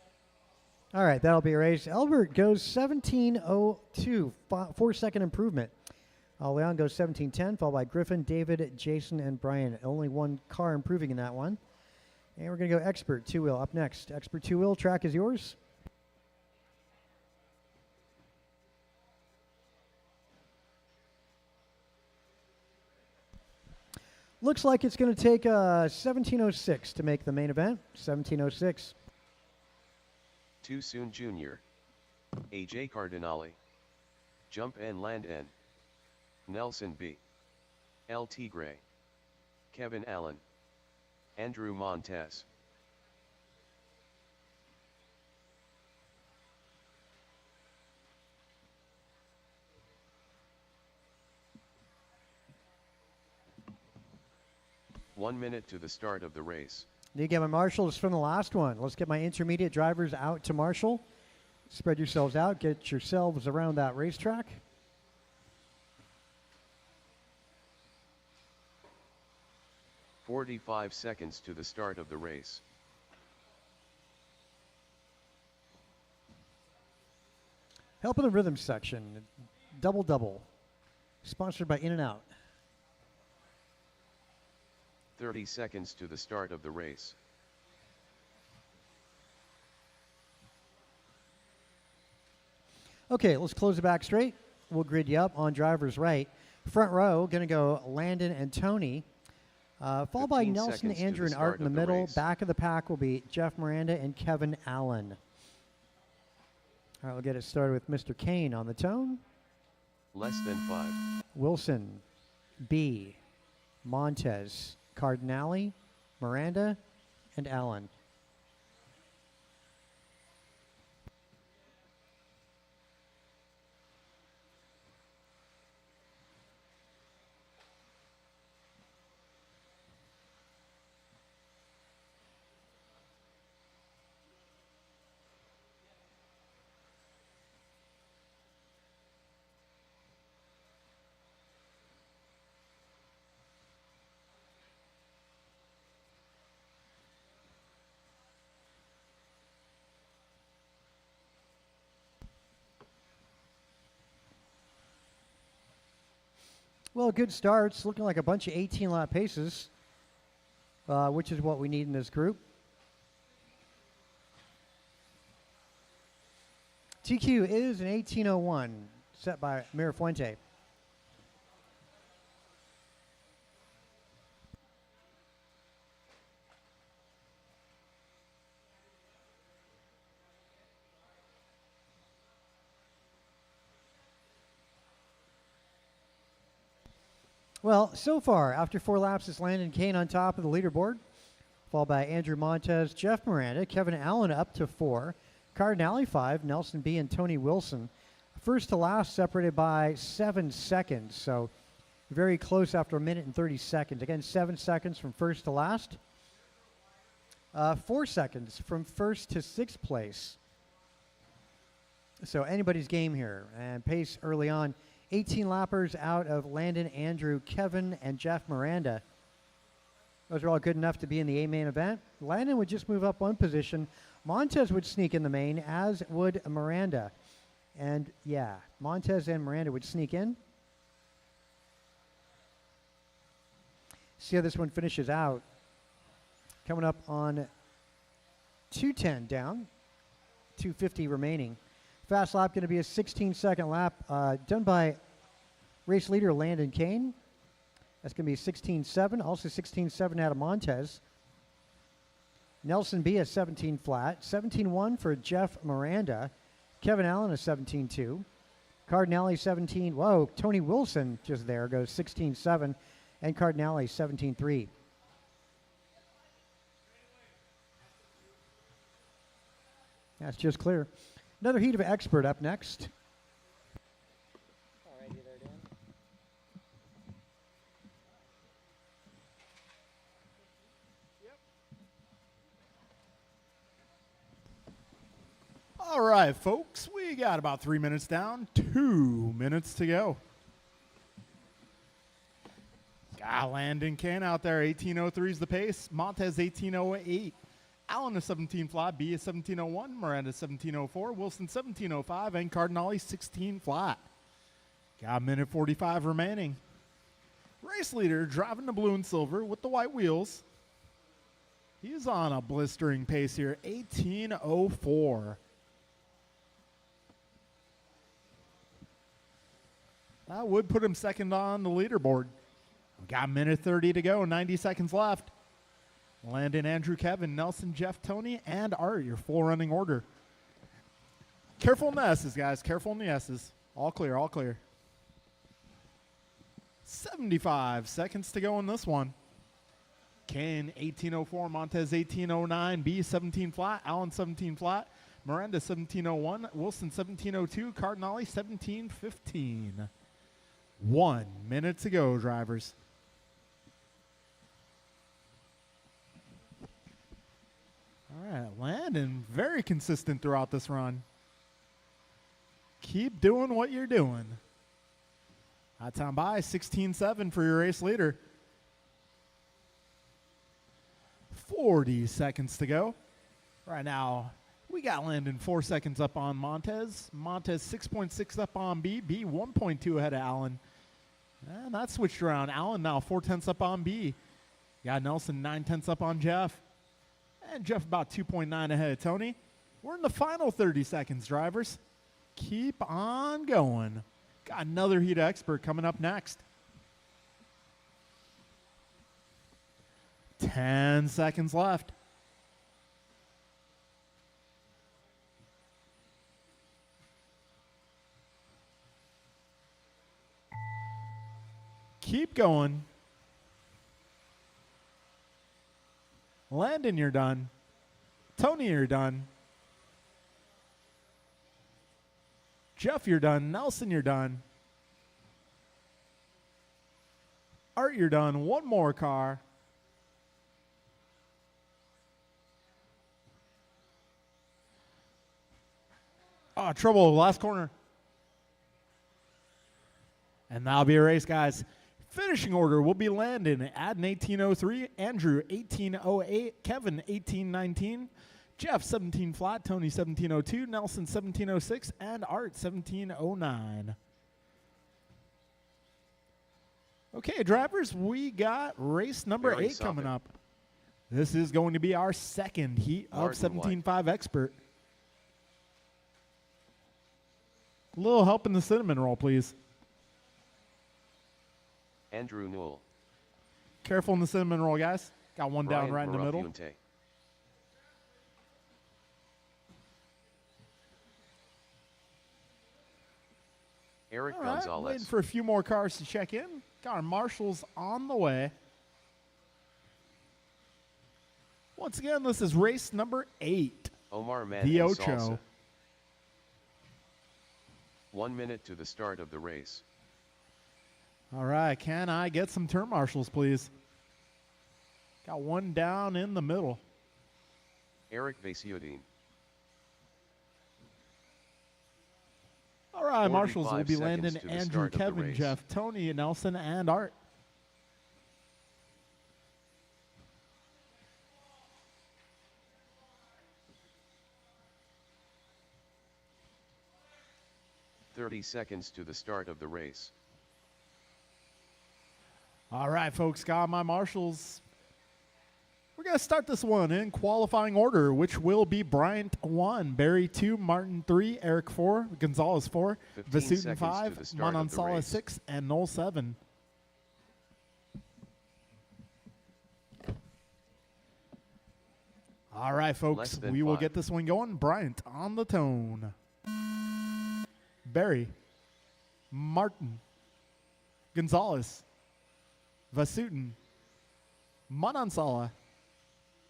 Speaker 1: All right, that'll be a race. Elbert goes 17:02. 4-second improvement. Leon goes 17:10, followed by Griffin, David, Jason, and Brian. Only one car improving in that one. And we're going to go Expert two-wheel up next. Expert two-wheel, track is yours. Looks like it's going to take 17:06 to make the main event. 17:06.
Speaker 2: Too Soon Jr. AJ Cardinale. Jump N Land N. Nelson B. El Tigre. Kevin Allen. Andrew Montez. 1 minute to the start of the race.
Speaker 1: Need to get my marshals from the last one. Let's get my intermediate drivers out to marshal. Spread yourselves out. Get yourselves around that racetrack.
Speaker 2: "45 seconds to the start of the race.
Speaker 1: Help in the rhythm section. Double Double. Sponsored by In-N-Out.
Speaker 2: 30 seconds to the start of the race.
Speaker 1: Okay, let's close it back straight. We'll grid you up on driver's right. Front row, going to go Landon and Tony. Followed by
Speaker 2: 15
Speaker 1: Nelson,
Speaker 2: seconds to
Speaker 1: Andrew,
Speaker 2: the
Speaker 1: and Art
Speaker 2: start
Speaker 1: in the
Speaker 2: of the
Speaker 1: middle.
Speaker 2: race.
Speaker 1: Back of the pack will be Jeff Miranda and Kevin Allen. All right, we'll get it started with Mr. Kane on the tone.
Speaker 2: Less than 5.
Speaker 1: Wilson, B, Montez, Cardinale, Miranda, and Allen. Well, good starts. Looking like a bunch of 18-lap paces, which is what we need in this group. TQ is an 18:01, set by Mirafuente. Well, so far, after 4 laps, it's Landon Kane on top of the leaderboard, followed by Andrew Montez, Jeff Miranda, Kevin Allen up to 4, Cardinale 5, Nelson B, and Tony Wilson. First to last, separated by 7 seconds, so very close after 1 minute and 30 seconds. Again, 7 seconds from first to last. 4 seconds from first to 6th place. So anybody's game here. And pace early on. 18 lappers out of Landon, Andrew, Kevin, and Jeff Miranda. Those are all good enough to be in the A main event. Landon would just move up 1 position. Montez would sneak in the main, as would Miranda. And yeah, Montez and Miranda would sneak in. See how this one finishes out. Coming up on 2:10 down, 2:50 remaining. Fast lap going to be a 16-second lap done by race leader Landon Kane. That's going to be 16.7. Also 16.7 out of Montez. Nelson B a 17 flat. 17.1 for Jeff Miranda. Kevin Allen a 17.2. Cardinale 17. Whoa, Tony Wilson just there goes 16.7. And Cardinale 17.3. That's just clear. Another heat of expert up next.
Speaker 3: All right, folks, we got about 3 minutes down, 2 minutes to go. Got Landon Kane out there, 18:03 is the pace. Montez 18:08. Allen a 17 flat, B a 17:01, Miranda 17:04, Wilson 17:05, and Cardinale 16 flat. Got a minute 45 remaining. Race leader driving the blue and silver with the white wheels. He's on a blistering pace here, 18:04. That would put him second on the leaderboard. We got a minute 30 to go, 90 seconds left. Landon, Andrew, Kevin, Nelson, Jeff, Tony, and Art, your full running order. Careful in the S's, guys. Careful in the S's. All clear, all clear. 75 seconds to go in this one. Kane, 18:04. Montez, 18:09. B, 17 flat. Allen, 17 flat. Miranda, 17:01. Wilson, 17:02. Cardinale, 17:15. 1 minute to go, drivers. All right, Landon, very consistent throughout this run. Keep doing what you're doing. Hot time by 16.7 for your race leader. 40 seconds to go. Right now, we got Landon 4 seconds up on Montez. Montez 6.6 up on B. B 1.2 ahead of Allen. And that switched around. Allen now 4/10 up on B. Got Nelson 9/10 up on Jeff. And Jeff about 2.9 ahead of Tony. We're in the final 30 seconds, drivers. Keep on going. Got another heat expert coming up next. 10 seconds left. Keep going. Landon, you're done. Tony, you're done. Jeff, you're done. Nelson, you're done. Art, you're done. One more car. Oh, trouble. Last corner. And that'll be a race, guys. Finishing order will be Landon, Adden 1803, Andrew 1808, Kevin 1819, Jeff 17 flat, Tony 1702, Nelson 1706, and Art 1709. Okay, drivers, we got race number 8 coming up. This is going to be our second heat of 17.5 expert. A little help in the cinnamon roll, please.
Speaker 2: Andrew Newell.
Speaker 3: Careful in the cinnamon roll, guys. Got one down
Speaker 2: Brian
Speaker 3: right in the middle.
Speaker 2: Marapunte. Eric
Speaker 3: All right,
Speaker 2: Gonzalez.
Speaker 3: waiting for a few more cars to check in. Got our marshals on the way. Once again, this is race number 8.
Speaker 2: Omar Man
Speaker 3: The
Speaker 2: and
Speaker 3: Ocho.
Speaker 2: Salsa. 1 minute to the start of the race.
Speaker 3: All right, can I get some turn marshals, please? Got one down in the middle.
Speaker 2: Eric Vasiudin.
Speaker 3: All right, marshals will
Speaker 2: 45
Speaker 3: be
Speaker 2: seconds
Speaker 3: Landon,
Speaker 2: to the
Speaker 3: Andrew,
Speaker 2: start of the
Speaker 3: Kevin,
Speaker 2: race.
Speaker 3: Jeff, Tony, Nelson, and Art.
Speaker 2: "30 seconds to the start of the race.
Speaker 3: All right, folks, got my marshals. We're going to start this one in qualifying order, which will be Bryant 1, Barry 2, Martin 3, Eric 4, Gonzalez 4,
Speaker 2: 15
Speaker 3: Vasutin
Speaker 2: seconds to
Speaker 3: 5,
Speaker 2: the start of the
Speaker 3: Manansala
Speaker 2: race.
Speaker 3: 6, and Noel 7. All right, folks,
Speaker 2: Less than
Speaker 3: we will
Speaker 2: 5.
Speaker 3: get this one going. Bryant on the tone. Barry, Martin, Gonzalez, Vasutin, Manansala,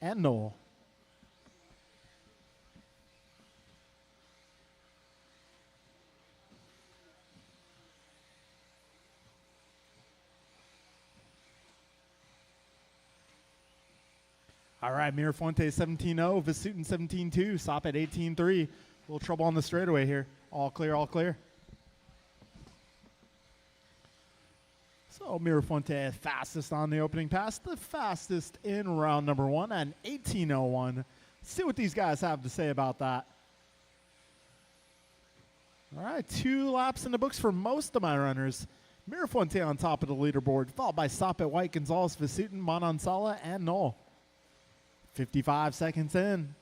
Speaker 3: and Noel. All right, Mirafonte 17-0, Vasutin 17-2, Sop at 18-3. A little trouble on the straightaway here. All clear, all clear. So Mirafonte fastest on the opening pass, the fastest in round number 1 at 18:01. See what these guys have to say about that. All right, 2 laps in the books for most of my runners. Mirafonte on top of the leaderboard, followed by Sop at White, Gonzalez, Vasutin, Manansala, and Noel. 55 seconds in.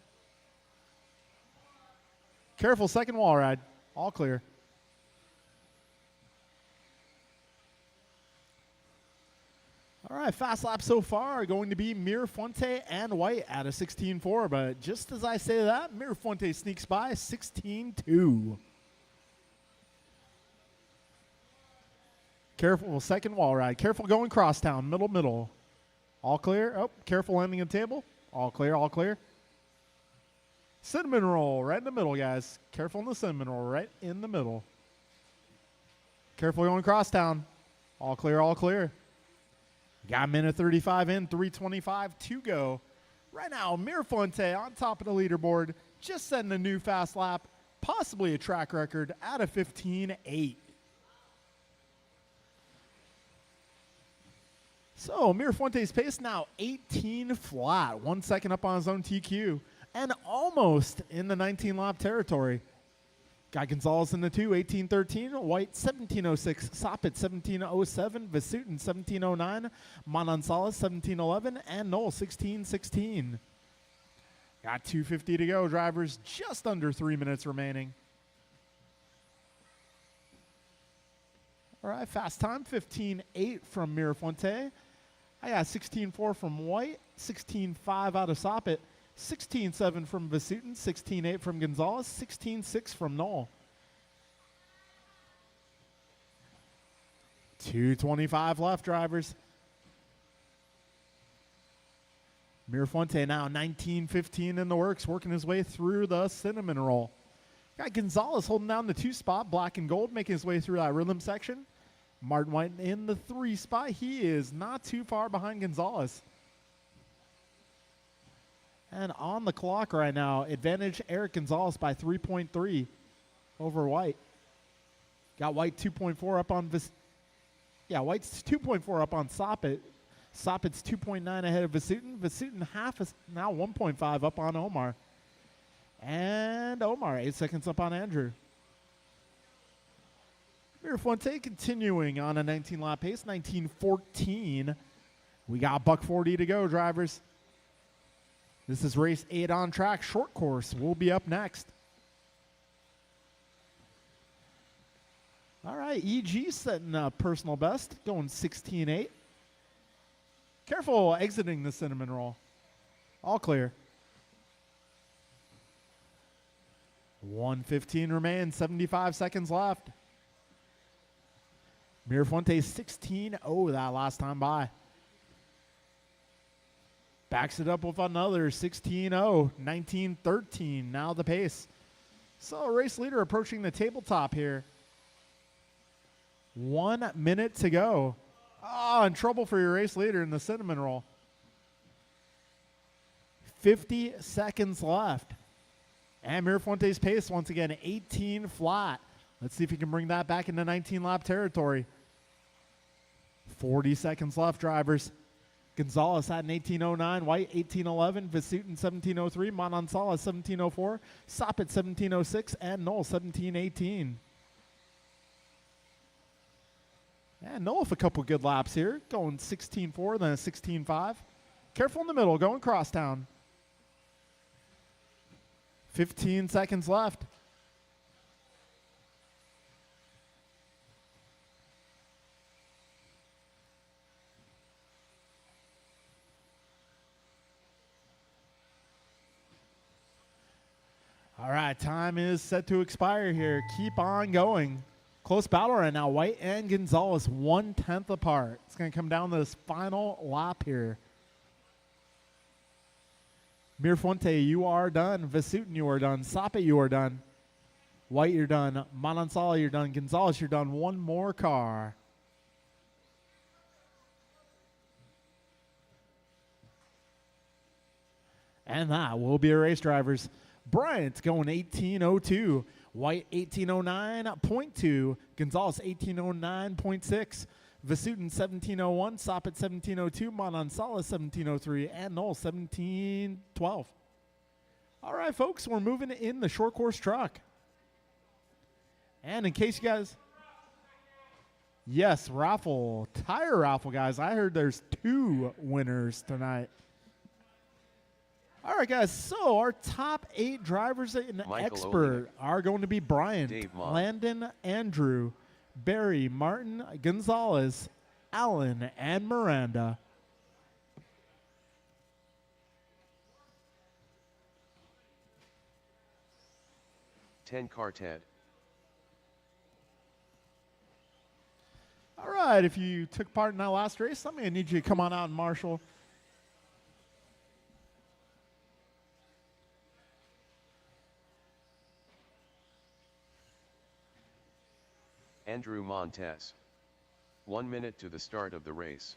Speaker 3: Careful, second wall ride. All clear. All right, fast lap so far going to be Mirafonte and White at a 16.4, but just as I say that, Mirafonte sneaks by 16.2. Careful, second wall ride. Careful going crosstown, middle. All clear. Oh, careful landing the table. All clear, all clear. Cinnamon roll right in the middle, guys. Careful in the cinnamon roll right in the middle. Careful going crosstown. All clear, all clear. Got a minute 35 in, 3:25 to go. Right now, Mirafonte on top of the leaderboard, just setting a new fast lap, possibly a track record at a 15.8. So Mirafonte's pace now 18 flat, 1 second up on his own TQ, and almost in the 19 lap territory. Got Gonzalez in the 2, 18.13, White 17.06, Soppit 17.07, Vasutin 17.09, Manansala 17.11, and Knoll 16.16. Got 2:50 to go, drivers, just under 3 minutes remaining. All right, fast time, 15.8 from Mirafonte. I got 16.4 from White, 16.5 out of Soppit, 16.7 from Vasutin, 16.8 from Gonzalez, 16.6 from Knoll. 2:25 left, drivers. Mirafonte now 19.15 in the works, working his way through the cinnamon roll. Got Gonzalez holding down the 2 spot, black and gold, making his way through that rhythm section. Martin White in the 3 spot. He is not too far behind Gonzalez. And on the clock right now, advantage Eric Gonzalez by 3.3 over White. Got White 2.4 up on White's 2.4 up on Soppit. Soppit's 2.9 ahead of Vasutin. Vasutin half is now 1.5 up on Omar. And Omar 8 seconds up on Andrew. Mirafonte continuing on a 19 lap pace, 19.14. We got $140 to go, drivers. This is race 8 on track. Short course will be up next. All right, EG setting a personal best, going 16.8. Careful exiting the cinnamon roll. All clear. 1:15 remains, 75 seconds left. Mirafonte 16.0 that last time by. Backs it up with another 16.0, 19.13, now the pace. So race leader approaching the tabletop here. 1 minute to go. Oh, in trouble for your race leader in the cinnamon roll. 50 seconds left. And Mirafonte's pace once again, 18 flat. Let's see if he can bring that back into 19 lap territory. 40 seconds left, drivers. Gonzalez at an 18.09, White 18.11, Vasutin 17.03, Manansala 17.04, Soppit 17.06, and Knoll 17.18. And Knoll with a couple good laps here, going 16.4, then a 16.5. Careful in the middle, going crosstown. 15 seconds left. All right, time is set to expire here. Keep on going. Close battle right now. White and Gonzalez 1/10 apart. It's going to come down to this final lap here. Mirafonte, you are done. Vasutin, you are done. Soppit, you are done. White, you're done. Manansala, you're done. Gonzalez, you're done. One more car. And that will be a race, drivers. Bryant going 18.02. White 18.09.2. Gonzalez 18.09.6. Vasutin 17.01. Soppit 17.02. Manansala 17.03. And Knoll 17.12. All right, folks, we're moving in the short course truck. And in case you guys... Yes, raffle. Tire raffle, guys. I heard there's 2 winners tonight. All right, guys, so our top 8 drivers in expert are going to be Brian, Landon, Andrew, Barry, Martin, Gonzalez, Allen, and Miranda.
Speaker 2: $10 Ted.
Speaker 3: All right, if you took part in that last race, I'm going to need you to come on out and marshal.
Speaker 2: Andrew Montes. 1 minute to the start of the race.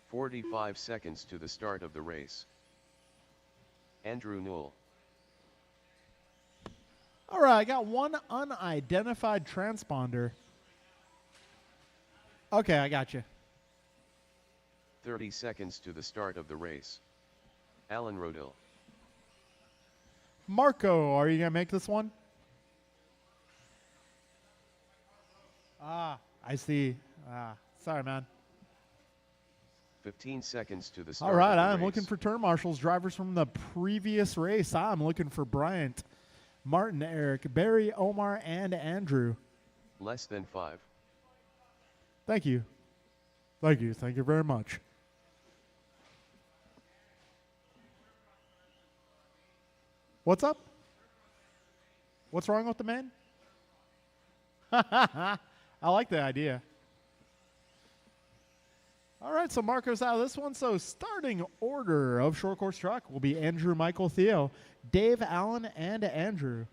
Speaker 2: 45 seconds to the start of the race. Andrew Newell.
Speaker 3: All right, I got one unidentified transponder. Okay, I got you.
Speaker 2: 30 seconds to the start of the race. Alan Rodil.
Speaker 3: Marco, are you going to make this one? I see. Sorry, man.
Speaker 2: 15 seconds to the start
Speaker 3: All right,
Speaker 2: of the
Speaker 3: I'm
Speaker 2: race.
Speaker 3: looking for turn marshals, drivers from the previous race. I'm looking for Bryant, Martin, Eric, Barry, Omar, and Andrew.
Speaker 2: Less than 5.
Speaker 3: Thank you. Thank you. Thank you very much. What's up? What's wrong with the man? I like the idea. All right, so Marco's out of this one. So starting order of short course truck will be Andrew, Michael, Theo, Dave, Allen, and Andrew.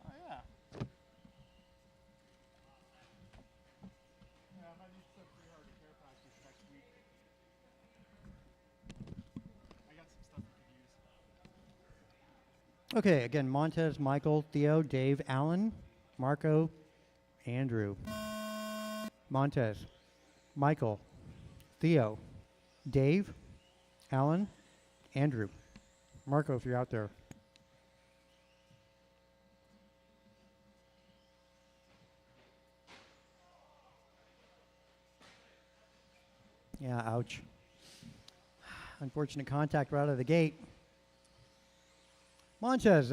Speaker 3: Oh, yeah. I might need some pre-hard repair practice next week. I got some stuff you can use.
Speaker 1: Okay, again, Montez, Michael, Theo, Dave, Allen, Marco, Andrew. Montez, Michael, Theo, Dave, Allen, Andrew. Marco, if you're out there. Yeah, ouch. Unfortunate contact right out of the gate. Montez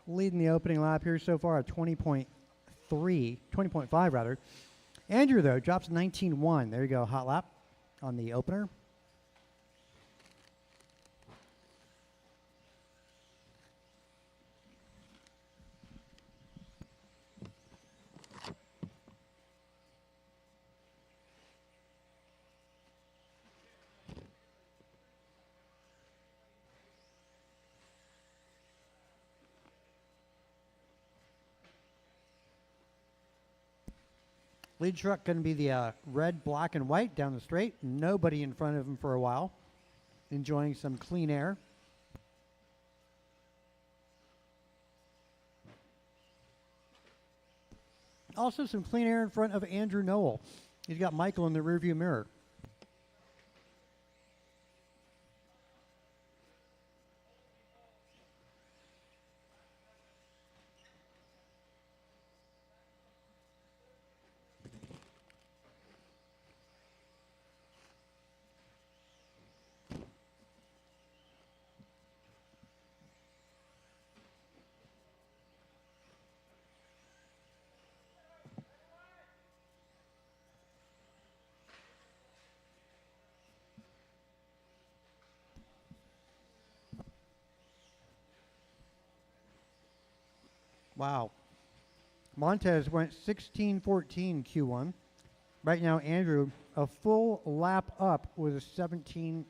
Speaker 1: leading the opening lap here so far at 20.5 rather. Andrew, though, drops 19.1. There you go, hot lap on the opener. Lead truck going to be the red, black, and white down the straight. Nobody in front of him for a while. Enjoying some clean air. Also some clean air in front of Andrew Nowell. He's got Michael in the rearview mirror. Wow. Montez went 16-14 Q1. Right now, Andrew, a full lap up with a 17-17.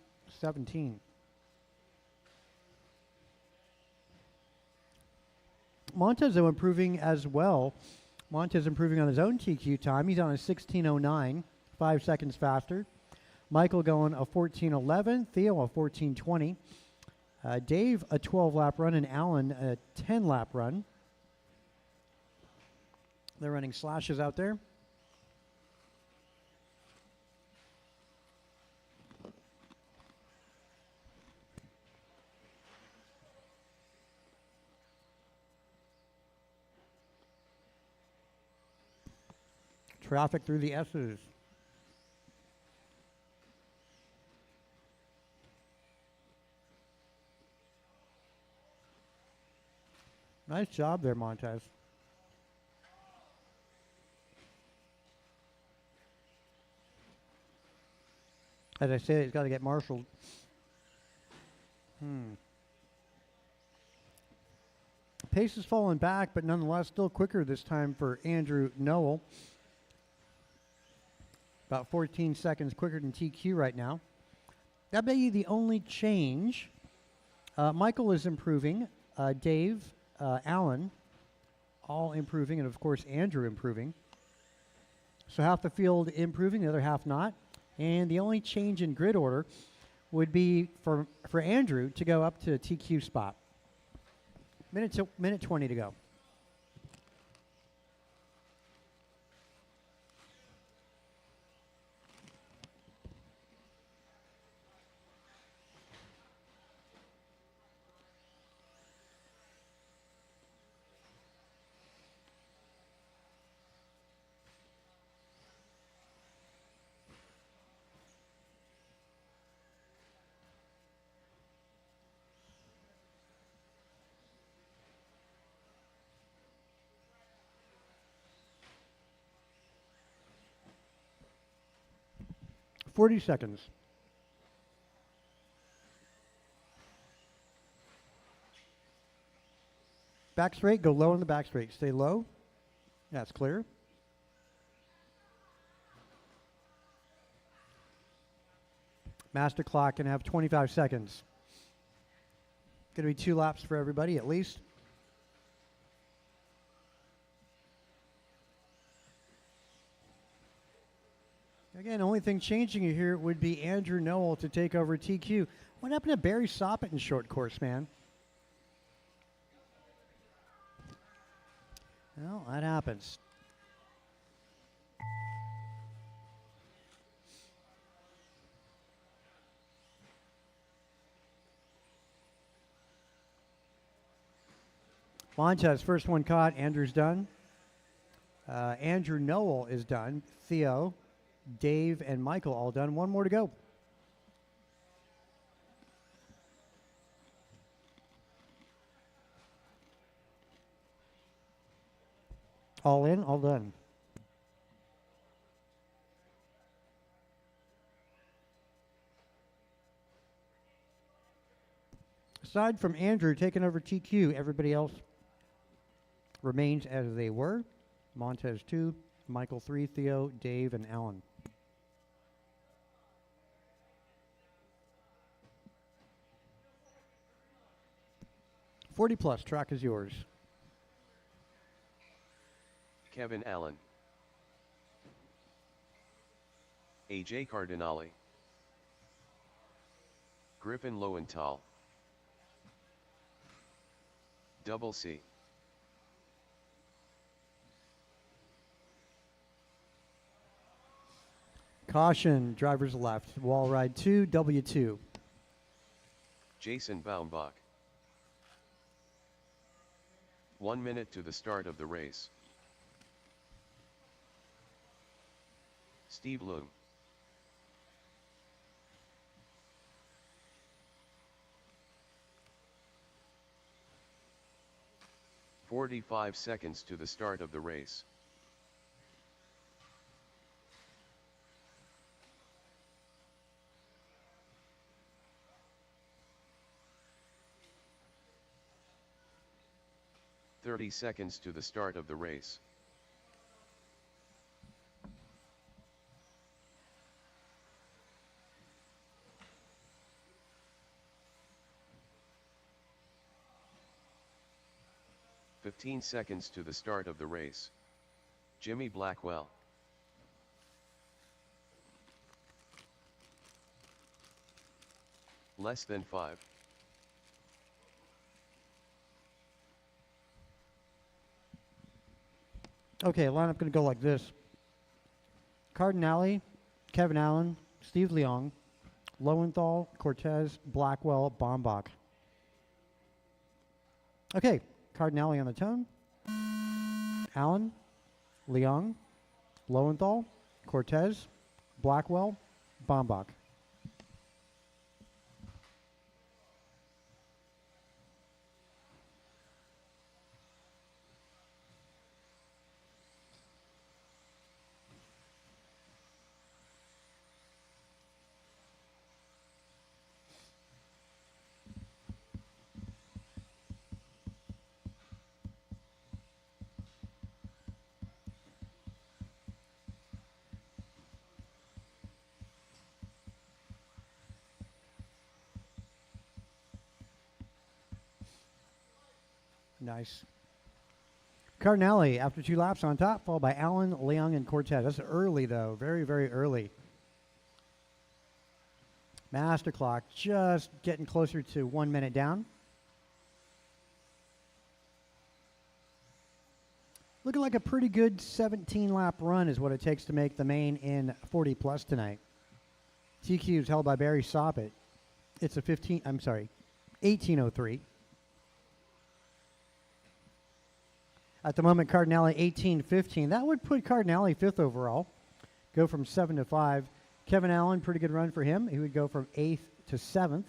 Speaker 1: Montez, though, improving as well. Montez improving on his own TQ time. He's on a 16:09, 5 seconds faster. Michael going a 14:11. Theo a 14:20. Dave a 12-lap run, and Alan a 10-lap run. They're running slashes out there. Traffic through the S's. Nice job there, Montez. As I said, he's got to get marshaled. Pace is falling back, but nonetheless still quicker this time for Andrew Nowell. About 14 seconds quicker than TQ right now. That may be the only change. Michael is improving. Dave, Allen, all improving, and of course Andrew improving. So half the field improving, the other half not. And the only change in grid order would be for Andrew to go up to TQ spot. Minute 20 to go. Forty seconds. Back straight, go low on the back straight. Stay low. That's clear. Master clock can have 25 seconds. Going to be 2 laps for everybody at least. Again, only thing changing here would be Andrew Noel to take over TQ. What happened to Barry Soppett in short course, man? Well, that happens. Montez, first one caught. Andrew's done. Andrew Noel is done. Theo, Dave, and Michael all done. One more to go. All in, all done. Aside from Andrew taking over TQ, everybody else remains as they were. Montez 2, Michael 3, Theo, Dave, and Alan. +40, track is yours.
Speaker 2: Kevin Allen, AJ Cardinale, Griffin Lowenthal, Double C,
Speaker 1: Caution, driver's left. Wall ride 2, W2.
Speaker 2: Jason Baumbach. 1 minute to the start of the race. Steve Loom. "45 seconds to the start of the race. "30 seconds to the start of the race. "15 seconds to the start of the race. Jimmy Blackwell. Less than 5.
Speaker 1: Okay, lineup going to go like this. Cardinale, Kevin Allen, Steve Leong, Lowenthal, Cortez, Blackwell, Baumbach. Okay, Cardinale on the tone. Allen, Leong, Lowenthal, Cortez, Blackwell, Baumbach. Nice. Cardinale, after 2 laps on top, followed by Allen, Leung, and Cortez. That's early, though. Very, very early. Master clock just getting closer to 1 minute down. Looking like a pretty good 17-lap run is what it takes to make the main in 40 plus tonight. TQ is held by Barry Soppett. It's a 18:03. At the moment, Cardinale 18:15. That would put Cardinale 5th overall. Go from 7 to 5. Kevin Allen, pretty good run for him. He would go from 8th to 7th.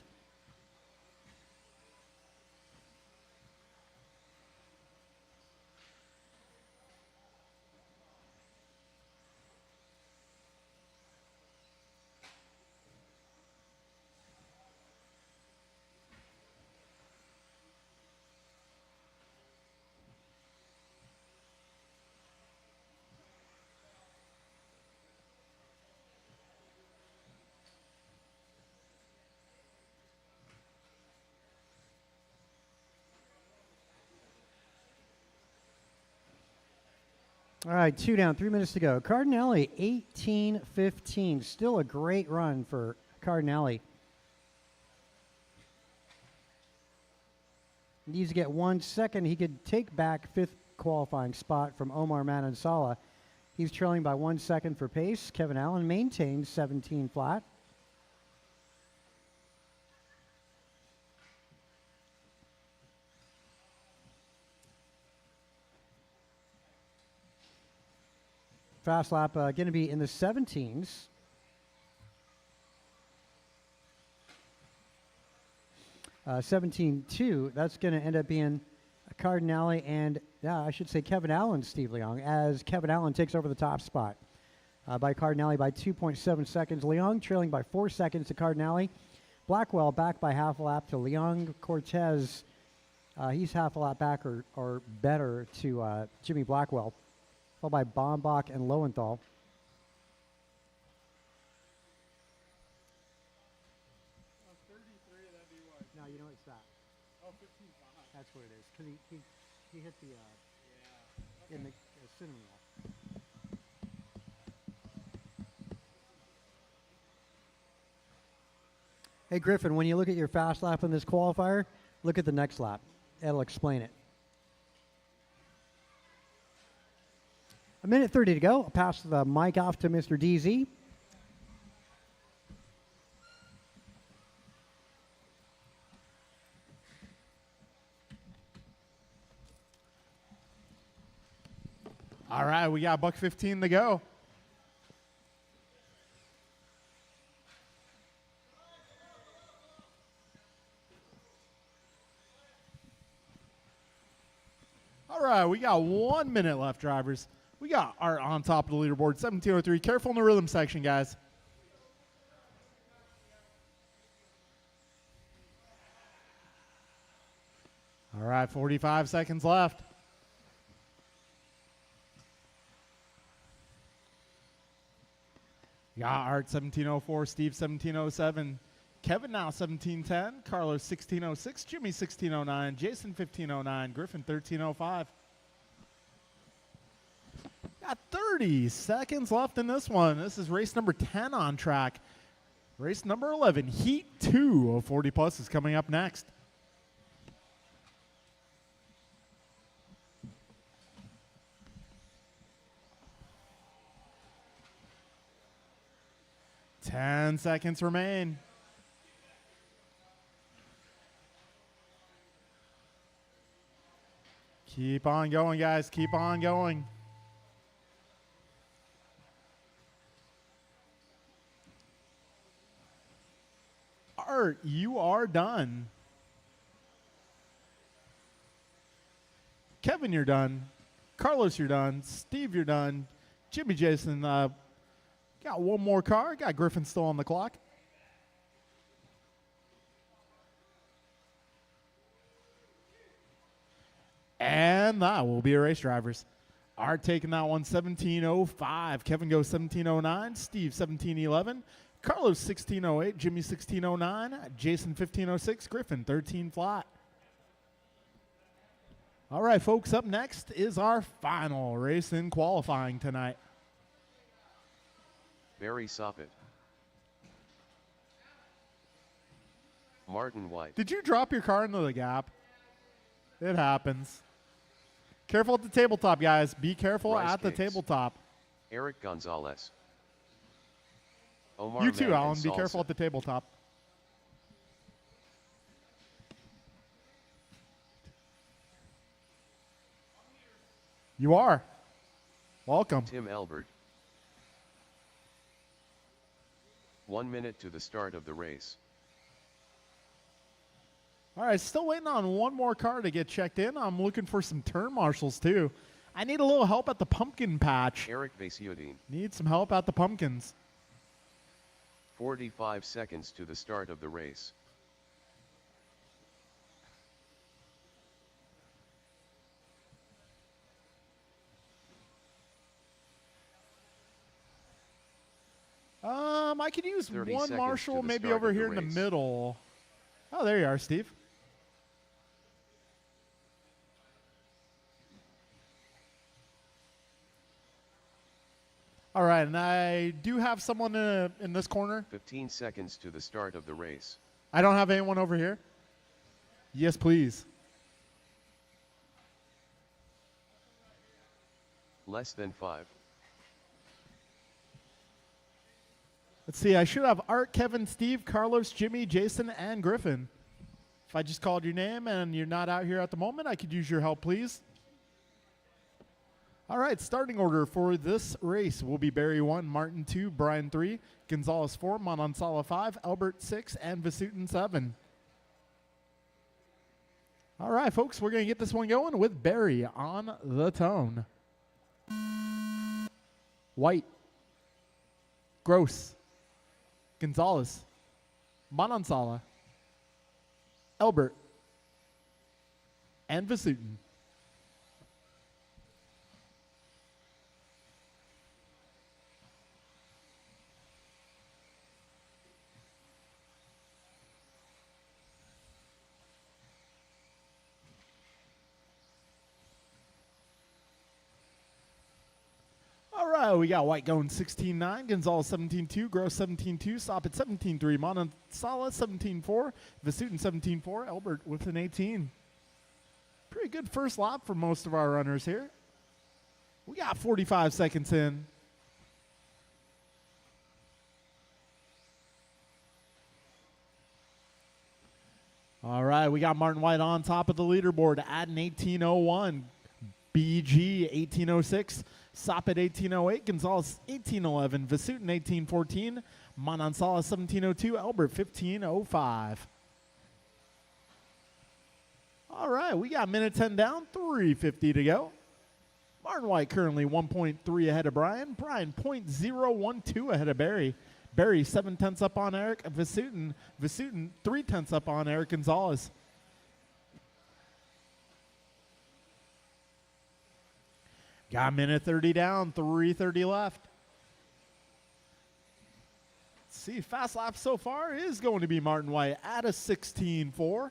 Speaker 1: All right, 2 down, 3 minutes to go. Cardinale 18:15. Still a great run for Cardinale. He needs to get 1 second. He could take back 5th qualifying spot from Omar Manansala. He's trailing by 1 second for pace. Kevin Allen maintains 17 flat. Fast lap going to be in the 17s. Uh, 17-2. That's going to end up being Cardinale and, I should say Kevin Allen, Steve Leung, as Kevin Allen takes over the top spot by Cardinale by 2.7 seconds. Leung trailing by 4 seconds to Cardinale. Blackwell back by half a lap to Leung. Cortez, he's half a lap back or better to Jimmy Blackwell, followed by Bombach and Lowenthal. No, you know it's that.
Speaker 3: Oh, 15.5.
Speaker 1: That's what it is. Because he hit the in the cinnamon roll. Hey Griffin, when you look at your fast lap in this qualifier, look at the next lap. It'll explain it. 1:30 to go. I'll pass the mic off to Mr. DZ.
Speaker 3: All right, we got $1:15 to go. All right, we got 1 minute left, drivers. We got Art on top of the leaderboard, 17:03. Careful in the rhythm section, guys. All right, 45 seconds left. You got Art 17:04, Steve 17:07, Kevin now 17:10, Carlos 16:06, Jimmy 16:09, Jason 15:09, Griffin 13:05. Got 30 seconds left in this one. This is race number 10 on track. Race number 11, Heat 2 of 40 Plus is coming up next. Ten seconds remain. Keep on going, guys. Keep on going. Art, you are done. Kevin, you're done. Carlos, you're done. Steve, you're done. Jimmy, Jason, got one more car. Got Griffin still on the clock. And that will be a race, drivers. Art taking that one 17:05. Kevin goes 17:09. Steve 17:11. Carlos 16:08. Jimmy 16:09. Jason 15:06. Griffin 13 flat. All right, folks, up next is our final race in qualifying tonight.
Speaker 2: Barry Soppet. Martin White.
Speaker 3: Did you drop your car into the gap? It happens. Careful at the tabletop, guys. Be careful
Speaker 2: Rice
Speaker 3: at the
Speaker 2: cakes.
Speaker 3: tabletop.
Speaker 2: Eric Gonzalez. Omar
Speaker 3: You too,
Speaker 2: Mann
Speaker 3: Alan.
Speaker 2: and
Speaker 3: Be careful
Speaker 2: Salsa.
Speaker 3: at the tabletop. You are. Welcome.
Speaker 2: Tim Elbert. 1 minute to the start of the race.
Speaker 3: All right, still waiting on one more car to get checked in. I'm looking for some turn marshals, too. I need a little help at the pumpkin patch.
Speaker 2: Eric Vasiudin.
Speaker 3: Need some help at the pumpkins.
Speaker 2: 45 seconds to the start of the race.
Speaker 3: I could use
Speaker 2: 30
Speaker 3: one
Speaker 2: seconds
Speaker 3: marshal,
Speaker 2: to the
Speaker 3: maybe
Speaker 2: start
Speaker 3: over
Speaker 2: of the
Speaker 3: here in the
Speaker 2: race.
Speaker 3: middle. Oh, there you are, Steve. All right, and I do have someone in this corner.
Speaker 2: 15 seconds to the start of the race.
Speaker 3: I don't have anyone over here. Yes, please.
Speaker 2: Less than 5.
Speaker 3: Let's see, I should have Art, Kevin, Steve, Carlos, Jimmy, Jason, and Griffin. If I just called your name and you're not out here at the moment, I could use your help, please. All right, starting order for this race will be Barry 1, Martin 2, Brian 3, Gonzalez 4, Manansala 5, Albert 6, and Vasutin 7. All right, folks, we're going to get this one going with Barry on the tone. White, Gross, Gonzalez, Manansala, Albert, and Vasutin. All right, we got White going 16-9, Gonzalez 17-2, Gross 17-2, Soppet 17-3, Manansala 17-4, Vasutin 17-4, Albert with an 18. Pretty good first lap for most of our runners here. We got 45 seconds in. All right, we got Martin White on top of the leaderboard at an 18:01. BG 18:06, Soppet 18:08, Gonzalez 18:11, Vasutin 18:14, Manansala 17:02, Albert 15:05. All right, we got minute 10 down, 3:50 to go. Martin White currently 1.3 ahead of Brian. Brian 0.012 ahead of Barry. Barry 7/10 up on Eric Vasutin. Vasutin 3/10 up on Eric Gonzalez. Got a minute 30 down, 3:30 left. Let's see, fast lap so far is going to be Martin White at a 16:4.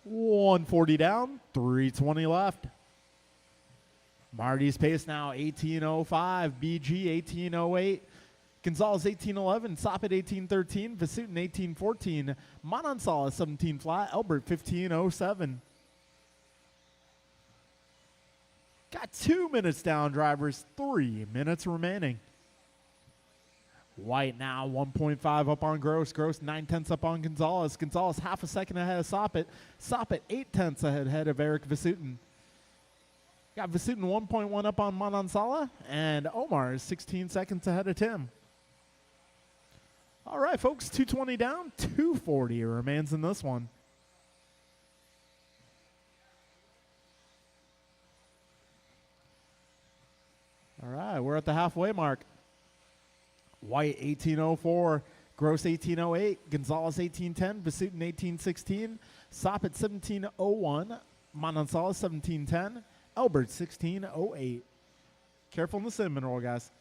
Speaker 3: 140 down, 3:20 left. Marty's pace now 18:05, BG 18:08, Gonzalez 18:11, Soppet 18:13, Vasutin 18:14, Manansala 17 flat, Albert 15:07. Got 2 minutes down, drivers, 3 minutes remaining. White now 1.5 up on Gross. Gross 9/10 up on Gonzalez. Gonzalez half a second ahead of Soppet. Soppet 8/10 ahead of Eric Vasutin. Got Vasutin 1.1 up on Manansala. And Omar is 16 seconds ahead of Tim. All right, folks, 220 down, 240 remains in this one. All right, we're at the halfway mark. White 18:04, Gross 18:08, Gonzalez 18:10, Vasutin 18:16, Soppet 17:01, Manansala 17:10, Albert 16:08. Careful in the cinnamon roll, guys.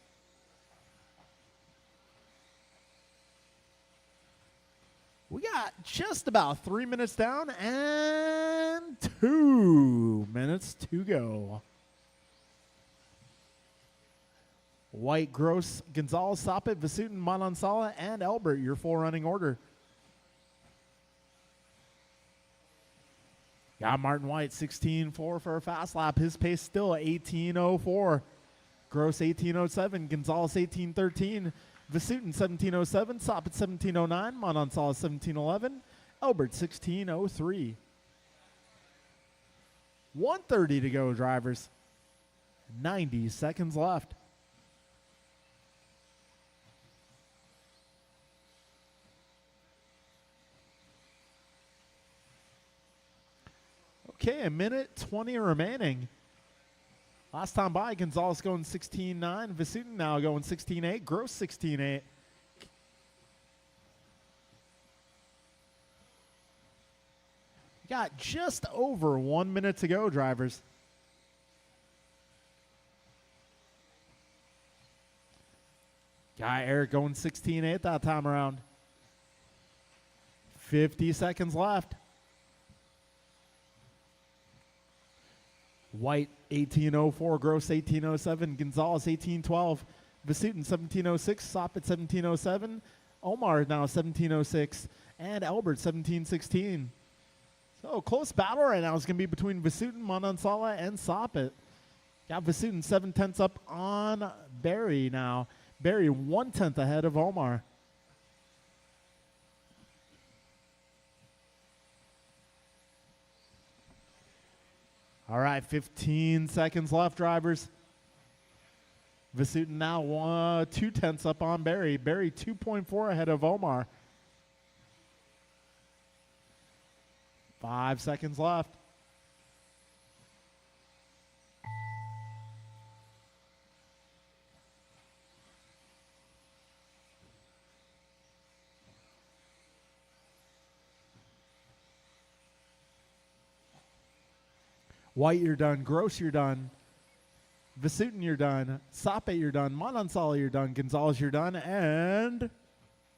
Speaker 3: We got got just about 3 minutes down and 2 minutes to go. White, Gross, Gonzalez, Soppet, Vasutin, Manansala, and Albert, your 4 running order. Got Martin White, 16.4 for a fast lap. His pace still 18.04. Gross, 18.07. Gonzalez, 18.13. Vasutin, 17.07. Soppet, 17.09. Manansala, 17.11. Albert, 16.03. 1:30 to go, drivers. 90 seconds left. Okay, 1:20 remaining. Last time by, Gonzalez going 16.9. Vasutin now going 16.8. Gross 16.8. Got just over 1 minute to go, drivers. Got Eric going 16.8 that time around. 50 seconds left. White 18.04, Gross 18.07, Gonzalez 18.12, Vasutin 17.06, Soppet 17.07, Omar now 17.06, and Albert 17.16. So close battle right now is going to be between Vasutin, Manansala, and Soppet. Got Vasutin 7/10 up on Barry now. Barry 1/10 ahead of Omar. All right, 15 seconds left, drivers. Vasutin now 2/10 up on Barry. Barry 2.4 ahead of Omar. 5 seconds left. White, you're done. Gross, you're done. Vasutin, you're done. Soppet, you're done. Manansala, you're done. Gonzalez, you're done. And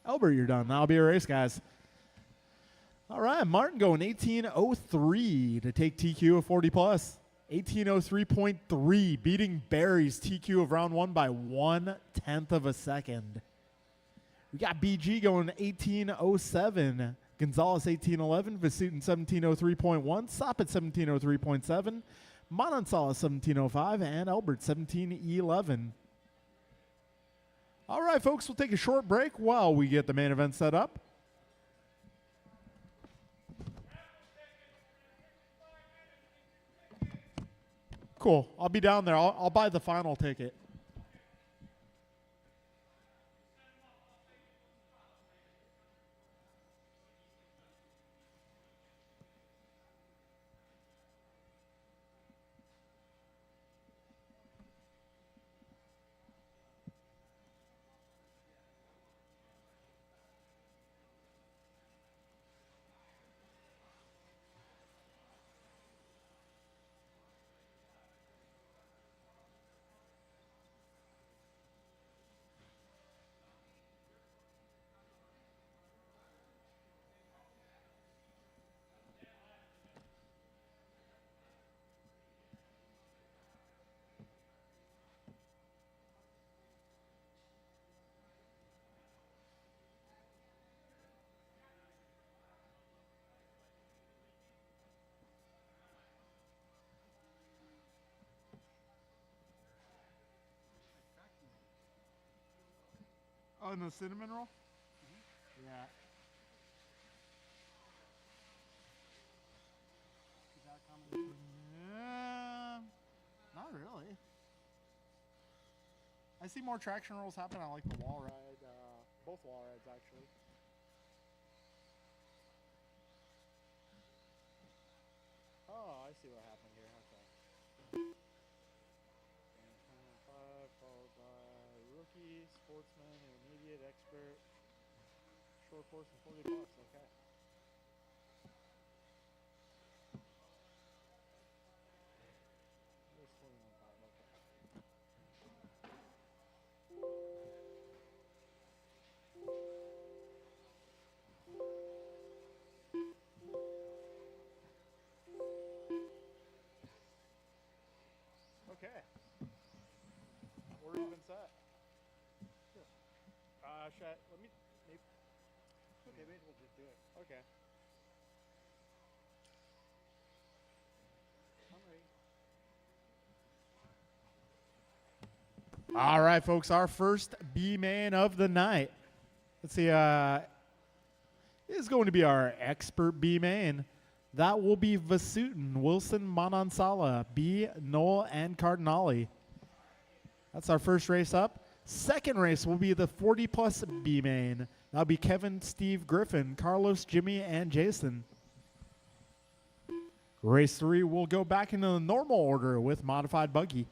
Speaker 3: Albert, you're done. That'll be a race, guys. All right, Martin going 18.03 to take TQ of 40 plus. 18.03.3, beating Barry's TQ of round 1 by 1/10 of a second. We got BG going 18.07. Gonzalez 18.11, Vasutin 17.03.1, Soppet 17.03.7, Manansala 17.05, and Albert 17.11. All right, folks, we'll take a short break while we get the main event set up. Cool. I'll be down there. I'll buy the final ticket. Oh, no cinnamon roll? Mm-hmm. Yeah. Is that coming? Yeah, not really. I see more traction rolls happen on like the wall ride, both wall rides actually. Oh, I see what happened here. Okay. 5 followed by rookie, sportsman, intermediate, expert, short course, and 40 bucks. Okay. There's 21.5. Okay. Okay. We're even set. Should I, let me, maybe,
Speaker 1: Okay, maybe we'll just do it.
Speaker 3: okay.
Speaker 1: I'm ready.
Speaker 3: All right, folks, our first B-man of the night. Let's see, is going to be our expert B-man. That will be Vasutin, Wilson, Manansala, B, Noel, and Cardinale. That's our first race up. Second race will be the 40-plus B-main. That'll be Kevin, Steve, Griffin, Carlos, Jimmy, and Jason. Race 3 will go back into the normal order with modified buggy.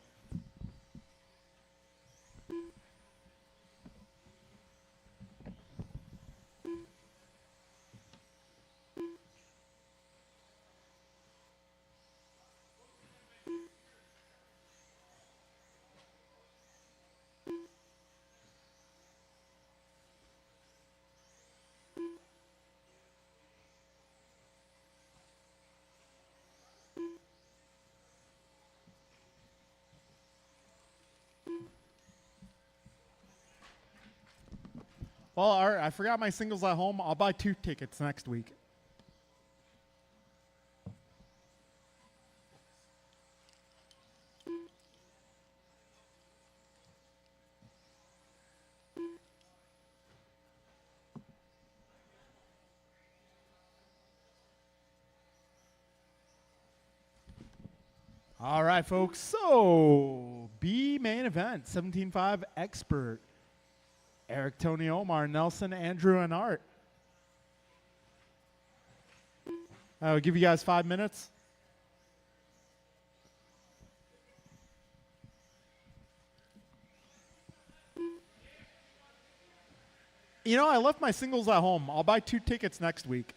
Speaker 3: Well, all right, I forgot my singles at home. I'll buy 2 tickets next week. All right, folks. So, B main event, 17.5 expert. Eric, Tony, Omar, Nelson, Andrew, and Art. I'll give you guys 5 minutes. You know, I left my singles at home. I'll buy 2 tickets next week.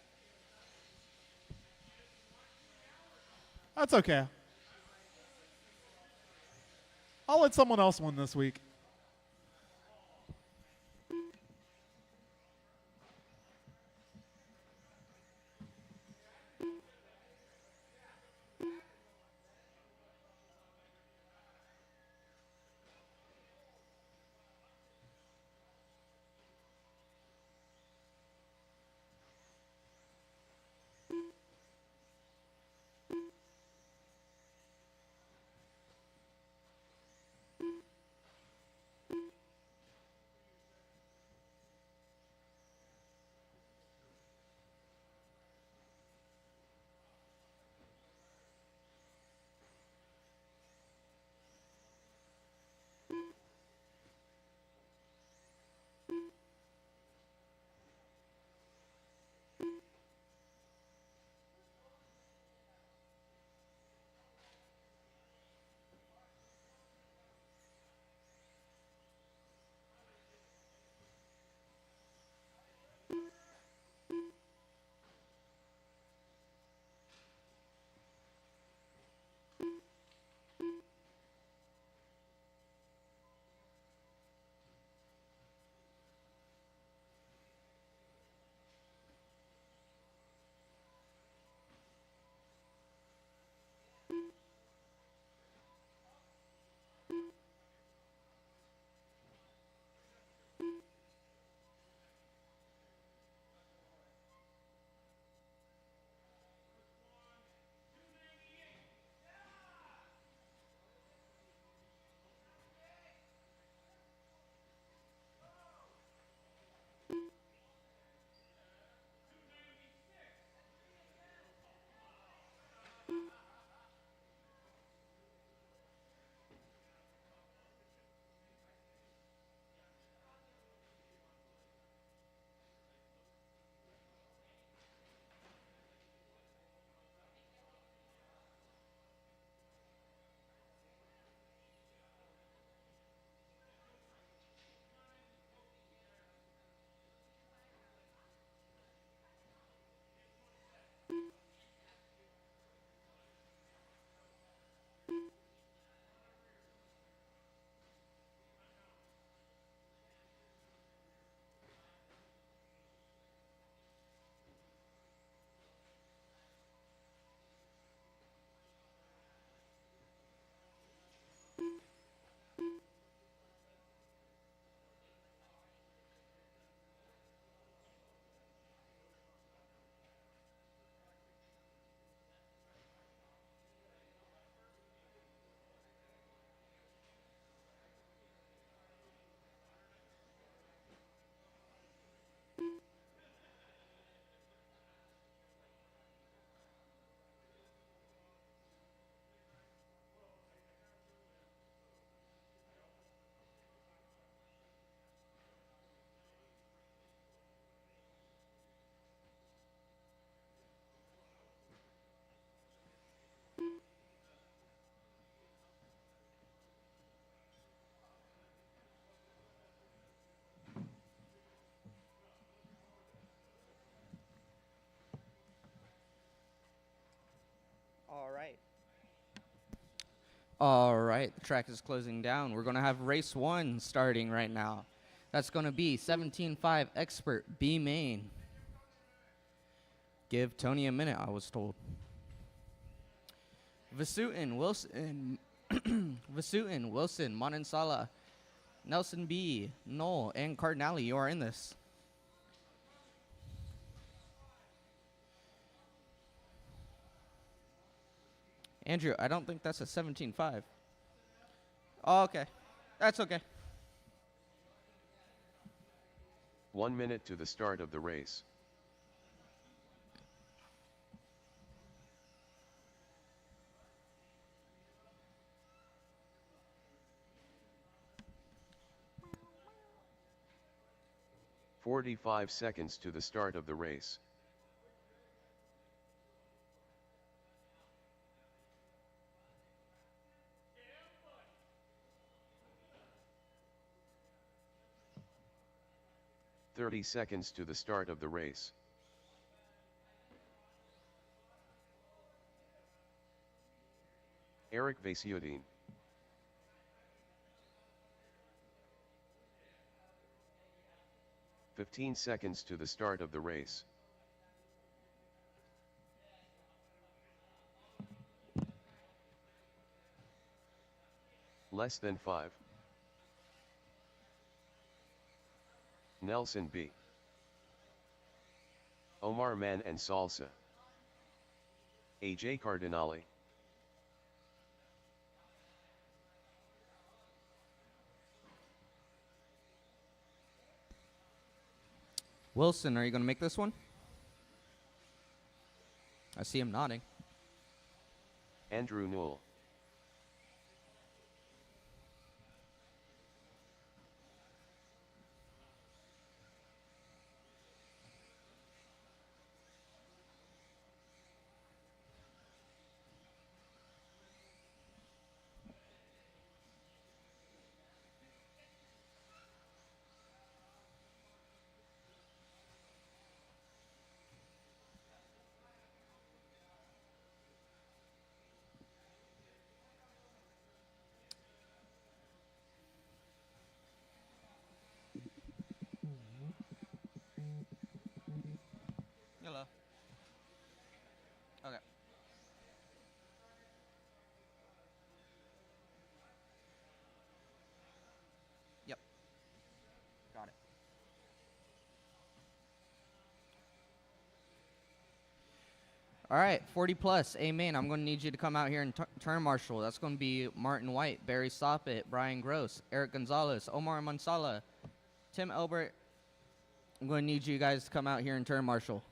Speaker 3: That's okay. I'll let someone else win this week.
Speaker 4: All right, the track is closing down. We're going to have race 1 starting right now. That's going to be 17.5 Expert B main. Give Tony a minute, I was told. Vasutin, Wilson, Vasutin, Wilson, Manansala, Nelson B, Knoll, and Cardinale, you are in this. Andrew, I don't think that's a 17.5. Oh, okay. That's okay.
Speaker 2: 1 minute to the start of the race. "45 seconds to the start of the race. "30 seconds to the start of the race. Eric Vasiuddin. 15 seconds to the start of the race. Less than 5. Nelson B. Omar Man and Salsa. AJ Cardinale.
Speaker 4: Wilson, are you going to make this one? I see him nodding.
Speaker 2: Andrew Newell.
Speaker 4: Hello. Okay. Yep. Got it. All right, 40 plus. Amen. I'm going to need you to come out here and turn marshal. That's going to be Martin White, Barry Soppett, Brian Gross, Eric Gonzalez, Omar Mansala, Tim Elbert. I'm going to need you guys to come out here and turn marshal.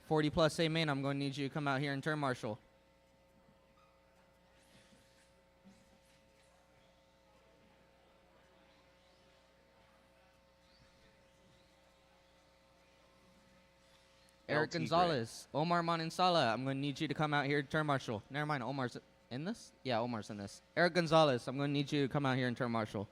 Speaker 4: "40 plus, amen. I'm going to need you to come out here and turn marshal. Eric
Speaker 2: LT
Speaker 4: Gonzalez, Omar Manansala, I'm going to need you to come out here and turn marshal. Never mind, Omar's in this? Yeah, Omar's in this. Eric Gonzalez, I'm going to need you to come out here and turn marshal.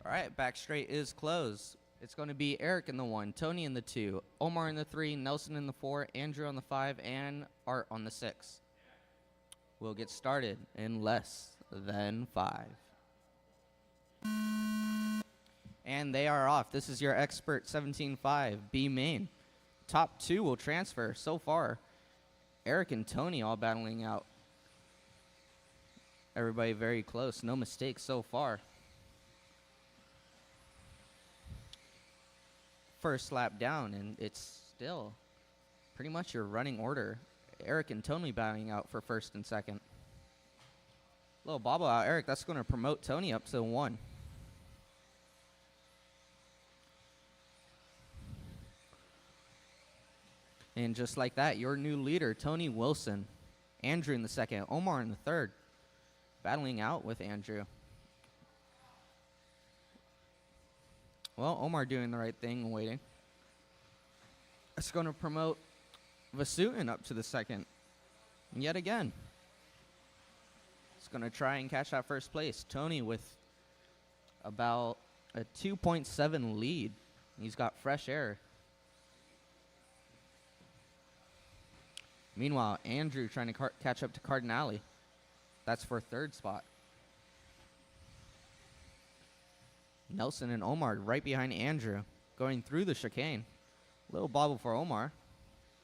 Speaker 4: All right, back straight is closed. It's going to be Eric in the 1, Tony in the 2, Omar in the 3, Nelson in the 4, Andrew on the 5, and Art on the 6. We'll get started in less than 5. And they are off. This is your expert 17.5 B main. Top 2 will transfer. So far, Eric and Tony all battling out. Everybody very close. No mistakes so far. First lap down, and it's still pretty much your running order. Eric and Tony battling out for first and second. Little bobble out, Eric. That's going to promote Tony up to 1. And just like that, your new leader, Tony Wilson. Andrew in the 2nd, Omar in the 3rd. Battling out with Andrew. Well, Omar doing the right thing and waiting. It's going to promote Vasutin up to the 2nd. Yet again. going to try and catch that first place. Tony with about a 2.7 lead. He's got fresh air. Meanwhile, Andrew trying to catch up to Cardinale. That's for third spot. Nelson and Omar right behind Andrew, going through the chicane. Little bobble for Omar.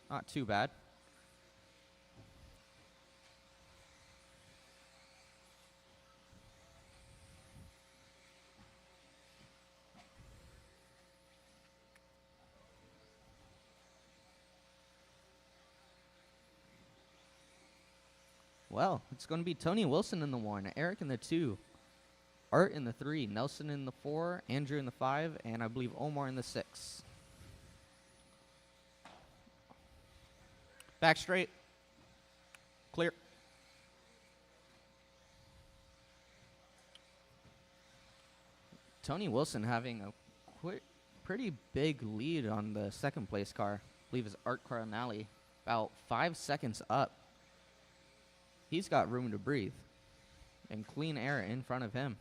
Speaker 4: Not too bad. Well, it's going to be Tony Wilson in the 1, Eric in the 2, Art in the 3, Nelson in the 4, Andrew in the 5, and I believe Omar in the 6. Back straight. Clear. Tony Wilson having a pretty big lead on the second place car. I believe it's Art Cardinale. About 5 seconds up. He's got room to breathe and clean air in front of him.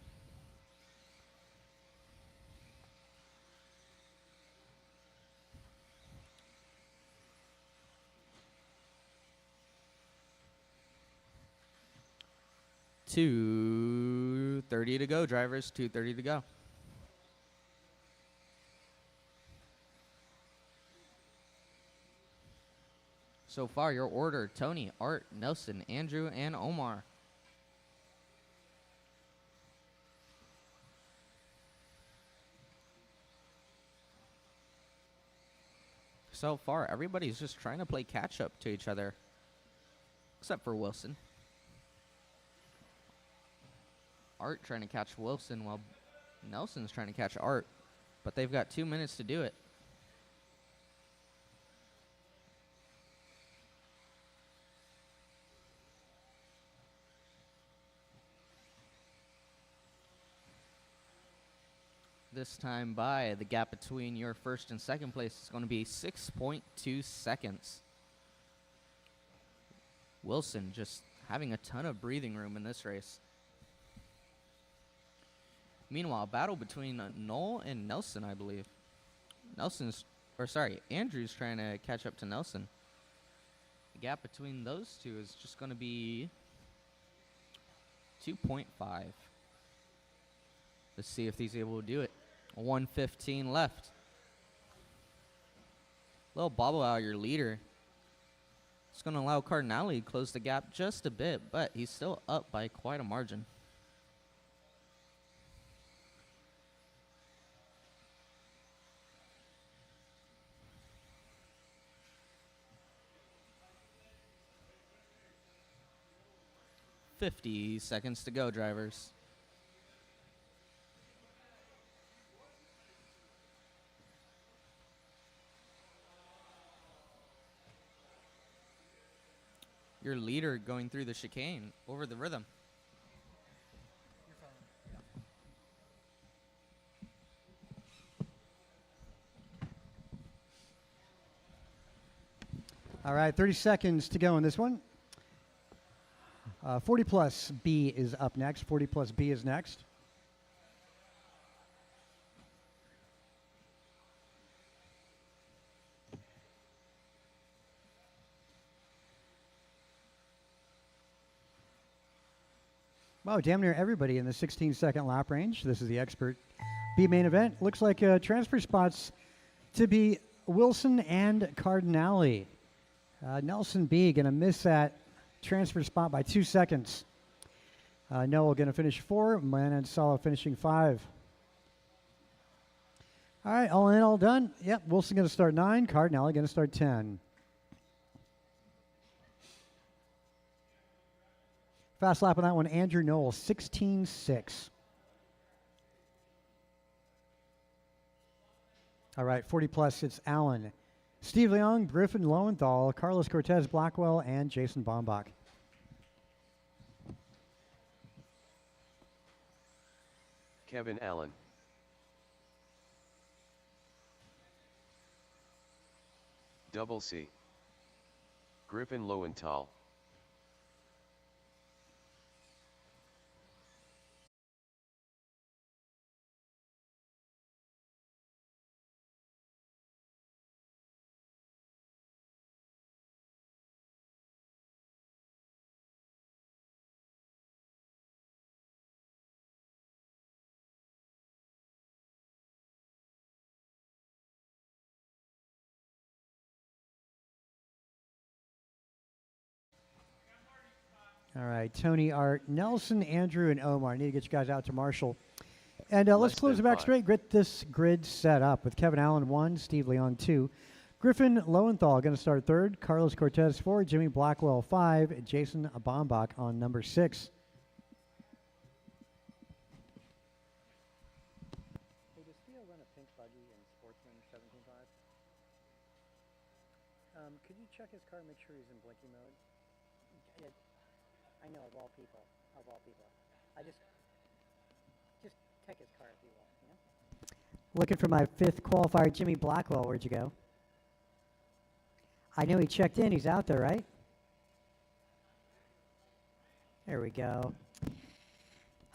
Speaker 4: $2:30 to go, drivers. 2:30 to go. So far, your order: Tony, Art, Nelson, Andrew, and Omar. So far, everybody's just trying to play catch up to each other, except for Wilson. Art trying to catch Wilson while Nelson's trying to catch Art, but they've got 2 minutes to do it. This time by, the gap between your first and second place is going to be 6.2 seconds. Wilson just having a ton of breathing room in this race. Meanwhile, battle between Noel and Nelson, I believe. Andrew's trying to catch up to Nelson. The gap between those two is just going to be 2.5. Let's see if he's able to do it. 1:15 left. Little bobble out your leader. It's going to allow Cardinale to close the gap just a bit, but he's still up by quite a margin. $50 seconds to go, drivers. Your leader going through the chicane over the rhythm.
Speaker 1: All right, 30 seconds to go in this one. 40 plus B is up next. 40 plus B is next. Wow, damn near everybody in the 16-second lap range. This is the Expert B main event. Looks like transfer spots to be Wilson and Cardinale. Nelson B going to miss that transfer spot by 2 seconds. Noah going to finish 4. Manan Sala finishing 5. All right, all in, all done. Yep, Wilson going to start 9. Cardinale going to start 10. Fast lap on that one, Andrew Noel, 16.6. All right, 40 plus, it's Allen, Steve Leong, Griffin Lowenthal, Carlos Cortez Blackwell, and Jason Bombach.
Speaker 2: Kevin Allen. Double C. Griffin Lowenthal.
Speaker 1: All right, Tony, Art, Nelson, Andrew, and Omar. I need to get you guys out to Marshall. And let's
Speaker 2: Less
Speaker 1: close the
Speaker 2: than
Speaker 1: back
Speaker 2: 5.
Speaker 1: straight. Get this grid set up with Kevin Allen 1, Steve Leon 2. Griffin Lowenthal going to start 3rd. Carlos Cortez 4. Jimmy Blackwell 5. Jason Bombach on number 6. Hey, does Theo run a pink buggy in Sportsman 17.5? Could you check his car, make sure he's in blinking mode? I know, of all people. I just check his car if you will, you know? Looking for my 5th qualifier, Jimmy Blackwell. Where'd you go? I know he checked in. He's out there, right? There we go.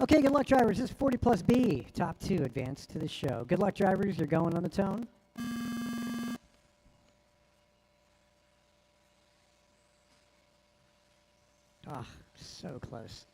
Speaker 1: Okay, good luck, drivers. This is 40 plus B. Top 2 advance to the show. Good luck, drivers. You're going on the tone. Ah, so close.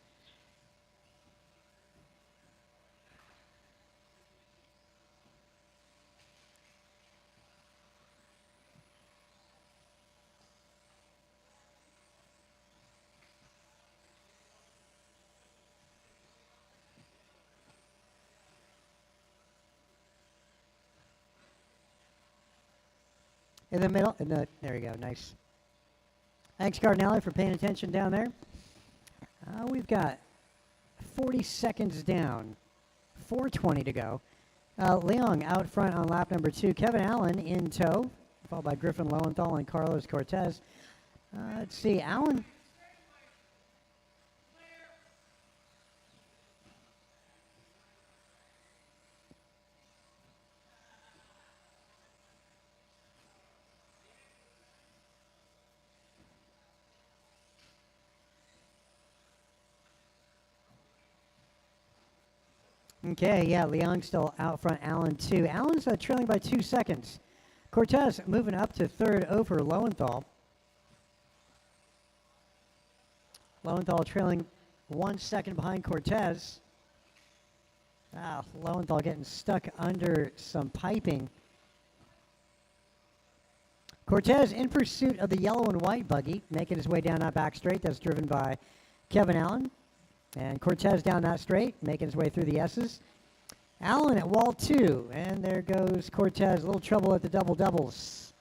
Speaker 1: In the middle, there you go, nice. Thanks, Cardinale, for paying attention down there. We've got 40 seconds down, 4:20 to go. Leong out front on lap number 2. Kevin Allen in tow, followed by Griffin Lowenthal and Carlos Cortez. Let's see, Allen. Okay, yeah, Leong still out front, Allen 2. Allen's trailing by 2 seconds. Cortez moving up to 3rd over Lowenthal. Lowenthal trailing 1 second behind Cortez. Lowenthal getting stuck under some piping. Cortez in pursuit of the yellow and white buggy, making his way down that back straight. That's driven by Kevin Allen. And Cortez down that straight, making his way through the S's. Allen at wall 2, and there goes Cortez. A little trouble at the double-doubles.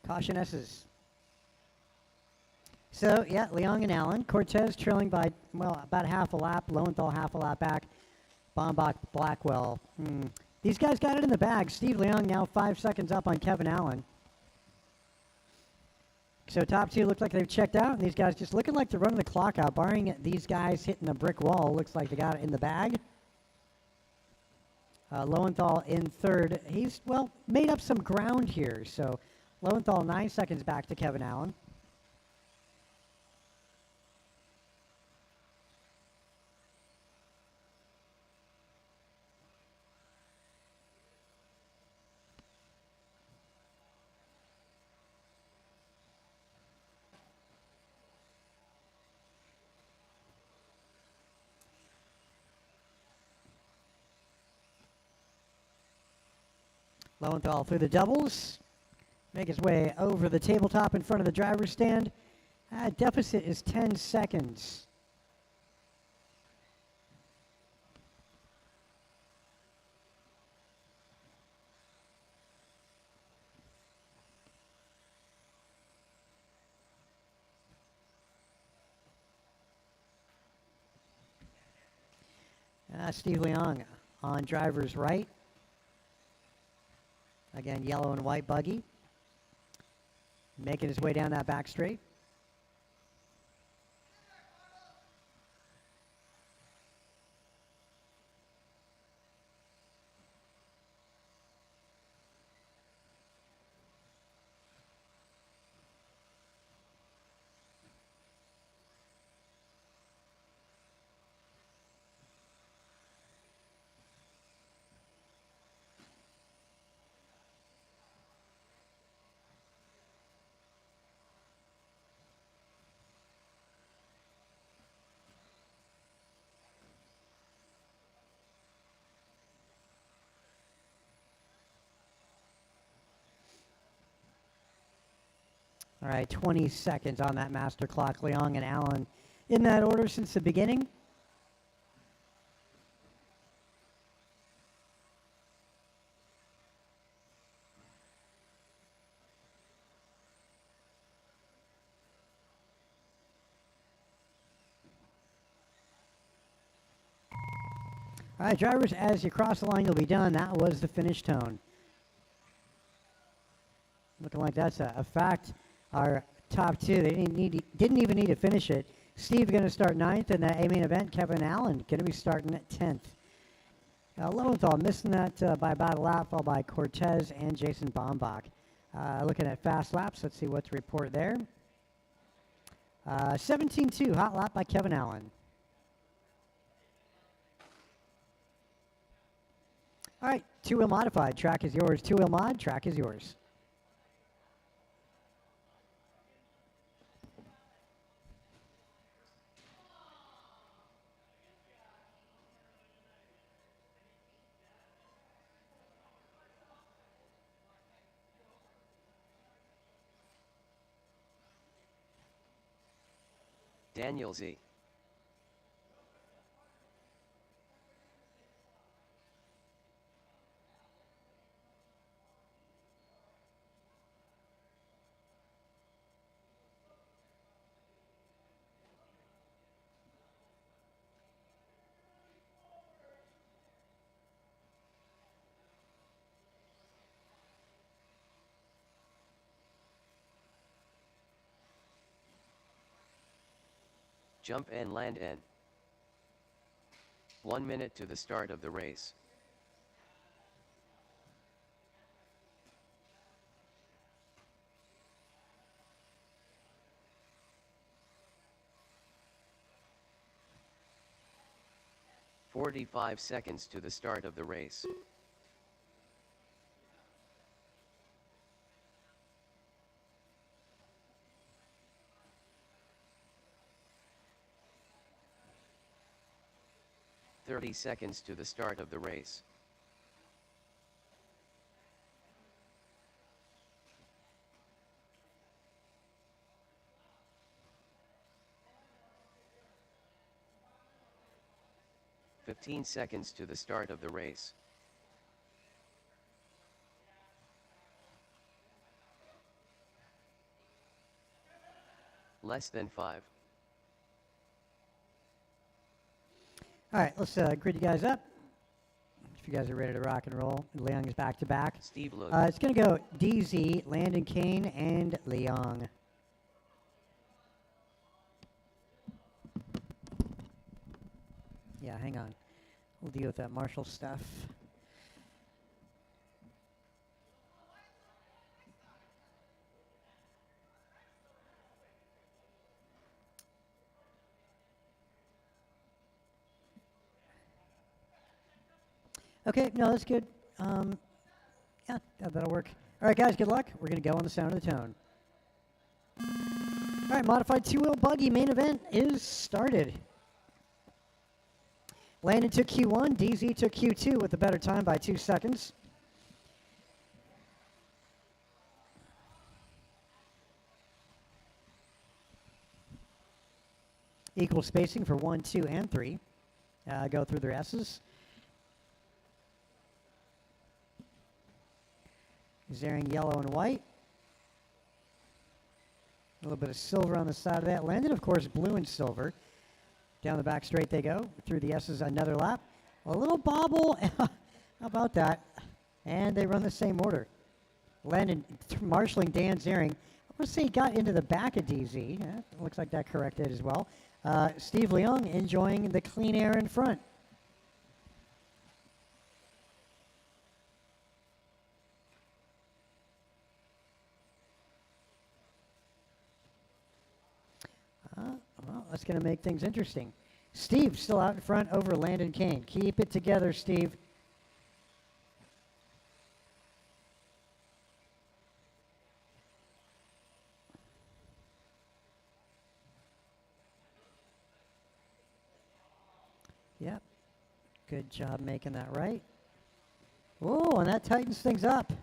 Speaker 1: Caution S's. So, yeah, Leong and Allen. Cortez trailing by, well, about half a lap. Lowenthal half a lap back. Bombach, Blackwell. These guys got it in the bag. Steve Leong now 5 seconds up on Kevin Allen. So top 2 look like they've checked out, and these guys just looking like they're running the clock out. Barring these guys hitting a brick wall, looks like they got it in the bag. Lowenthal in 3rd. He's, well, made up some ground here, so Lowenthal 9 seconds back to Kevin Allen. Lowenthal through the doubles. Make his way over the tabletop in front of the driver's stand. Deficit is 10 seconds. Steve Leong on driver's right. Again, yellow and white buggy. Making his way down that back straight. All right, 20 seconds on that master clock. Leong and Allen in that order since the beginning. All right, drivers, as you cross the line, you'll be done. That was the finish tone. Looking like that's a fact. Our top two, they didn't even need to finish it. Steve going to start 9th in the A-main event. Kevin Allen going to be starting at 10th. 11th, missing that by about a lap, followed by Cortez and Jason Bombach. Looking at fast laps, let's see what to report there. 17.2, hot lap by Kevin Allen. All right, two-wheel modified. Track is yours. Two-wheel mod, track is yours.
Speaker 2: Daniel Z. Jump and land N. 1 minute to the start of the race. "45 seconds to the start of the race. "30 seconds to the start of the race. "15 seconds to the start of the race. Less than 5.
Speaker 1: All right, let's grid you guys up. If you guys are ready to rock and roll, Leong is back to back.
Speaker 2: Steve Look.
Speaker 1: It's going to go DZ, Landon Kane, and Leong. Yeah, hang on. We'll deal with that Marshall stuff. Okay, no, that's good. Yeah, that'll work. All right, guys, good luck. We're going to go on the sound of the tone. All right, modified two-wheel buggy main event is started. Landon took Q1, DZ took Q2 with a better time by 2 seconds. Equal spacing for 1, 2, and 3. Go through their S's. Zering yellow and white. A little bit of silver on the side of that. Landon, of course, blue and silver. Down the back straight they go. Through the S's another lap. A little bobble. How about that? And they run the same order. Landon marshalling Dan Zering. I want to say he got into the back of DZ. Looks like that corrected as well. Steve Leong enjoying the clean air in front. Well, that's going to make things interesting. Steve still out in front over Landon Kane. Keep it together, Steve. Yep. Good job making that right. Oh, and that tightens things up.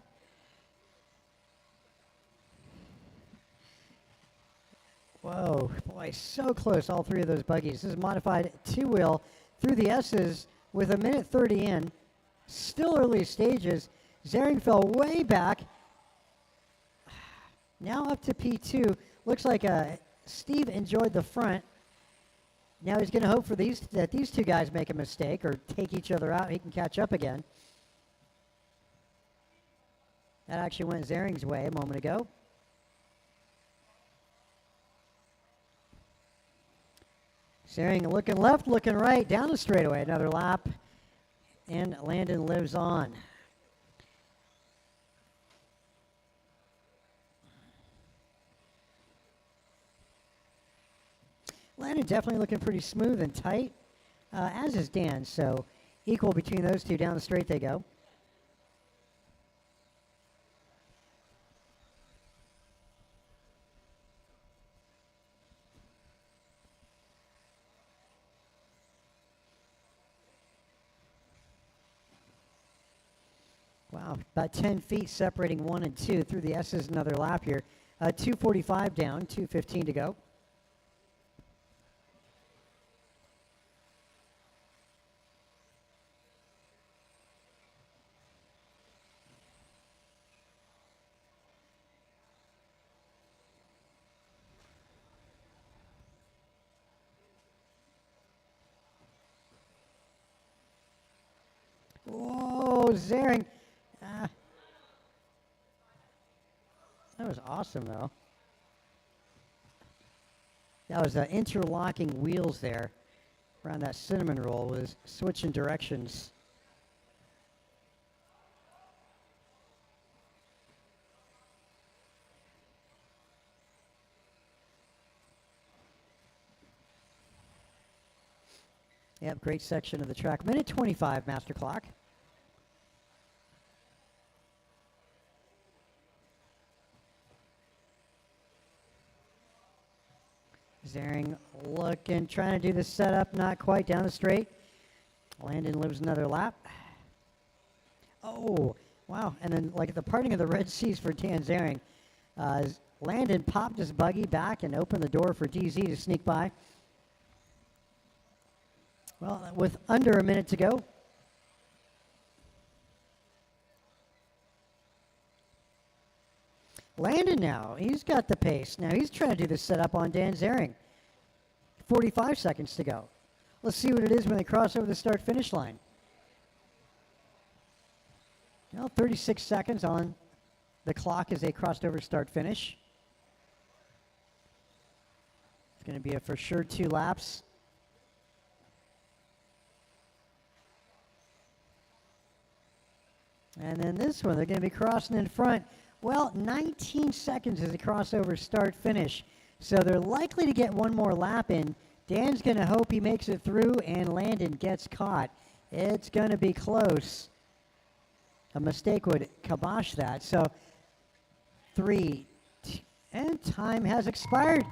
Speaker 1: Whoa, boy, so close, all three of those buggies. This is modified two-wheel through the S's with a minute 30 in. Still early stages. Zering fell way back. Now up to P2. Looks like Steve enjoyed the front. Now he's going to hope for that these two guys make a mistake or take each other out. He can catch up again. That actually went Zering's way a moment ago. Zering looking left, looking right, down the straightaway. Another lap, and Landon lives on. Landon definitely looking pretty smooth and tight, as is Dan. So equal between those two. Down the straight they go. Wow, about 10 feet separating 1 and 2 through the S's. Another lap here. 2:45 down, 2:15 to go. Whoa, Zering. That was awesome, though. That was interlocking wheels there around that cinnamon roll, was switching directions. Yep, great section of the track. Minute 25, master clock. Zering looking, trying to do the setup, not quite down the straight. Landon lives another lap. Oh, wow. And then, like, the parting of the Red Seas for Dan Zering. Landon popped his buggy back and opened the door for DZ to sneak by. Well, with under a minute to go. Landon now, he's got the pace. Now he's trying to do the setup on Dan Zering. 45 seconds to go. Let's see what it is when they cross over the start-finish line. Well, 36 seconds on the clock as they crossed over start-finish. It's going to be a for sure 2 laps. And then this one, they're going to be crossing in front. Well, 19 seconds as they cross over start-finish. So they're likely to get one more lap in. Dan's going to hope he makes it through, and Landon gets caught. It's going to be close. A mistake would kibosh that. So 3, and time has expired.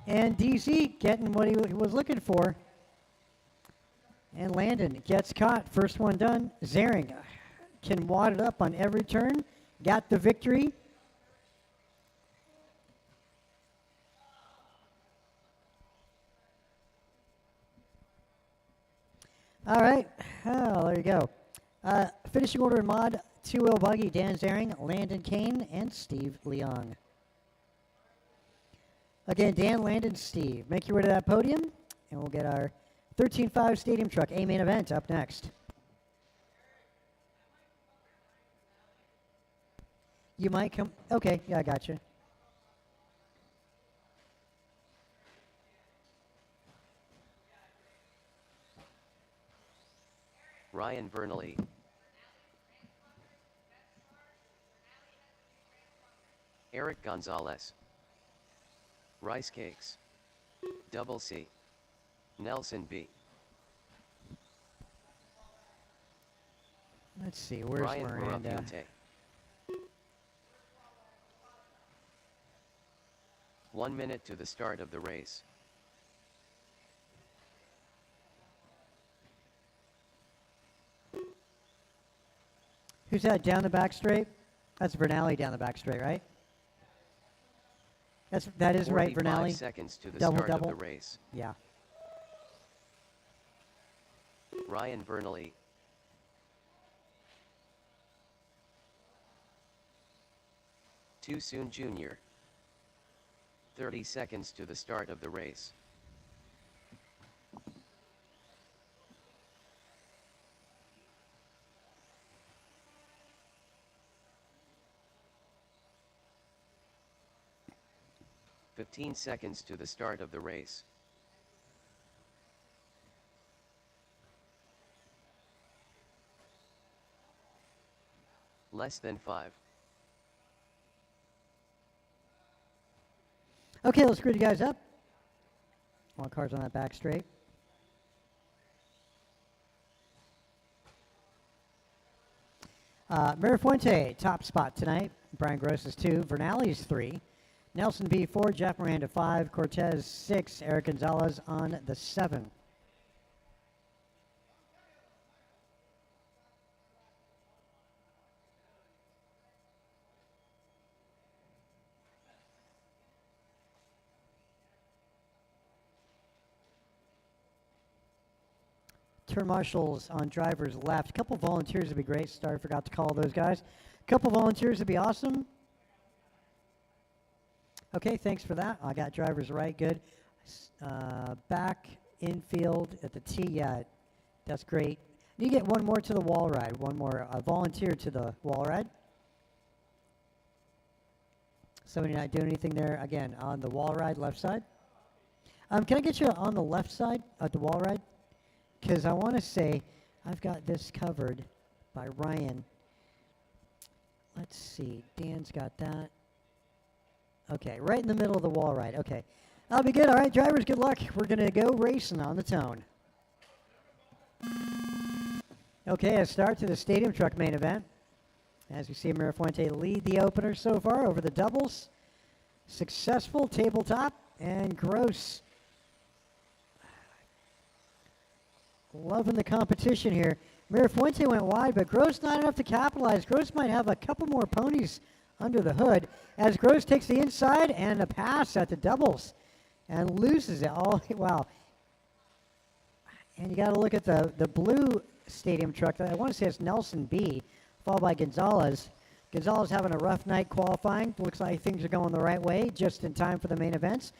Speaker 1: And DZ getting what he was looking for. And Landon gets caught. First one done. Zering can wad it up on every turn. Got the victory. All right. Oh, there you go. Finishing order in mod, 2-wheel buggy, Dan Zering, Landon Kane, and Steve Leong. Again, Dan, Landon, Steve. Make your way to that podium, and we'll get our 13.5 Stadium Truck A main event up next. You might come. Okay, yeah, I got you.
Speaker 2: Ryan Vernally. Eric Gonzalez. Rice Cakes. Double C. Nelson B.
Speaker 1: Let's see, where's
Speaker 2: Ryan
Speaker 1: Miranda?
Speaker 2: Marapunte. 1 minute to the start of the race.
Speaker 1: Who's that down the back straight? That's Vernally down the back straight, right? That is right,
Speaker 2: 45
Speaker 1: Vernali.
Speaker 2: seconds to the
Speaker 1: Double,
Speaker 2: start
Speaker 1: double.
Speaker 2: of the race.
Speaker 1: Yeah.
Speaker 2: Ryan Vernally. Too soon, Junior. 30 seconds to the start of the race. "15 seconds to the start of the race. Less than 5.
Speaker 1: Okay, let's screw you guys up. All cars on that back straight. Mirafuente, top spot tonight. Brian Gross is 2. Vernali's 3. Nelson B 4. Jeff Miranda 5. Cortez 6. Eric Gonzalez on the 7. Turn marshals on driver's left. A couple volunteers would be great. Sorry, forgot to call those guys. A couple volunteers would be awesome. Okay, thanks for that. I got driver's right. Good. Back infield at the tee. Yeah, that's great. You get one more to the wall ride. One more volunteer to the wall ride. Somebody not doing anything there. Again, on the wall ride, left side. Can I get you on the left side of the wall ride? Because I want to say I've got this covered by Ryan. Let's see. Dan's got that. Okay, right in the middle of the wall ride. Okay. That'll be good. All right, drivers, good luck. We're going to go racing on the tone. Okay, a start to the Stadium Truck main event. As you see, Mirafuente lead the opener so far over the doubles. Successful tabletop and Gross. Loving the competition here. Mirafuente went wide, but Gross not enough to capitalize. Gross might have a couple more ponies under the hood as Gross takes the inside and a pass at the doubles and loses it. Oh, wow. And you got to look at the blue Stadium Truck. I want to say it's Nelson B, followed by Gonzalez. Gonzalez having a rough night qualifying. Looks like things are going the right way, just in time for the main events.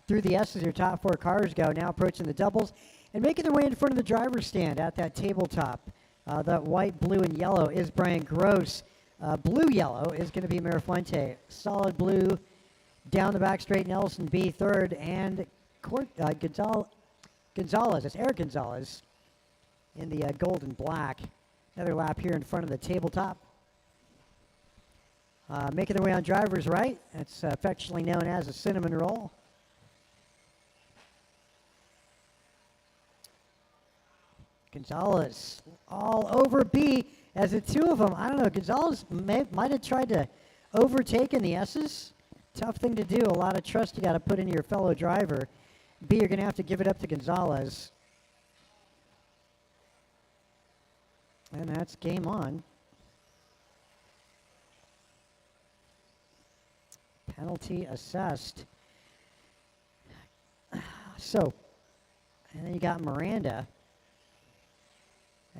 Speaker 1: Through the S's, your top 4 cars go. Now approaching the doubles and making their way in front of the driver's stand at that tabletop. That white, blue, and yellow is Brian Gross. Blue-yellow is going to be Mirafuente. Solid blue down the back straight, Nelson B third, and Gonzalez. It's Eric Gonzalez in the gold and black. Another lap here in front of the tabletop. Making their way on driver's right. That's affectionately known as a cinnamon roll. Gonzalez all over B as the two of them. I don't know. Gonzalez might have tried to overtake in the S's. Tough thing to do. A lot of trust you got to put into your fellow driver. B, you're going to have to give it up to Gonzalez. And that's game on. Penalty assessed. So, and then you got Miranda.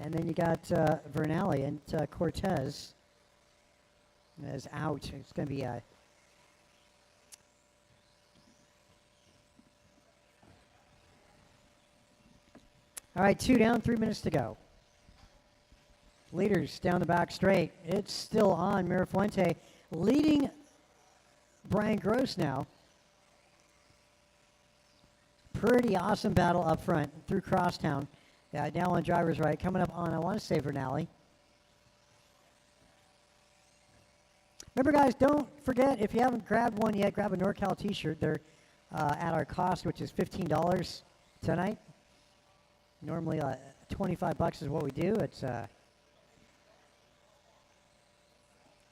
Speaker 1: And then you got Vernali and Cortez is out. It's going to be a... All right, 2 down, 3 minutes to go. Leaders down the back straight. It's still on. Mirafuente leading Brian Gross now. Pretty awesome battle up front through Crosstown. Now on driver's right. Coming up on, I want to say, Vernali. Remember, guys, don't forget, if you haven't grabbed one yet, grab a NorCal t-shirt. They're at our cost, which is $15 tonight. Normally, $25 is what we do. It's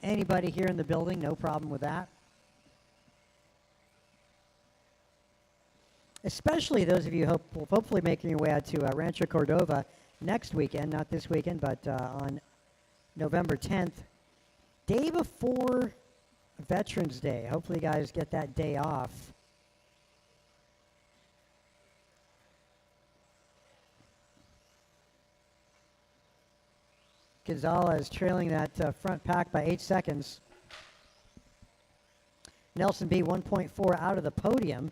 Speaker 1: anybody here in the building, no problem with that. Especially those of you hopefully making your way out to Rancho Cordova next weekend, not this weekend, but on November 10th. Day before Veterans Day. Hopefully you guys get that day off. Gonzalez trailing that front pack by 8 seconds. Nelson B 1.4 out of the podium.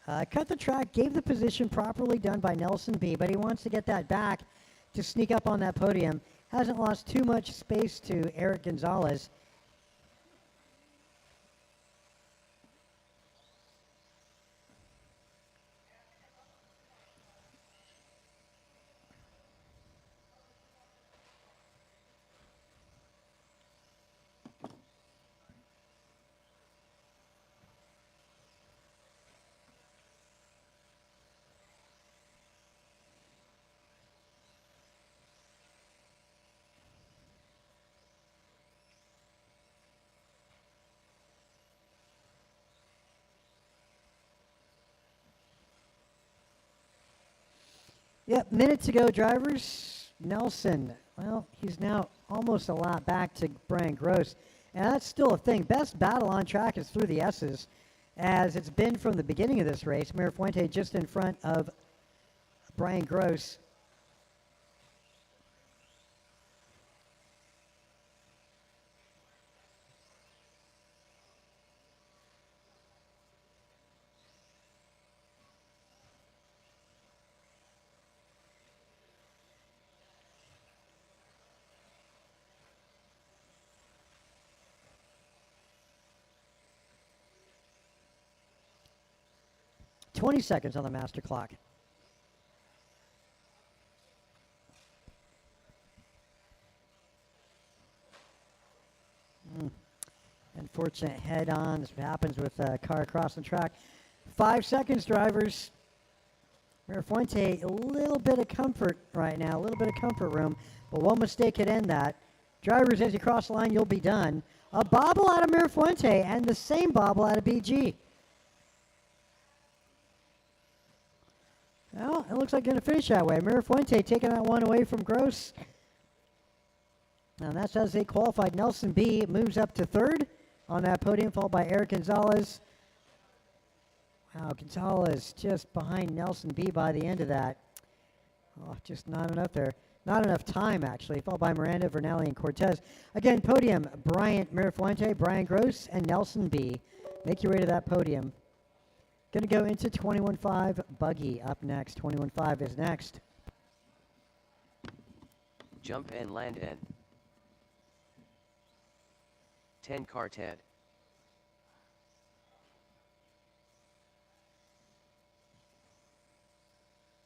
Speaker 1: Cut the track, gave the position properly done by Nelson B, but he wants to get that back to sneak up on that podium. Hasn't lost too much space to Eric Gonzalez. Yep, minute to go, drivers. Nelson, well, he's now almost a lap back to Brian Gross. And that's still a thing. Best battle on track is through the S's, as it's been from the beginning of this race. Mirafuente just in front of Brian Gross. "20 seconds on the master clock. Unfortunate head-on. This happens with a car across the track. 5 seconds, drivers. Mirafuente, a little bit of comfort right now, a little bit of comfort room, but one mistake could end that. Drivers, as you cross the line, you'll be done. A bobble out of Mirafuente and the same bobble out of BG. Well, it looks like going to finish that way. Mirafuente taking that one away from Gross. Now that's as they qualified. Nelson B moves up to third on that podium, followed by Eric Gonzalez. Wow, Gonzalez just behind Nelson B by the end of that. Oh, just not enough there. Not enough time, actually. Followed by Miranda, Vernali, and Cortez. Again, podium, Bryant Mirafuente, Brian Gross, and Nelson B. Make your way to that podium. Going to go into 21.5 buggy up next. 21.5 is next.
Speaker 2: Jump and land N. 10 car Ted.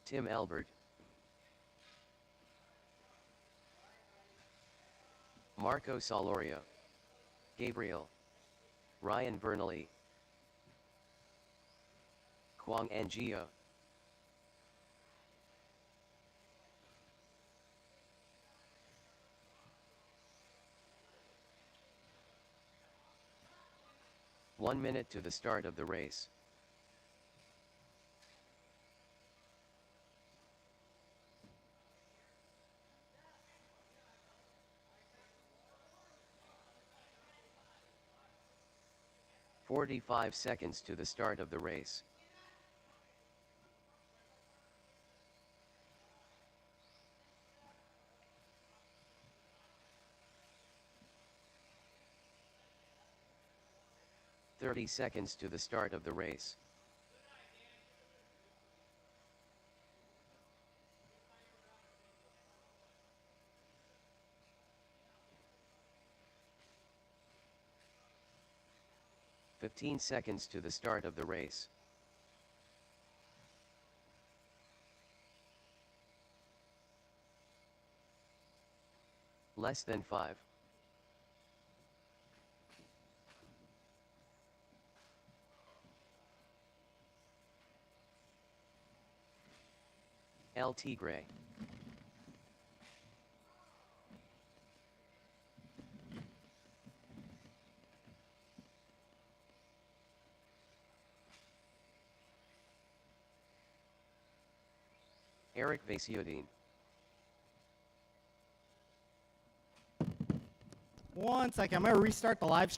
Speaker 2: Tim Albert. Marco Solorio. Gabriel. Ryan Vernali. Kwang Ngio. One minute to the start of the race. "45 seconds to the start of the race. "30 seconds to the start of the race. "15 seconds to the start of the race. Less than 5. El Tigre. Eric Vasiodine.
Speaker 5: One second, I'm going to restart the live stream.